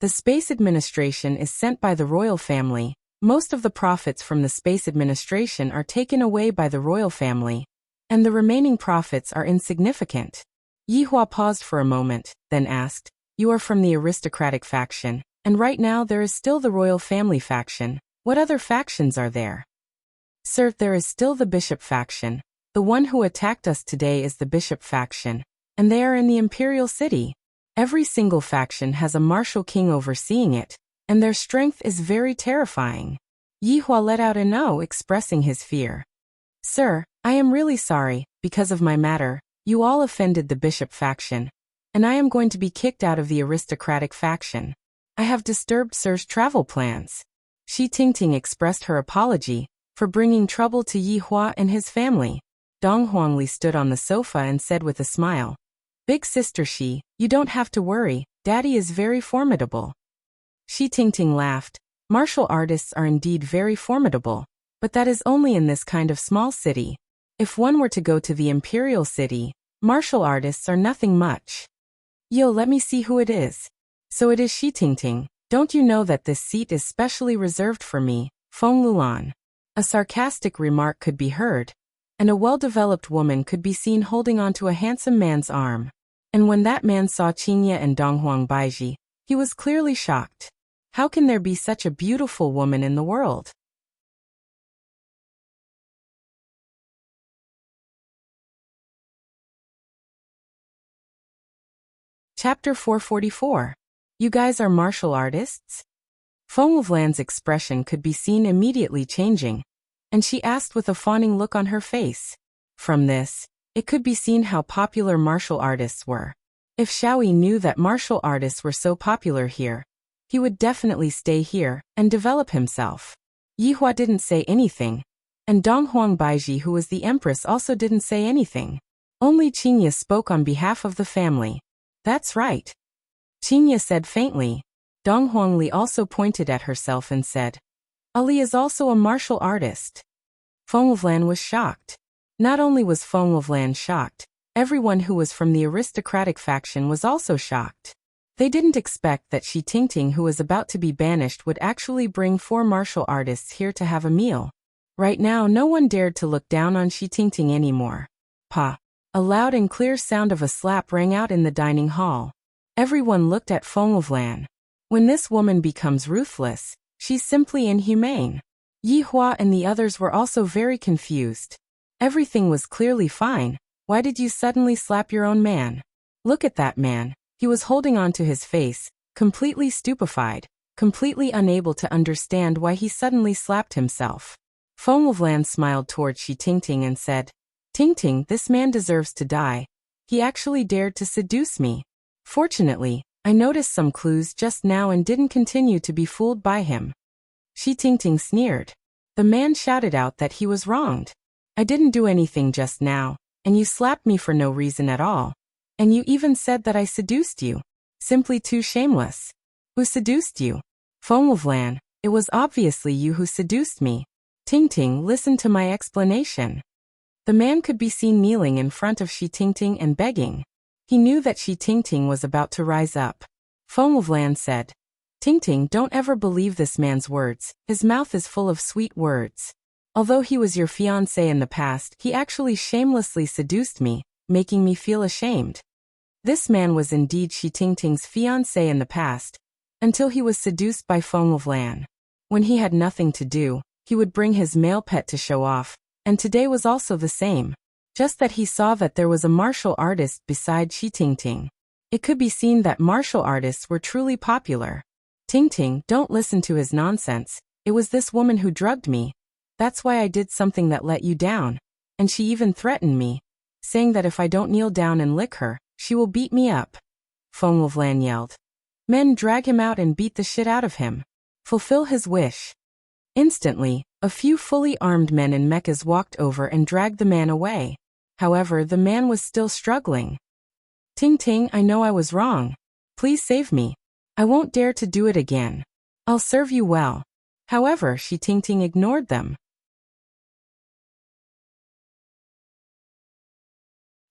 The space administration is sent by the royal family. Most of the profits from the space administration are taken away by the royal family, and the remaining profits are insignificant. Yihua paused for a moment, then asked, you are from the aristocratic faction, and right now there is still the royal family faction. What other factions are there? Sir, there is still the bishop faction. The one who attacked us today is the bishop faction, and they are in the imperial city. Every single faction has a martial king overseeing it, and their strength is very terrifying. Yihua let out a no, expressing his fear. Sir, I am really sorry, because of my matter, you all offended the bishop faction, and I am going to be kicked out of the aristocratic faction. I have disturbed Sir's travel plans. Shi Tingting expressed her apology for bringing trouble to Yihua and his family. Dong Huangli stood on the sofa and said with a smile, Big sister Shi, you don't have to worry, Daddy is very formidable. Shi Tingting laughed. Martial artists are indeed very formidable, but that is only in this kind of small city. If one were to go to the imperial city, martial artists are nothing much. Yo, let me see who it is. So it is Shi Tingting. Don't you know that this seat is specially reserved for me, Feng Lulan? A sarcastic remark could be heard, and a well-developed woman could be seen holding onto a handsome man's arm. And when that man saw Qinya and Donghuang Baiji, he was clearly shocked. How can there be such a beautiful woman in the world? Chapter 444. You guys are martial artists? Feng Wulan's expression could be seen immediately changing, and she asked with a fawning look on her face. From this, it could be seen how popular martial artists were. If Xiaoyi knew that martial artists were so popular here, he would definitely stay here and develop himself. Yihua didn't say anything, and Donghuang Baiji, who was the empress, also didn't say anything. Only Qinya spoke on behalf of the family. That's right. Qinya said faintly. Donghuang Li also pointed at herself and said, Ali is also a martial artist. Feng Wulan was shocked. Not only was Feng Wulan shocked, everyone who was from the aristocratic faction was also shocked. They didn't expect that Shi Tingting, who was about to be banished, would actually bring 4 martial artists here to have a meal. Right now no one dared to look down on Shi Tingting anymore. Pa! A loud and clear sound of a slap rang out in the dining hall. Everyone looked at Feng Wulan. When this woman becomes ruthless, she's simply inhumane. Yihua and the others were also very confused. Everything was clearly fine. Why did you suddenly slap your own man? Look at that man. He was holding on to his face, completely stupefied, completely unable to understand why he suddenly slapped himself. Feng Wulan smiled towards Shi Tingting and said, Tingting, this man deserves to die. He actually dared to seduce me. Fortunately, I noticed some clues just now and didn't continue to be fooled by him. Shi Tingting sneered. The man shouted out that he was wronged. I didn't do anything just now, and you slapped me for no reason at all. And you even said that I seduced you. Simply too shameless. Who seduced you? Feng Wulan, it was obviously you who seduced me. Tingting, listen to my explanation. The man could be seen kneeling in front of Shi Tingting and begging. He knew that Shi Tingting was about to rise up. Feng Wulan said, Tingting, don't ever believe this man's words. His mouth is full of sweet words. Although he was your fiancé in the past, he actually shamelessly seduced me, making me feel ashamed. This man was indeed Shi Tingting's fiancé in the past, until he was seduced by Feng Wulan. When he had nothing to do, he would bring his male pet to show off, And today was also the same. Just that he saw that there was a martial artist beside Shi Tingting. It could be seen that martial artists were truly popular. Tingting, don't listen to his nonsense. It was this woman who drugged me. That's why I did something that let you down. And she even threatened me, saying that if I don't kneel down and lick her, she will beat me up. Fengwulflan yelled. Men, drag him out and beat the shit out of him. Fulfill his wish. Instantly, a few fully armed men in mechas walked over and dragged the man away. However, the man was still struggling. Tingting, I know I was wrong. Please save me. I won't dare to do it again. I'll serve you well. However, Shi Tingting ignored them.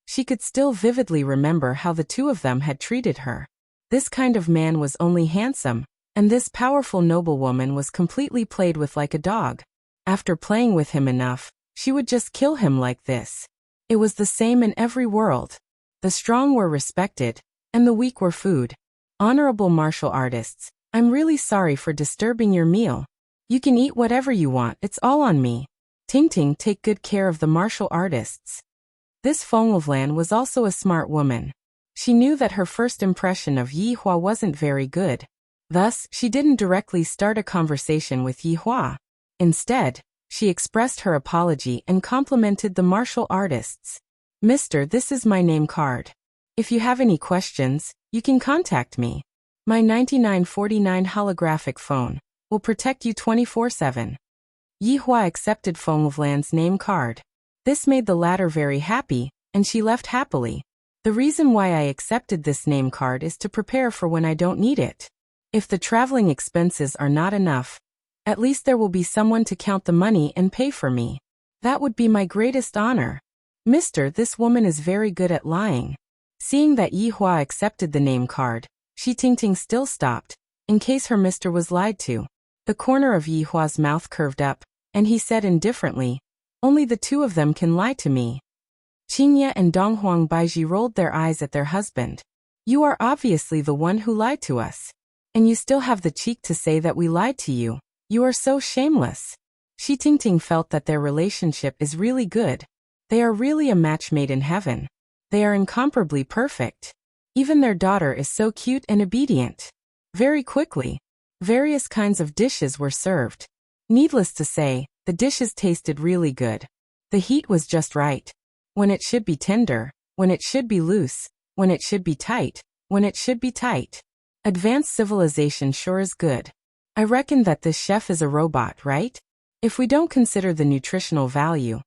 She could still vividly remember how the two of them had treated her. This kind of man was only handsome, and this powerful noblewoman was completely played with like a dog. After playing with him enough, she would just kill him like this. It was the same in every world. The strong were respected, and the weak were food. Honorable martial artists, I'm really sorry for disturbing your meal. You can eat whatever you want, it's all on me. Tingting, take good care of the martial artists. This Fengwulflan was also a smart woman. She knew that her first impression of Yi Hua wasn't very good. Thus, she didn't directly start a conversation with Yi Hua. Instead, she expressed her apology and complimented the martial artists. Mister, this is my name card. If you have any questions, you can contact me. My 9949 holographic phone will protect you 24/7. Yi Hua accepted Fengwulflan's name card. This made the latter very happy, and she left happily. The reason why I accepted this name card is to prepare for when I don't need it. If the traveling expenses are not enough, at least there will be someone to count the money and pay for me. That would be my greatest honor. Mister, this woman is very good at lying. Seeing that Yi Hua accepted the name card, Shi Tingting still stopped, in case her mister was lied to. The corner of Yi Hua's mouth curved up, and he said indifferently, only the two of them can lie to me. Qingye and Donghuang Baiji rolled their eyes at their husband. You are obviously the one who lied to us. And you still have the cheek to say that we lied to you. You are so shameless. Shi Tingting felt that their relationship is really good. They are really a match made in heaven. They are incomparably perfect. Even their daughter is so cute and obedient. Very quickly, various kinds of dishes were served. Needless to say, the dishes tasted really good. The heat was just right. When it should be tender, when it should be loose, when it should be tight, when it should be tight. Advanced civilization sure is good. I reckon that this chef is a robot, right? If we don't consider the nutritional value,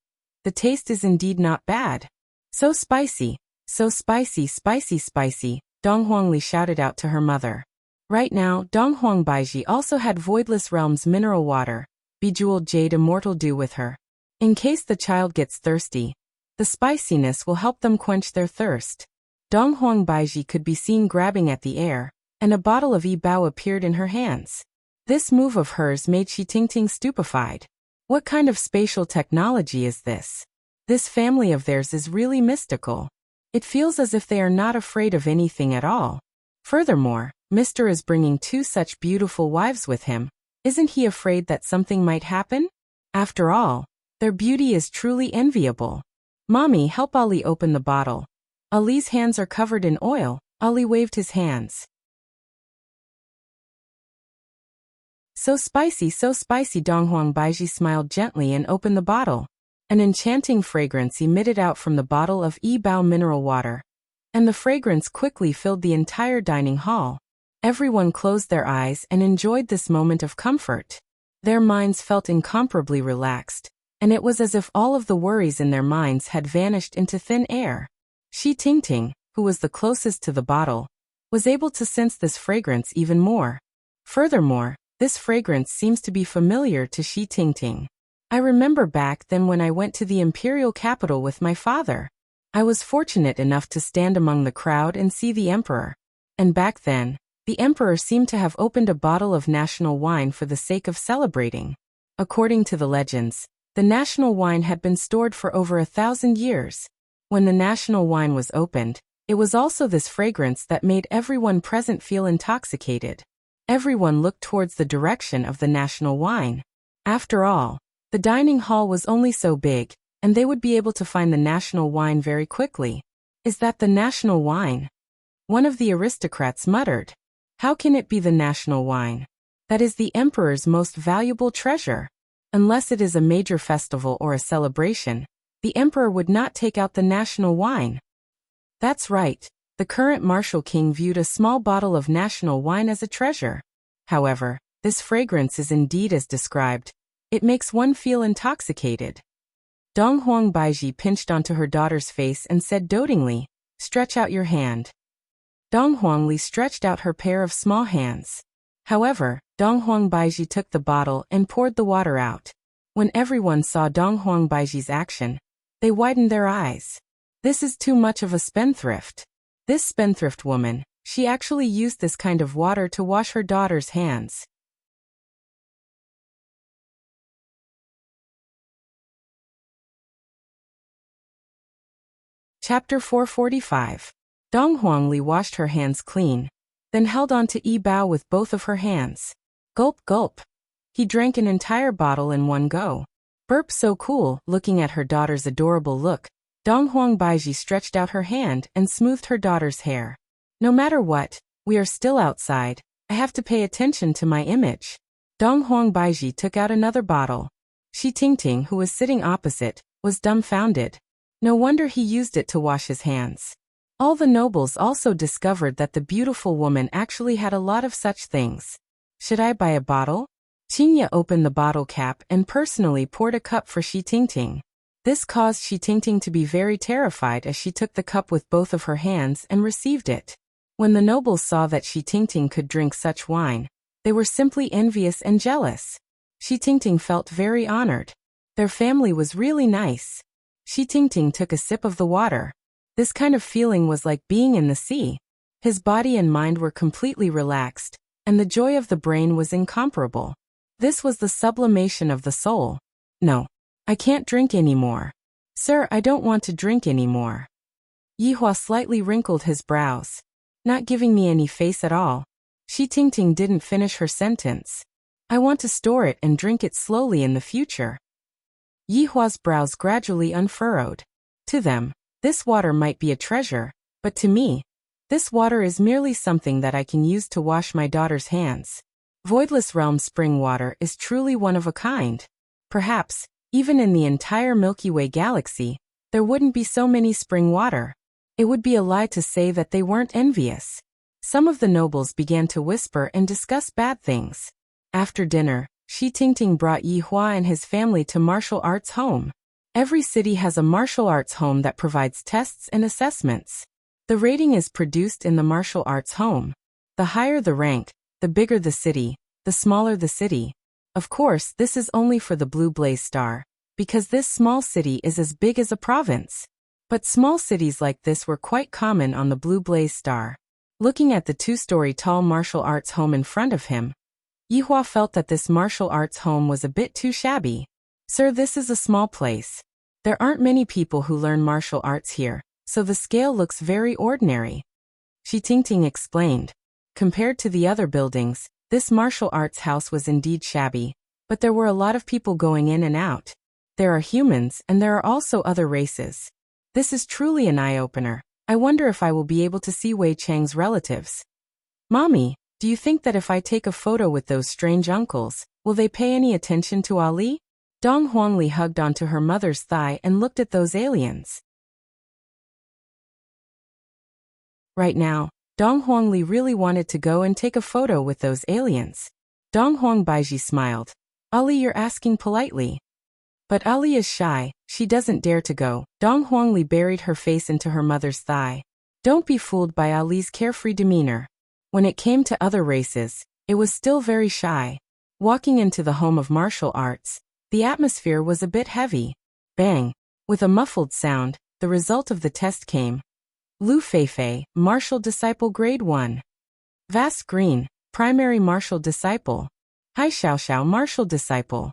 the taste is indeed not bad. So spicy, spicy, spicy, Donghuangli shouted out to her mother. Right now, Donghuang Baiji also had Voidless Realm's mineral water, bejeweled jade immortal dew with her. In case the child gets thirsty, the spiciness will help them quench their thirst. Donghuang Baiji could be seen grabbing at the air, and a bottle of Yi Bao appeared in her hands. This move of hers made Shi Tingting stupefied. What kind of spatial technology is this? This family of theirs is really mystical. It feels as if they are not afraid of anything at all. Furthermore, Mr. is bringing two such beautiful wives with him. Isn't he afraid that something might happen? After all, their beauty is truly enviable. Mommy, help Ali open the bottle. Ali's hands are covered in oil. Ali waved his hands. So spicy, Donghuang Baiji smiled gently and opened the bottle. An enchanting fragrance emitted out from the bottle of Yi Bao mineral water, and the fragrance quickly filled the entire dining hall. Everyone closed their eyes and enjoyed this moment of comfort. Their minds felt incomparably relaxed, and it was as if all of the worries in their minds had vanished into thin air. Shi Tingting, who was the closest to the bottle, was able to sense this fragrance even more. Furthermore, this fragrance seems to be familiar to Shi Tingting. I remember back then when I went to the imperial capital with my father. I was fortunate enough to stand among the crowd and see the emperor. And back then, the emperor seemed to have opened a bottle of national wine for the sake of celebrating. According to the legends, the national wine had been stored for over 1,000 years. When the national wine was opened, it was also this fragrance that made everyone present feel intoxicated. Everyone looked towards the direction of the national wine. After all, The dining hall was only so big, and they would be able to find the national wine very quickly. Is that the national wine? One of the aristocrats muttered. How can it be the national wine? That is the emperor's most valuable treasure. Unless it is a major festival or a celebration, the emperor would not take out the national wine. That's right. The current martial king viewed a small bottle of national wine as a treasure. However, this fragrance is indeed as described. It makes one feel intoxicated. Dong Huang Baiji pinched onto her daughter's face and said dotingly, "Stretch out your hand." Dong Huangli stretched out her pair of small hands. However, Dong Huang Baiji took the bottle and poured the water out. When everyone saw Dong Huang Baiji's action, they widened their eyes. This is too much of a spendthrift. This spendthrift woman, she actually used this kind of water to wash her daughter's hands. Chapter 445. Dong Huangli washed her hands clean, then held on to Yi Bao with both of her hands. Gulp gulp. He drank an entire bottle in one go. Burp so cool. Looking at her daughter's adorable look, Dong Huang Baiji stretched out her hand and smoothed her daughter's hair. No matter what, we are still outside. I have to pay attention to my image. Dong Huang Baiji took out another bottle. Shi Tingting, who was sitting opposite, was dumbfounded. No wonder he used it to wash his hands. All the nobles also discovered that the beautiful woman actually had a lot of such things. Should I buy a bottle? Qingya opened the bottle cap and personally poured a cup for Shi Tingting. This caused Shi Tingting to be very terrified as she took the cup with both of her hands and received it. When the nobles saw that Shi Tingting could drink such wine, they were simply envious and jealous. Shi Tingting felt very honored. Their family was really nice. Shi Tingting took a sip of the water. This kind of feeling was like being in the sea. His body and mind were completely relaxed, and the joy of the brain was incomparable. This was the sublimation of the soul. No, I can't drink anymore. Sir, I don't want to drink anymore. Yihua slightly wrinkled his brows. Not giving me any face at all. Shi Tingting didn't finish her sentence. I want to store it and drink it slowly in the future. Yihua's brows gradually unfurrowed. To them, this water might be a treasure, but to me, this water is merely something that I can use to wash my daughter's hands. Voidless Realm spring water is truly one of a kind. Perhaps, even in the entire Milky Way galaxy, there wouldn't be so many spring water. It would be a lie to say that they weren't envious. Some of the nobles began to whisper and discuss bad things. After dinner, Shi Tingting brought Yi Hua and his family to martial arts home. Every city has a martial arts home that provides tests and assessments. The rating is produced in the martial arts home. The higher the rank, the bigger the city, the smaller the city. Of course, this is only for the Blue Blaze Star, because this small city is as big as a province. But small cities like this were quite common on the Blue Blaze Star. Looking at the 2-story tall martial arts home in front of him, Yihua felt that this martial arts home was a bit too shabby. Sir, this is a small place. There aren't many people who learn martial arts here, so the scale looks very ordinary. Shi Tingting explained. Compared to the other buildings, this martial arts house was indeed shabby, but there were a lot of people going in and out. There are humans and there are also other races. This is truly an eye-opener. I wonder if I will be able to see Wei Chang's relatives. Mommy, do you think that if I take a photo with those strange uncles, will they pay any attention to Ali? Dong Huangli hugged onto her mother's thigh and looked at those aliens. Right now, Dong Huangli really wanted to go and take a photo with those aliens. Dong Huang Baiji smiled. Ali, you're asking politely. But Ali is shy, she doesn't dare to go. Dong Huangli buried her face into her mother's thigh. Don't be fooled by Ali's carefree demeanor. When it came to other races, it was still very shy. Walking into the home of martial arts, the atmosphere was a bit heavy. Bang! With a muffled sound, the result of the test came. Lu Feifei, Martial Disciple Grade 1. Vast Green, Primary Martial Disciple. Hai Xiaoxiao Martial Disciple.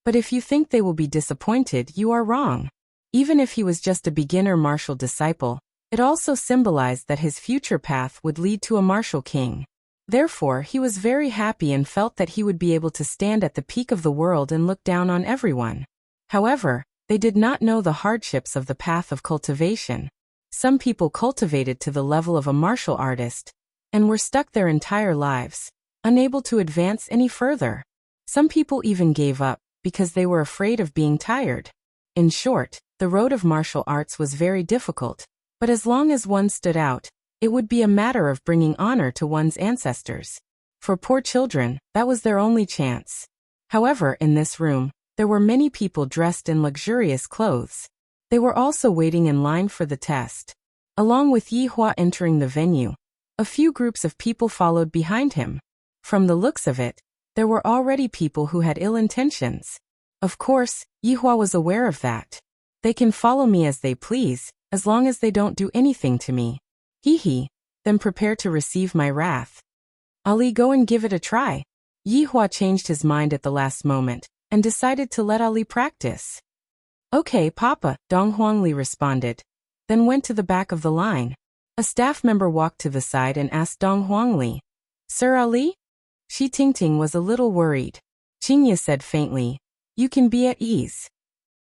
But if you think they will be disappointed, you are wrong. Even if he was just a beginner martial disciple, it also symbolized that his future path would lead to a martial king. Therefore, he was very happy and felt that he would be able to stand at the peak of the world and look down on everyone. However, they did not know the hardships of the path of cultivation. Some people cultivated to the level of a martial artist and were stuck their entire lives, unable to advance any further. Some people even gave up because they were afraid of being tired. In short, the road of martial arts was very difficult, but as long as one stood out, it would be a matter of bringing honor to one's ancestors. For poor children, that was their only chance. However, in this room, there were many people dressed in luxurious clothes. They were also waiting in line for the test. Along with Yi Hua entering the venue, a few groups of people followed behind him. From the looks of it, there were already people who had ill intentions. Of course, Yi Hua was aware of that. They can follow me as they please, as long as they don't do anything to me. Hee, then prepare to receive my wrath. Ali, go and give it a try. Yi Hua changed his mind at the last moment and decided to let Ali practice. Okay, Papa, Dong Huangli responded, then went to the back of the line. A staff member walked to the side and asked Dong Huangli, Sir Ali? Shi Tingting was a little worried. Qingye said faintly, You can be at ease.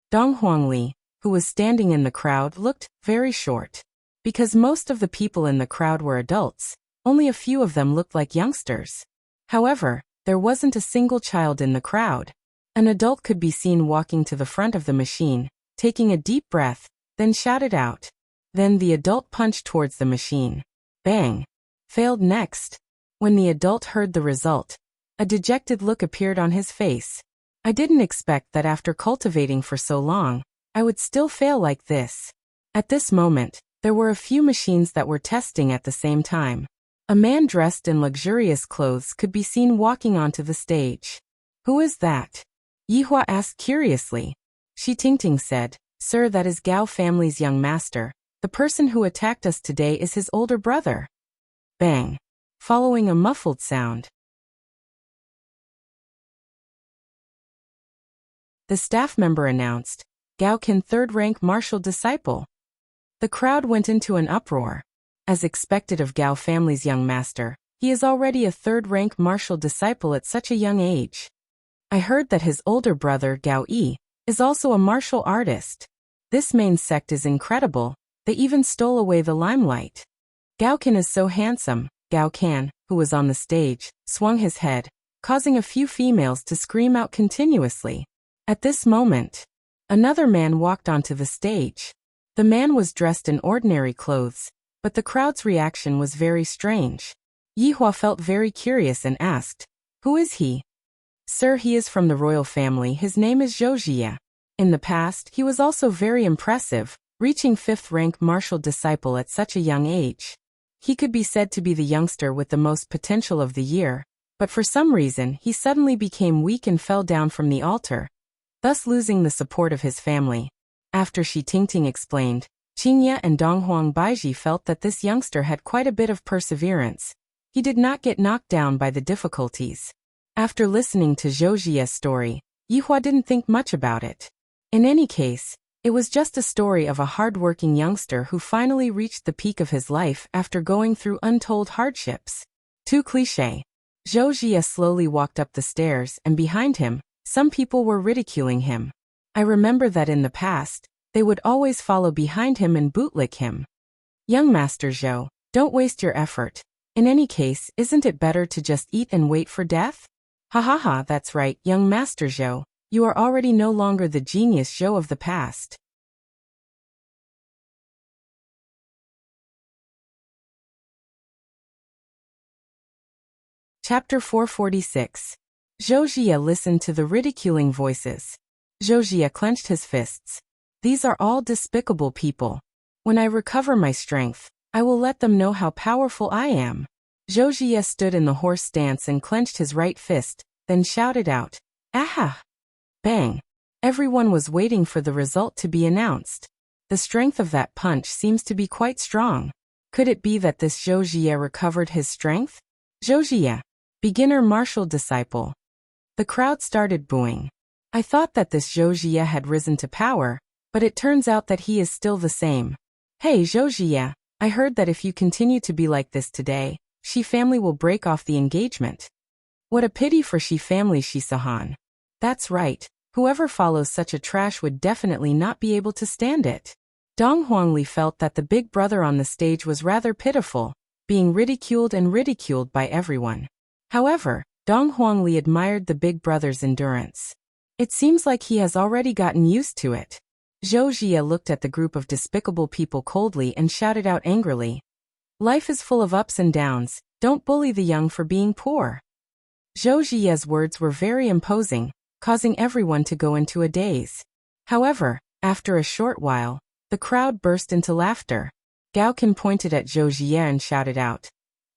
Dong Huangli, who was standing in the crowd, looked very short. Because most of the people in the crowd were adults, only a few of them looked like youngsters. However, there wasn't a single child in the crowd. An adult could be seen walking to the front of the machine, taking a deep breath, then shouted out. Then the adult punched towards the machine. Bang! Failed next. When the adult heard the result, a dejected look appeared on his face. I didn't expect that after cultivating for so long, I would still fail like this. At this moment, there were a few machines that were testing at the same time. A man dressed in luxurious clothes could be seen walking onto the stage. Who is that? Yi Hua asked curiously. Shi Tingting said, Sir, that is Gao family's young master. The person who attacked us today is his older brother. Bang! Following a muffled sound. The staff member announced, Gao Can, third-rank martial disciple. The crowd went into an uproar. As expected of Gao family's young master, he is already a third-rank martial disciple at such a young age. I heard that his older brother, Gao Yi, is also a martial artist. This main sect is incredible. They even stole away the limelight. Gao Can is so handsome. Gao Can, who was on the stage, swung his head, causing a few females to scream out continuously. At this moment, another man walked onto the stage. The man was dressed in ordinary clothes, but the crowd's reaction was very strange. Yi Hua felt very curious and asked, Who is he? Sir, he is from the royal family. His name is Zhou Jie. In the past, he was also very impressive, reaching 5th-rank martial disciple at such a young age. He could be said to be the youngster with the most potential of the year, but for some reason he suddenly became weak and fell down from the altar, thus losing the support of his family. After Shi Tingting explained, Qingye and Donghuang Baiji felt that this youngster had quite a bit of perseverance. He did not get knocked down by the difficulties. After listening to Zhou Jie's story, Yi Hua didn't think much about it. In any case, it was just a story of a hard-working youngster who finally reached the peak of his life after going through untold hardships. Too cliché. Zhou Jie slowly walked up the stairs, and behind him, some people were ridiculing him. I remember that in the past, they would always follow behind him and bootlick him. Young Master Zhou, don't waste your effort. In any case, isn't it better to just eat and wait for death? Ha ha ha, that's right, young Master Zhou. You are already no longer the genius Zhou of the past. Chapter 446. Zhou Jie listened to the ridiculing voices. Zhou Jie clenched his fists. These are all despicable people. When I recover my strength, I will let them know how powerful I am. Zhou Jie stood in the horse stance and clenched his right fist, then shouted out, Aha! Bang! Everyone was waiting for the result to be announced. The strength of that punch seems to be quite strong. Could it be that this Zhou Jie recovered his strength? Zhou Jie, beginner martial disciple. The crowd started booing. I thought that this Zhou Jie had risen to power, but it turns out that he is still the same. Hey Zhou Jie, I heard that if you continue to be like this today, She family will break off the engagement. What a pity for She family, Shisahan. That's right. Whoever follows such a trash would definitely not be able to stand it. Dong Huangli felt that the big brother on the stage was rather pitiful, being ridiculed and ridiculed by everyone. However, Dong Huangli admired the big brother's endurance. It seems like he has already gotten used to it. Zhou Jie looked at the group of despicable people coldly and shouted out angrily. Life is full of ups and downs, don't bully the young for being poor. Zhou Jie's words were very imposing, causing everyone to go into a daze. However, after a short while, the crowd burst into laughter. Gao Qin pointed at Zhou Jie and shouted out.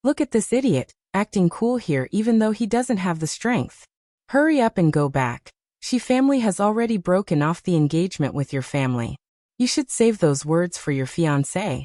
Look at this idiot, acting cool here even though he doesn't have the strength. Hurry up and go back. She family has already broken off the engagement with your family. You should save those words for your fiancé.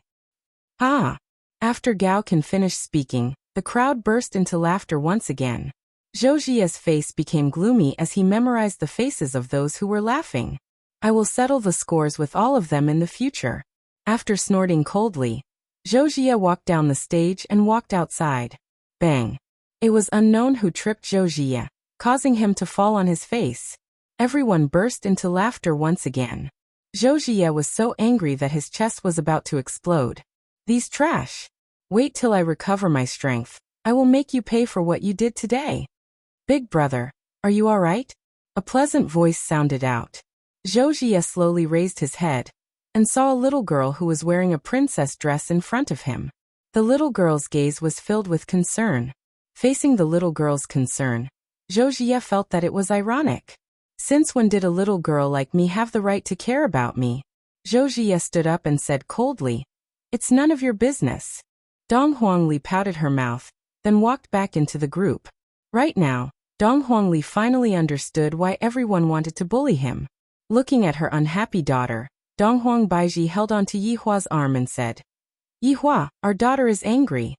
Ah! After Gao Qin finished speaking, the crowd burst into laughter once again. Zhou Jie's face became gloomy as he memorized the faces of those who were laughing. I will settle the scores with all of them in the future. After snorting coldly, Zhou Jie walked down the stage and walked outside. Bang! It was unknown who tripped Zhou Jie, causing him to fall on his face. Everyone burst into laughter once again. Zhou Jie was so angry that his chest was about to explode. These trash! Wait till I recover my strength. I will make you pay for what you did today. Big brother, are you all right? A pleasant voice sounded out. Zhou Jie slowly raised his head and saw a little girl who was wearing a princess dress in front of him. The little girl's gaze was filled with concern. Facing the little girl's concern, Zhou Jie felt that it was ironic. Since when did a little girl like me have the right to care about me? Zhou Jie stood up and said coldly, It's none of your business. Dong Huangli pouted her mouth, then walked back into the group. Right now, Dong Huangli finally understood why everyone wanted to bully him. Looking at her unhappy daughter, Dong Huang Baiji held onto Yihua's arm and said, Yihua, our daughter is angry.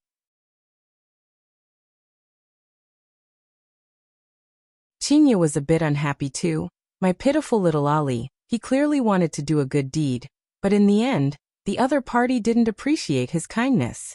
Qingye was a bit unhappy too. My pitiful little Ali, he clearly wanted to do a good deed, but in the end, the other party didn't appreciate his kindness.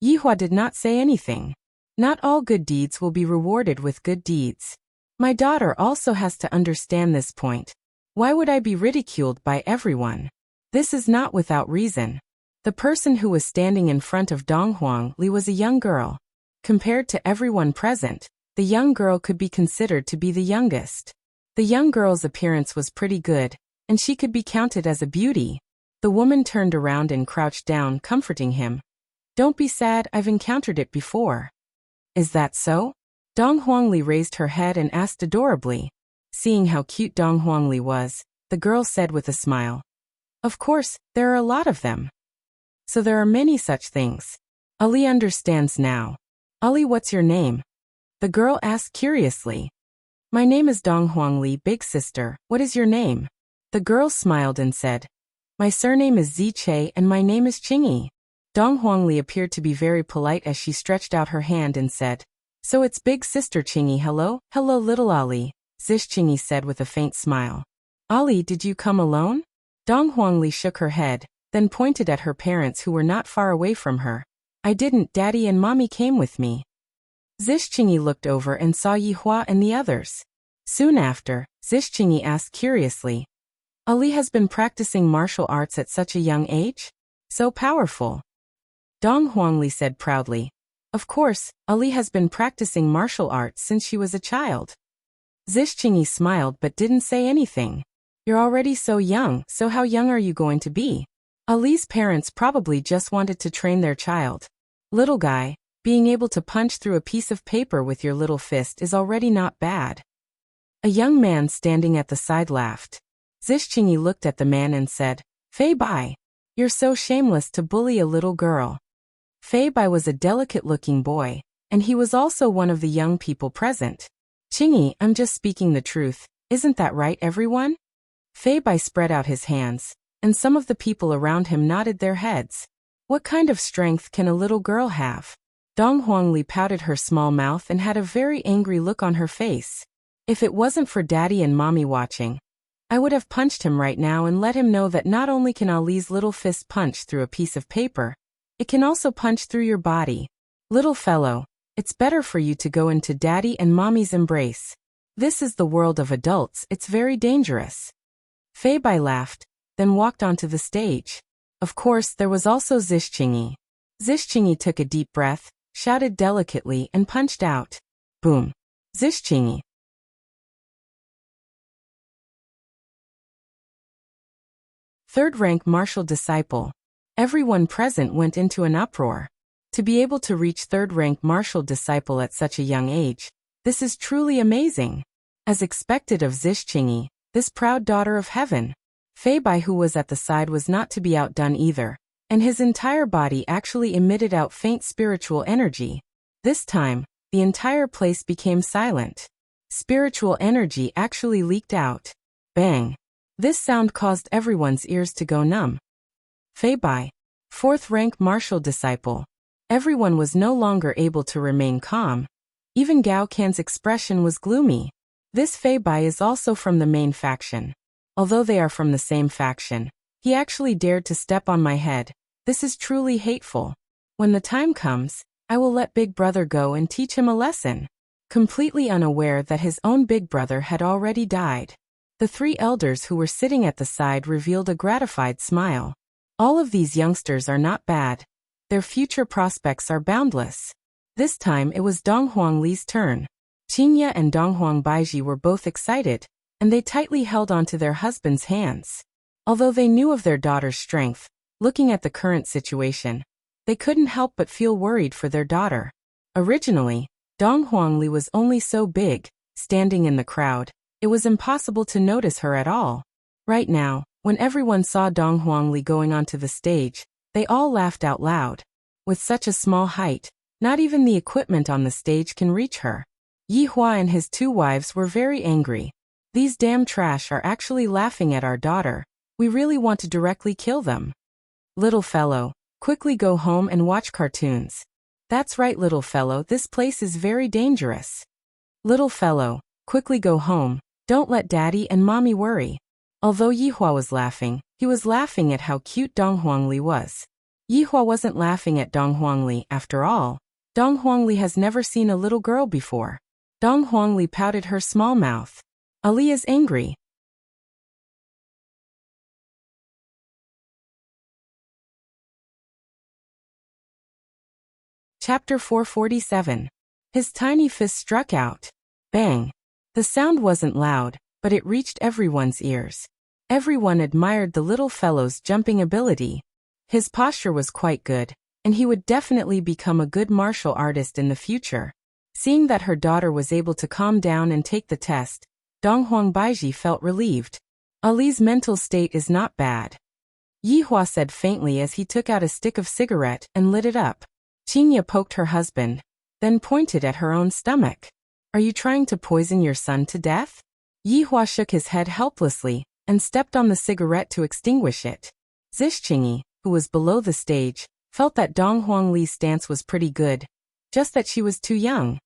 Yihua did not say anything. Not all good deeds will be rewarded with good deeds. My daughter also has to understand this point. Why would I be ridiculed by everyone? This is not without reason. The person who was standing in front of Dong Huangli was a young girl. Compared to everyone present, the young girl could be considered to be the youngest. The young girl's appearance was pretty good, and she could be counted as a beauty. The woman turned around and crouched down, comforting him. Don't be sad, I've encountered it before. Is that so? Dong Huangli raised her head and asked adorably. Seeing how cute Dong Huangli was, the girl said with a smile. Of course, there are a lot of them. So there are many such things. Ali understands now. Ali, what's your name? The girl asked curiously. My name is Dong Huangli, big sister. What is your name? The girl smiled and said. My surname is Ziche and my name is Qingyi. Dong Huangli appeared to be very polite as she stretched out her hand and said. So it's big sister Qingyi, hello? Hello little Ali, Zish Qingyi said with a faint smile. Ali, did you come alone? Dong Huangli shook her head, then pointed at her parents who were not far away from her. I didn't, Daddy and Mommy came with me. Zish Qingyi looked over and saw Yihua and the others. Soon after, Zish Qingyi asked curiously. Ali has been practicing martial arts at such a young age? So powerful. Dong Huangli said proudly. Of course, Ali has been practicing martial arts since she was a child. Zish Qingyi smiled but didn't say anything. You're already so young, so how young are you going to be? Ali's parents probably just wanted to train their child. Little guy, being able to punch through a piece of paper with your little fist is already not bad. A young man standing at the side laughed. Zish Qingyi looked at the man and said, Fei Bai, you're so shameless to bully a little girl. Fei Bai was a delicate-looking boy, and he was also one of the young people present. Qingyi, I'm just speaking the truth, isn't that right everyone? Fei Bai spread out his hands, and some of the people around him nodded their heads. What kind of strength can a little girl have? Dong Huangli pouted her small mouth and had a very angry look on her face. If it wasn't for Daddy and Mommy watching, I would have punched him right now and let him know that not only can Ali's little fist punch through a piece of paper, it can also punch through your body. Little fellow, it's better for you to go into daddy and mommy's embrace. This is the world of adults, it's very dangerous. Fei Bai laughed, then walked onto the stage. Of course, there was also Zhixinyi. Zhixinyi took a deep breath, shouted delicately and punched out. Boom. Zhixinyi. Third-rank martial disciple. Everyone present went into an uproar. To be able to reach third-rank martial disciple at such a young age, this is truly amazing. As expected of Zhixinyi, this proud daughter of heaven, Fei Bai, who was at the side, was not to be outdone either, and his entire body actually emitted out faint spiritual energy. This time, the entire place became silent. Spiritual energy actually leaked out. Bang! This sound caused everyone's ears to go numb. Fei Bai, fourth-rank martial disciple. Everyone was no longer able to remain calm. Even Gao Can's expression was gloomy. This Fei Bai is also from the main faction. Although they are from the same faction, he actually dared to step on my head. This is truly hateful. When the time comes, I will let Big Brother go and teach him a lesson. Completely unaware that his own big brother had already died. The three elders who were sitting at the side revealed a gratified smile. All of these youngsters are not bad. Their future prospects are boundless. This time it was Dong Huangli's turn. Qingye and Dong Huang Baiji were both excited, and they tightly held onto their husbands' hands. Although they knew of their daughter's strength, looking at the current situation, they couldn't help but feel worried for their daughter. Originally, Dong Huangli was only so big, standing in the crowd, it was impossible to notice her at all. Right now, when everyone saw Dong Huangli going onto the stage, they all laughed out loud. With such a small height, not even the equipment on the stage can reach her. Yi Hua and his two wives were very angry. These damn trash are actually laughing at our daughter. We really want to directly kill them. Little fellow, quickly go home and watch cartoons. That's right, little fellow, this place is very dangerous. Little fellow, quickly go home. Don't let daddy and mommy worry. Although Yi Hua was laughing, he was laughing at how cute Dong Huangli was. Yi Hua wasn't laughing at Dong Huangli after all. Dong Huangli has never seen a little girl before. Dong Huangli pouted her small mouth. Ali is angry. Chapter 447. His tiny fist struck out. Bang! The sound wasn't loud, but it reached everyone's ears. Everyone admired the little fellow's jumping ability. His posture was quite good, and he would definitely become a good martial artist in the future. Seeing that her daughter was able to calm down and take the test, Dong Huang Baiji felt relieved. Ali's mental state is not bad. Yi Hua said faintly as he took out a stick of cigarette and lit it up. Qingye poked her husband, then pointed at her own stomach. Are you trying to poison your son to death? Yi Hua shook his head helplessly and stepped on the cigarette to extinguish it. Zhixinyi, who was below the stage, felt that Dong Huangli's stance was pretty good, just that she was too young.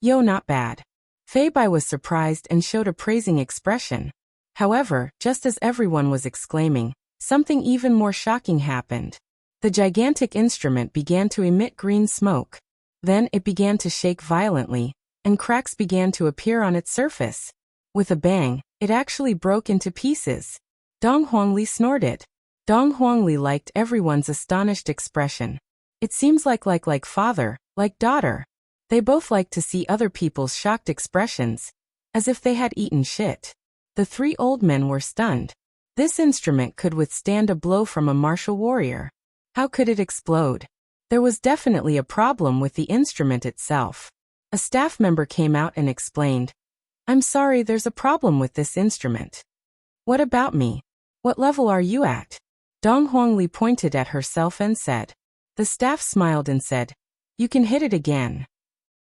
Yo, not bad. Fei Bai was surprised and showed a praising expression. However, just as everyone was exclaiming, something even more shocking happened. The gigantic instrument began to emit green smoke. Then it began to shake violently, and cracks began to appear on its surface. With a bang, it actually broke into pieces. Dong Huangli snorted. Dong Huangli liked everyone's astonished expression. It seems like father, like daughter. They both liked to see other people's shocked expressions, as if they had eaten shit. The three old men were stunned. This instrument could withstand a blow from a martial warrior. How could it explode? There was definitely a problem with the instrument itself. A staff member came out and explained, I'm sorry, there's a problem with this instrument. What about me? What level are you at? Dong Huangli pointed at herself and said. The staff smiled and said, You can hit it again.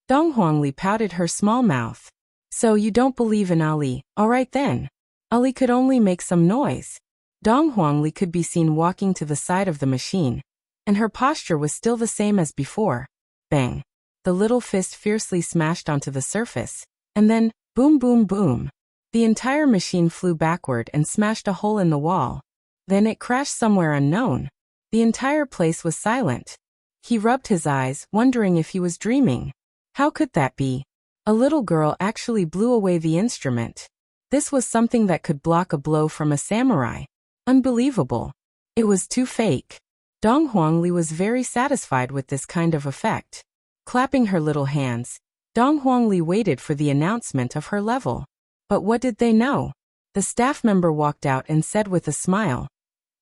Dong Huangli pouted her small mouth. So you don't believe in Ali, alright then. Ali could only make some noise. Dong Huangli could be seen walking to the side of the machine, and her posture was still the same as before. Bang! The little fist fiercely smashed onto the surface, and then, boom boom boom. The entire machine flew backward and smashed a hole in the wall. Then it crashed somewhere unknown. The entire place was silent. He rubbed his eyes, wondering if he was dreaming. How could that be? A little girl actually blew away the instrument. This was something that could block a blow from a samurai. Unbelievable. It was too fake. Dong Huangli was very satisfied with this kind of effect. Clapping her little hands, Dong Huangli waited for the announcement of her level. But what did they know? The staff member walked out and said with a smile,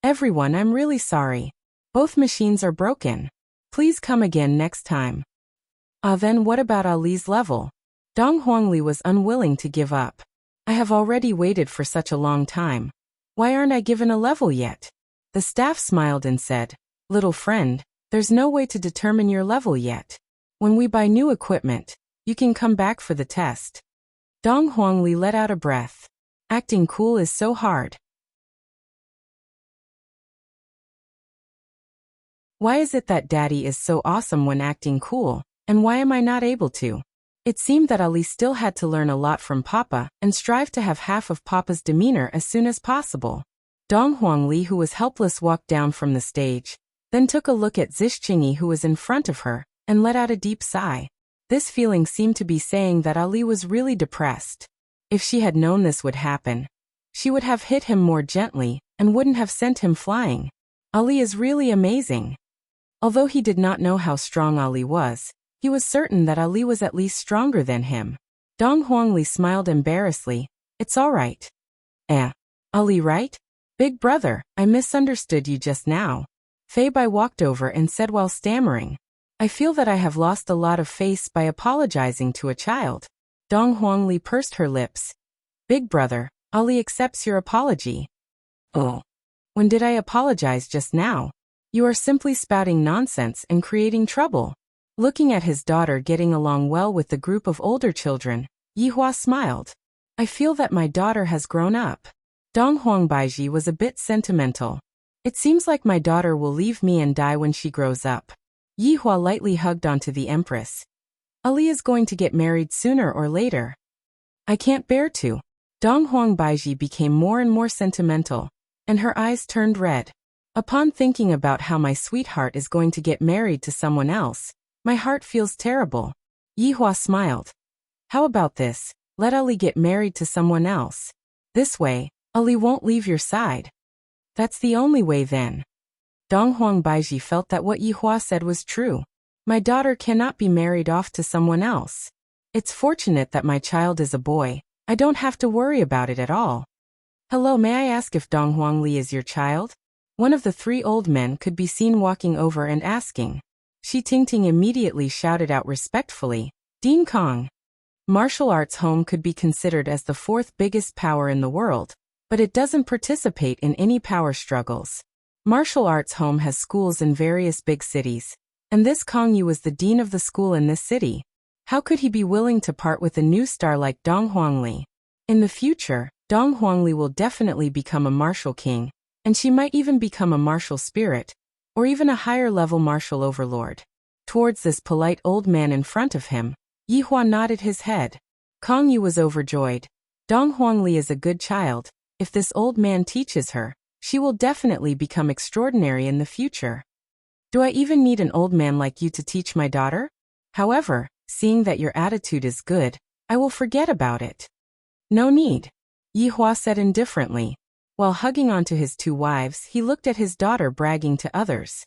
"Everyone, I'm really sorry. Both machines are broken. Please come again next time." Then what about Ali's level? Dong Huangli was unwilling to give up. "I have already waited for such a long time. Why aren't I given a level yet?" The staff smiled and said, "Little friend, there's no way to determine your level yet. When we buy new equipment, you can come back for the test." Dong Huangli let out a breath. Acting cool is so hard. Why is it that Daddy is so awesome when acting cool, and why am I not able to? It seemed that Ali still had to learn a lot from Papa and strive to have half of Papa's demeanor as soon as possible. Dong Huangli, who was helpless, walked down from the stage, then took a look at Zhixinyi, who was in front of her, and let out a deep sigh. This feeling seemed to be saying that Ali was really depressed. If she had known this would happen, she would have hit him more gently and wouldn't have sent him flying. Ali is really amazing. Although he did not know how strong Ali was, he was certain that Ali was at least stronger than him. Dong Huangli smiled embarrassedly. "It's all right." Ali, right? "Big brother, I misunderstood you just now." Fei Bai walked over and said while stammering, "I feel that I have lost a lot of face by apologizing to a child." Dong Huangli pursed her lips. "Big brother, Ali accepts your apology." "Oh. When did I apologize just now? You are simply spouting nonsense and creating trouble." Looking at his daughter getting along well with the group of older children, Yihua smiled. "I feel that my daughter has grown up." Dong Huangbaiji was a bit sentimental. "It seems like my daughter will leave me and die when she grows up." Yihua lightly hugged onto the Empress. "Ali is going to get married sooner or later. I can't bear to." Dong Huangbaiji became more and more sentimental, and her eyes turned red. "Upon thinking about how my sweetheart is going to get married to someone else, my heart feels terrible." Yihua smiled. "How about this? Let Ali get married to someone else. This way, Ali won't leave your side." "That's the only way then." Dong Huangbaiji felt that what Yihua said was true. "My daughter cannot be married off to someone else. It's fortunate that my child is a boy. I don't have to worry about it at all." "Hello, may I ask if Dong Huangli is your child?" One of the three old men could be seen walking over and asking. Shi Tingting immediately shouted out respectfully, "Dean Kong." Martial arts home could be considered as the fourth biggest power in the world, but it doesn't participate in any power struggles. Martial arts home has schools in various big cities, and this Kong Yu was the dean of the school in this city. How could he be willing to part with a new star like Dong Huangli? In the future, Dong Huangli will definitely become a martial king, and she might even become a martial spirit, or even a higher-level martial overlord. Towards this polite old man in front of him, Yihua nodded his head. Kong Yu was overjoyed. Dong Huangli is a good child. If this old man teaches her, she will definitely become extraordinary in the future. Do I even need an old man like you to teach my daughter? However, seeing that your attitude is good, I will forget about it." "No need," Yihua said indifferently. While hugging onto his two wives, he looked at his daughter bragging to others.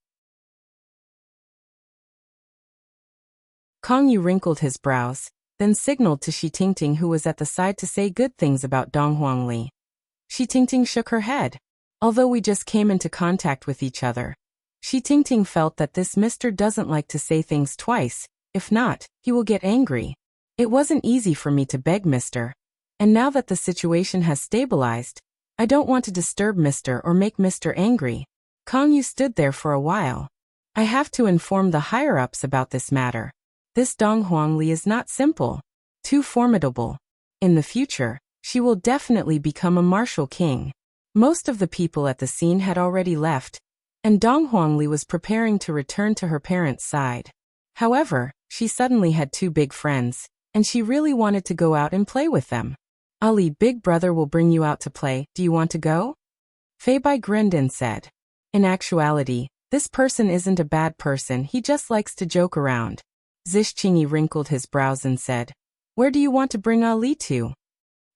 Kong Yu wrinkled his brows, then signaled to Shi Tingting, who was at the side, to say good things about Dong Huangli. Shi Tingting shook her head. Although we just came into contact with each other, Shi Tingting felt that this mister doesn't like to say things twice. If not, he will get angry. "It wasn't easy for me to beg mister. And now that the situation has stabilized, I don't want to disturb mister or make mister angry." Kong Yu stood there for a while. "I have to inform the higher-ups about this matter. This Dong Huangli is not simple. Too formidable. In the future, she will definitely become a martial king." Most of the people at the scene had already left, and Dong Huangli was preparing to return to her parents' side. However, she suddenly had two big friends, and she really wanted to go out and play with them. "Ali, big brother will bring you out to play. Do you want to go?" Fei Bai grinned and said. In actuality, This person isn't a bad person, he just likes to joke around. Zishchingi wrinkled his brows and said, "Where do you want to bring Ali to?"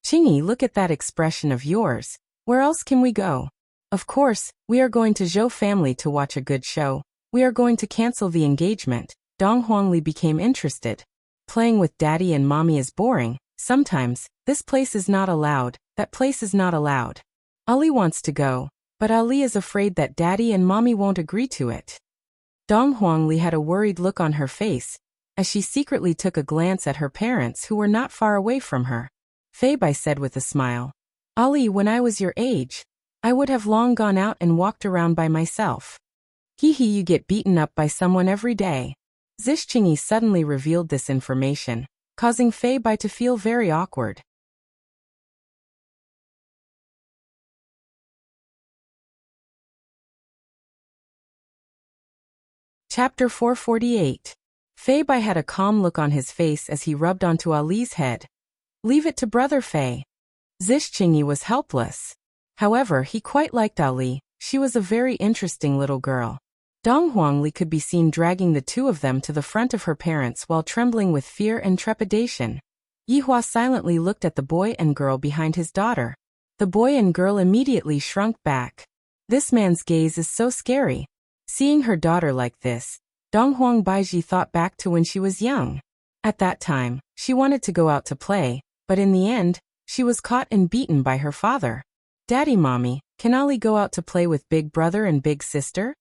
"Chingy, look at that expression of yours. Where else can we go?" "Of course, we are going to Zhou family to watch a good show. We are going to cancel the engagement." Dong Huangli became interested. "Playing with daddy and mommy is boring. Sometimes, this place is not allowed, that place is not allowed. Ali wants to go, but Ali is afraid that daddy and mommy won't agree to it." Dong Huangli had a worried look on her face, as she secretly took a glance at her parents who were not far away from her. Fei Bai said with a smile, "Ali, when I was your age, I would have long gone out and walked around by myself." "Hee hee, you get beaten up by someone every day." Zishchingi suddenly revealed this information, causing Fei Bai to feel very awkward. Chapter 448. Fei Bai had a calm look on his face as he rubbed onto Ali's head. "Leave it to Brother Fei." Zishchingi was helpless. However, he quite liked Ali. She was a very interesting little girl. Dong Huangli could be seen dragging the two of them to the front of her parents while trembling with fear and trepidation. Yihua silently looked at the boy and girl behind his daughter. The boy and girl immediately shrunk back. This man's gaze is so scary. Seeing her daughter like this, Donghuang Baiji thought back to when she was young. At that time, she wanted to go out to play, but in the end, she was caught and beaten by her father. "Daddy, mommy, can Ali go out to play with big brother and big sister?"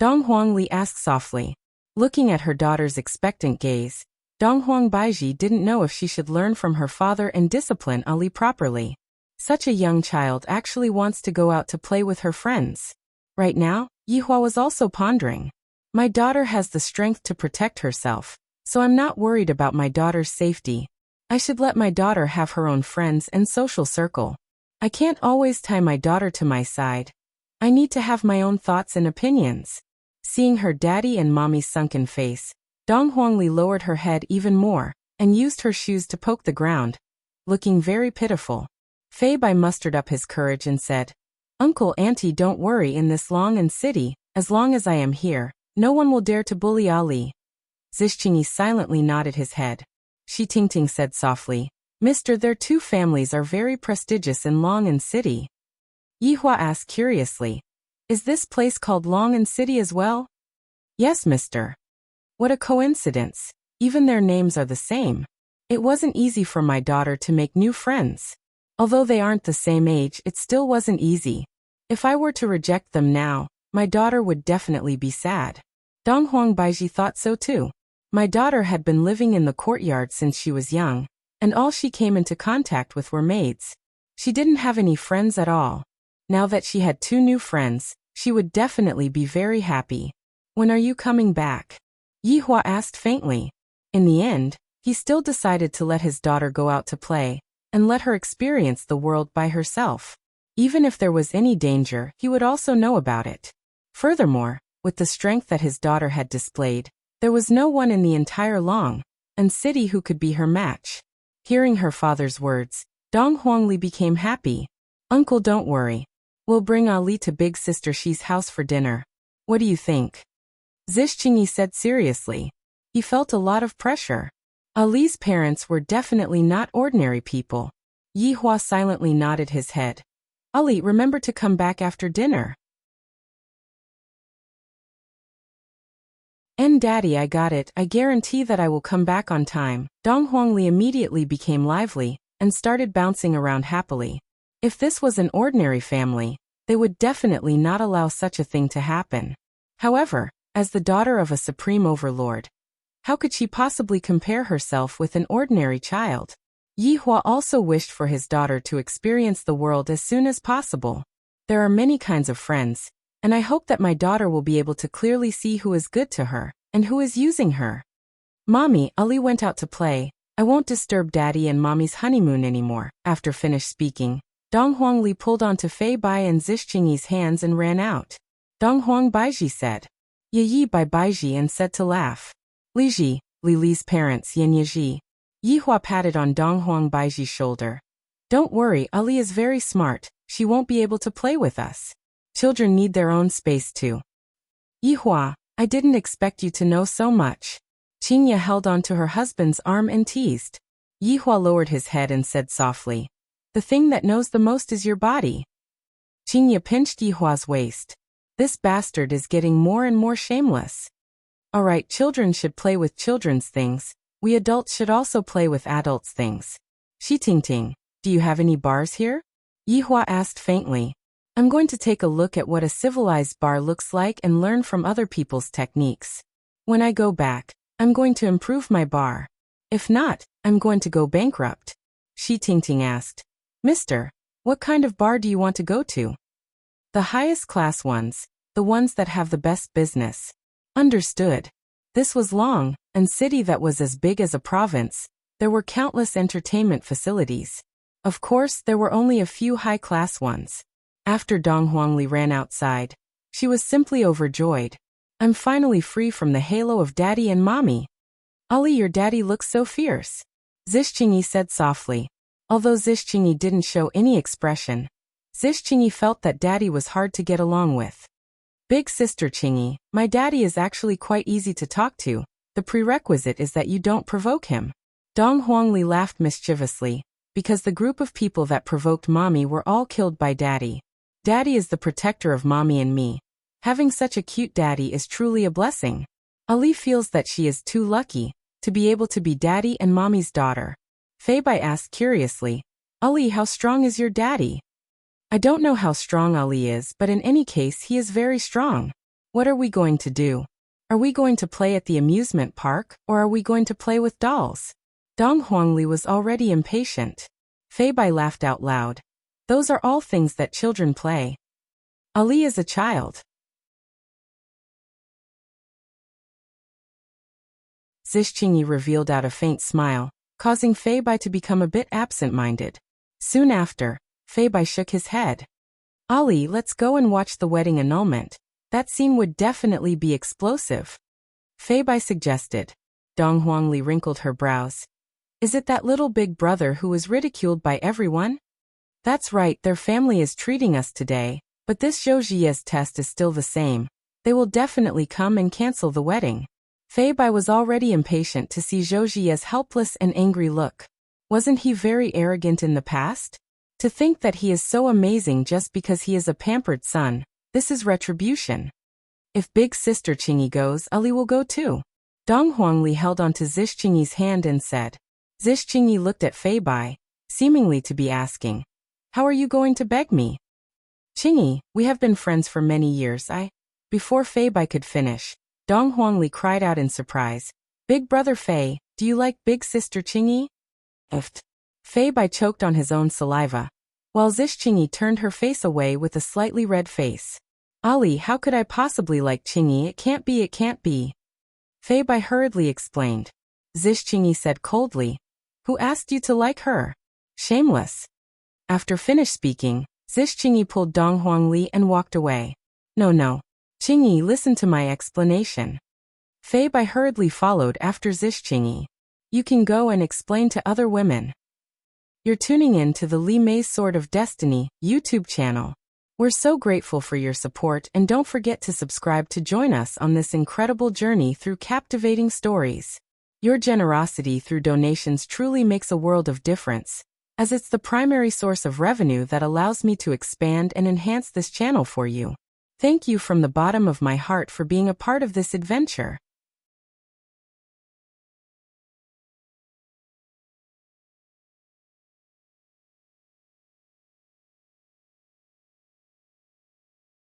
Donghuang Li asked softly. Looking at her daughter's expectant gaze, Donghuang Baiji didn't know if she should learn from her father and discipline Ali properly. Such a young child actually wants to go out to play with her friends. Right now, Yihua was also pondering. My daughter has the strength to protect herself, so I'm not worried about my daughter's safety. I should let my daughter have her own friends and social circle. I can't always tie my daughter to my side. I need to have my own thoughts and opinions. Seeing her daddy and mommy's sunken face, Dong Huangli lowered her head even more and used her shoes to poke the ground, looking very pitiful. Fei Bai mustered up his courage and said, "Uncle, auntie, don't worry, in this long and city, as long as I am here, no one will dare to bully Ali." Zishchingi silently nodded his head. Shi Tingting said softly, "Mister, their two families are very prestigious in Long and City." Yihua asked curiously, "Is this place called Long and City as well?" "Yes, mister." "What a coincidence. Even their names are the same. It wasn't easy for my daughter to make new friends. Although they aren't the same age, it still wasn't easy. If I were to reject them now, my daughter would definitely be sad." Donghuang Baiji thought so too. My daughter had been living in the courtyard since she was young, and all she came into contact with were maids. She didn't have any friends at all. Now that she had two new friends, she would definitely be very happy. "When are you coming back?" Yihua asked faintly. In the end, he still decided to let his daughter go out to play, and let her experience the world by herself. Even if there was any danger, he would also know about it. Furthermore, with the strength that his daughter had displayed, there was no one in the entire Long and City who could be her match. Hearing her father's words, Dong Huangli became happy. "Uncle, don't worry. We'll bring Ali to big sister Shi's house for dinner. What do you think?" Zishchingi said seriously. He felt a lot of pressure. Ali's parents were definitely not ordinary people. Yihua silently nodded his head. "Ali, remember to come back after dinner." "And Daddy, I got it. I guarantee that I will come back on time." Dong Huangli immediately became lively and started bouncing around happily. If this was an ordinary family, they would definitely not allow such a thing to happen. However, as the daughter of a supreme overlord, how could she possibly compare herself with an ordinary child? Yihua also wished for his daughter to experience the world as soon as possible. "There are many kinds of friends, and I hope that my daughter will be able to clearly see who is good to her and who is using her." "Mommy, Ali went out to play. I won't disturb Daddy and Mommy's honeymoon anymore." After finished speaking, Dong Huangli pulled onto Fei Bai and Zishchingi's hands and ran out. Donghuang Baiji said, "Yi Bai Baiji," and said to laugh. "Li Ji, Li Li's parents, Yin Yi." Yihua patted on Donghuang Baiji's shoulder. "Don't worry, Ali is very smart. She won't be able to play with us. Children need their own space too." Yihua, I didn't expect you to know so much. Qingye held on to her husband's arm and teased. Yihua lowered his head and said softly, the thing that knows the most is your body. Qingye pinched Yihua's waist. This bastard is getting more and more shameless. Alright, children should play with children's things. We adults should also play with adults' things. Shitingting, do you have any bars here? Yihua asked faintly. I'm going to take a look at what a civilized bar looks like and learn from other people's techniques. When I go back, I'm going to improve my bar. If not, I'm going to go bankrupt. Shitingting asked. Mister, what kind of bar do you want to go to? The highest class ones, the ones that have the best business. Understood. This was long, and city that was as big as a province. There were countless entertainment facilities. Of course, there were only a few high-class ones. After Dong Huangli ran outside, she was simply overjoyed. I'm finally free from the halo of daddy and mommy. Ali, your daddy looks so fierce. Zhixingyi said softly. Although Zhixingyi didn't show any expression, Zhixingyi felt that daddy was hard to get along with. Big sister Qingyi, my daddy is actually quite easy to talk to. The prerequisite is that you don't provoke him. Dong Huangli laughed mischievously, because the group of people that provoked mommy were all killed by daddy. Daddy is the protector of mommy and me. Having such a cute daddy is truly a blessing. Ali feels that she is too lucky to be able to be daddy and mommy's daughter. Fei Bai asked curiously, Ali, how strong is your daddy? I don't know how strong Ali is, but in any case he is very strong. What are we going to do? Are we going to play at the amusement park, or are we going to play with dolls? Dong Huangli was already impatient. Fei Bai laughed out loud. Those are all things that children play. Ali is a child. Zhixingyi revealed out a faint smile, causing Fei Bai to become a bit absent-minded. Soon after, Fei Bai shook his head. Ali, let's go and watch the wedding annulment. That scene would definitely be explosive. Fei Bai suggested. Dong Huangli wrinkled her brows. Is it that little big brother who was ridiculed by everyone? That's right, their family is treating us today, but this Zhou Jie's test is still the same. They will definitely come and cancel the wedding. Fei Bai was already impatient to see Zhou Jie's helpless and angry look. Wasn't he very arrogant in the past? To think that he is so amazing just because he is a pampered son, this is retribution. If big sister Qingyi goes, Ali will go too. Dong Huangli held onto Zhixingyi's hand and said. Zhixingyi looked at Fei Bai, seemingly to be asking, how are you going to beg me? Qingyi, we have been friends for many years. Before Fei Bai could finish, Dong Huangli cried out in surprise. Big brother Fei, do you like big sister Qingyi? Fei Bai choked on his own saliva, while Zhixingyi turned her face away with a slightly red face. Ali, how could I possibly like Qingyi? It can't be, it can't be. Fei Bai hurriedly explained. Zhixingyi said coldly. Who asked you to like her? Shameless. After finished speaking, Zhixingyi pulled Dong Huangli and walked away. No. Qingyi, listen to my explanation. Fei Bai hurriedly followed after Zhixingyi. You can go and explain to other women. You're tuning in to the Li Mei's Sword of Destiny YouTube channel. We're so grateful for your support, and don't forget to subscribe to join us on this incredible journey through captivating stories. Your generosity through donations truly makes a world of difference, as it's the primary source of revenue that allows me to expand and enhance this channel for you. Thank you from the bottom of my heart for being a part of this adventure.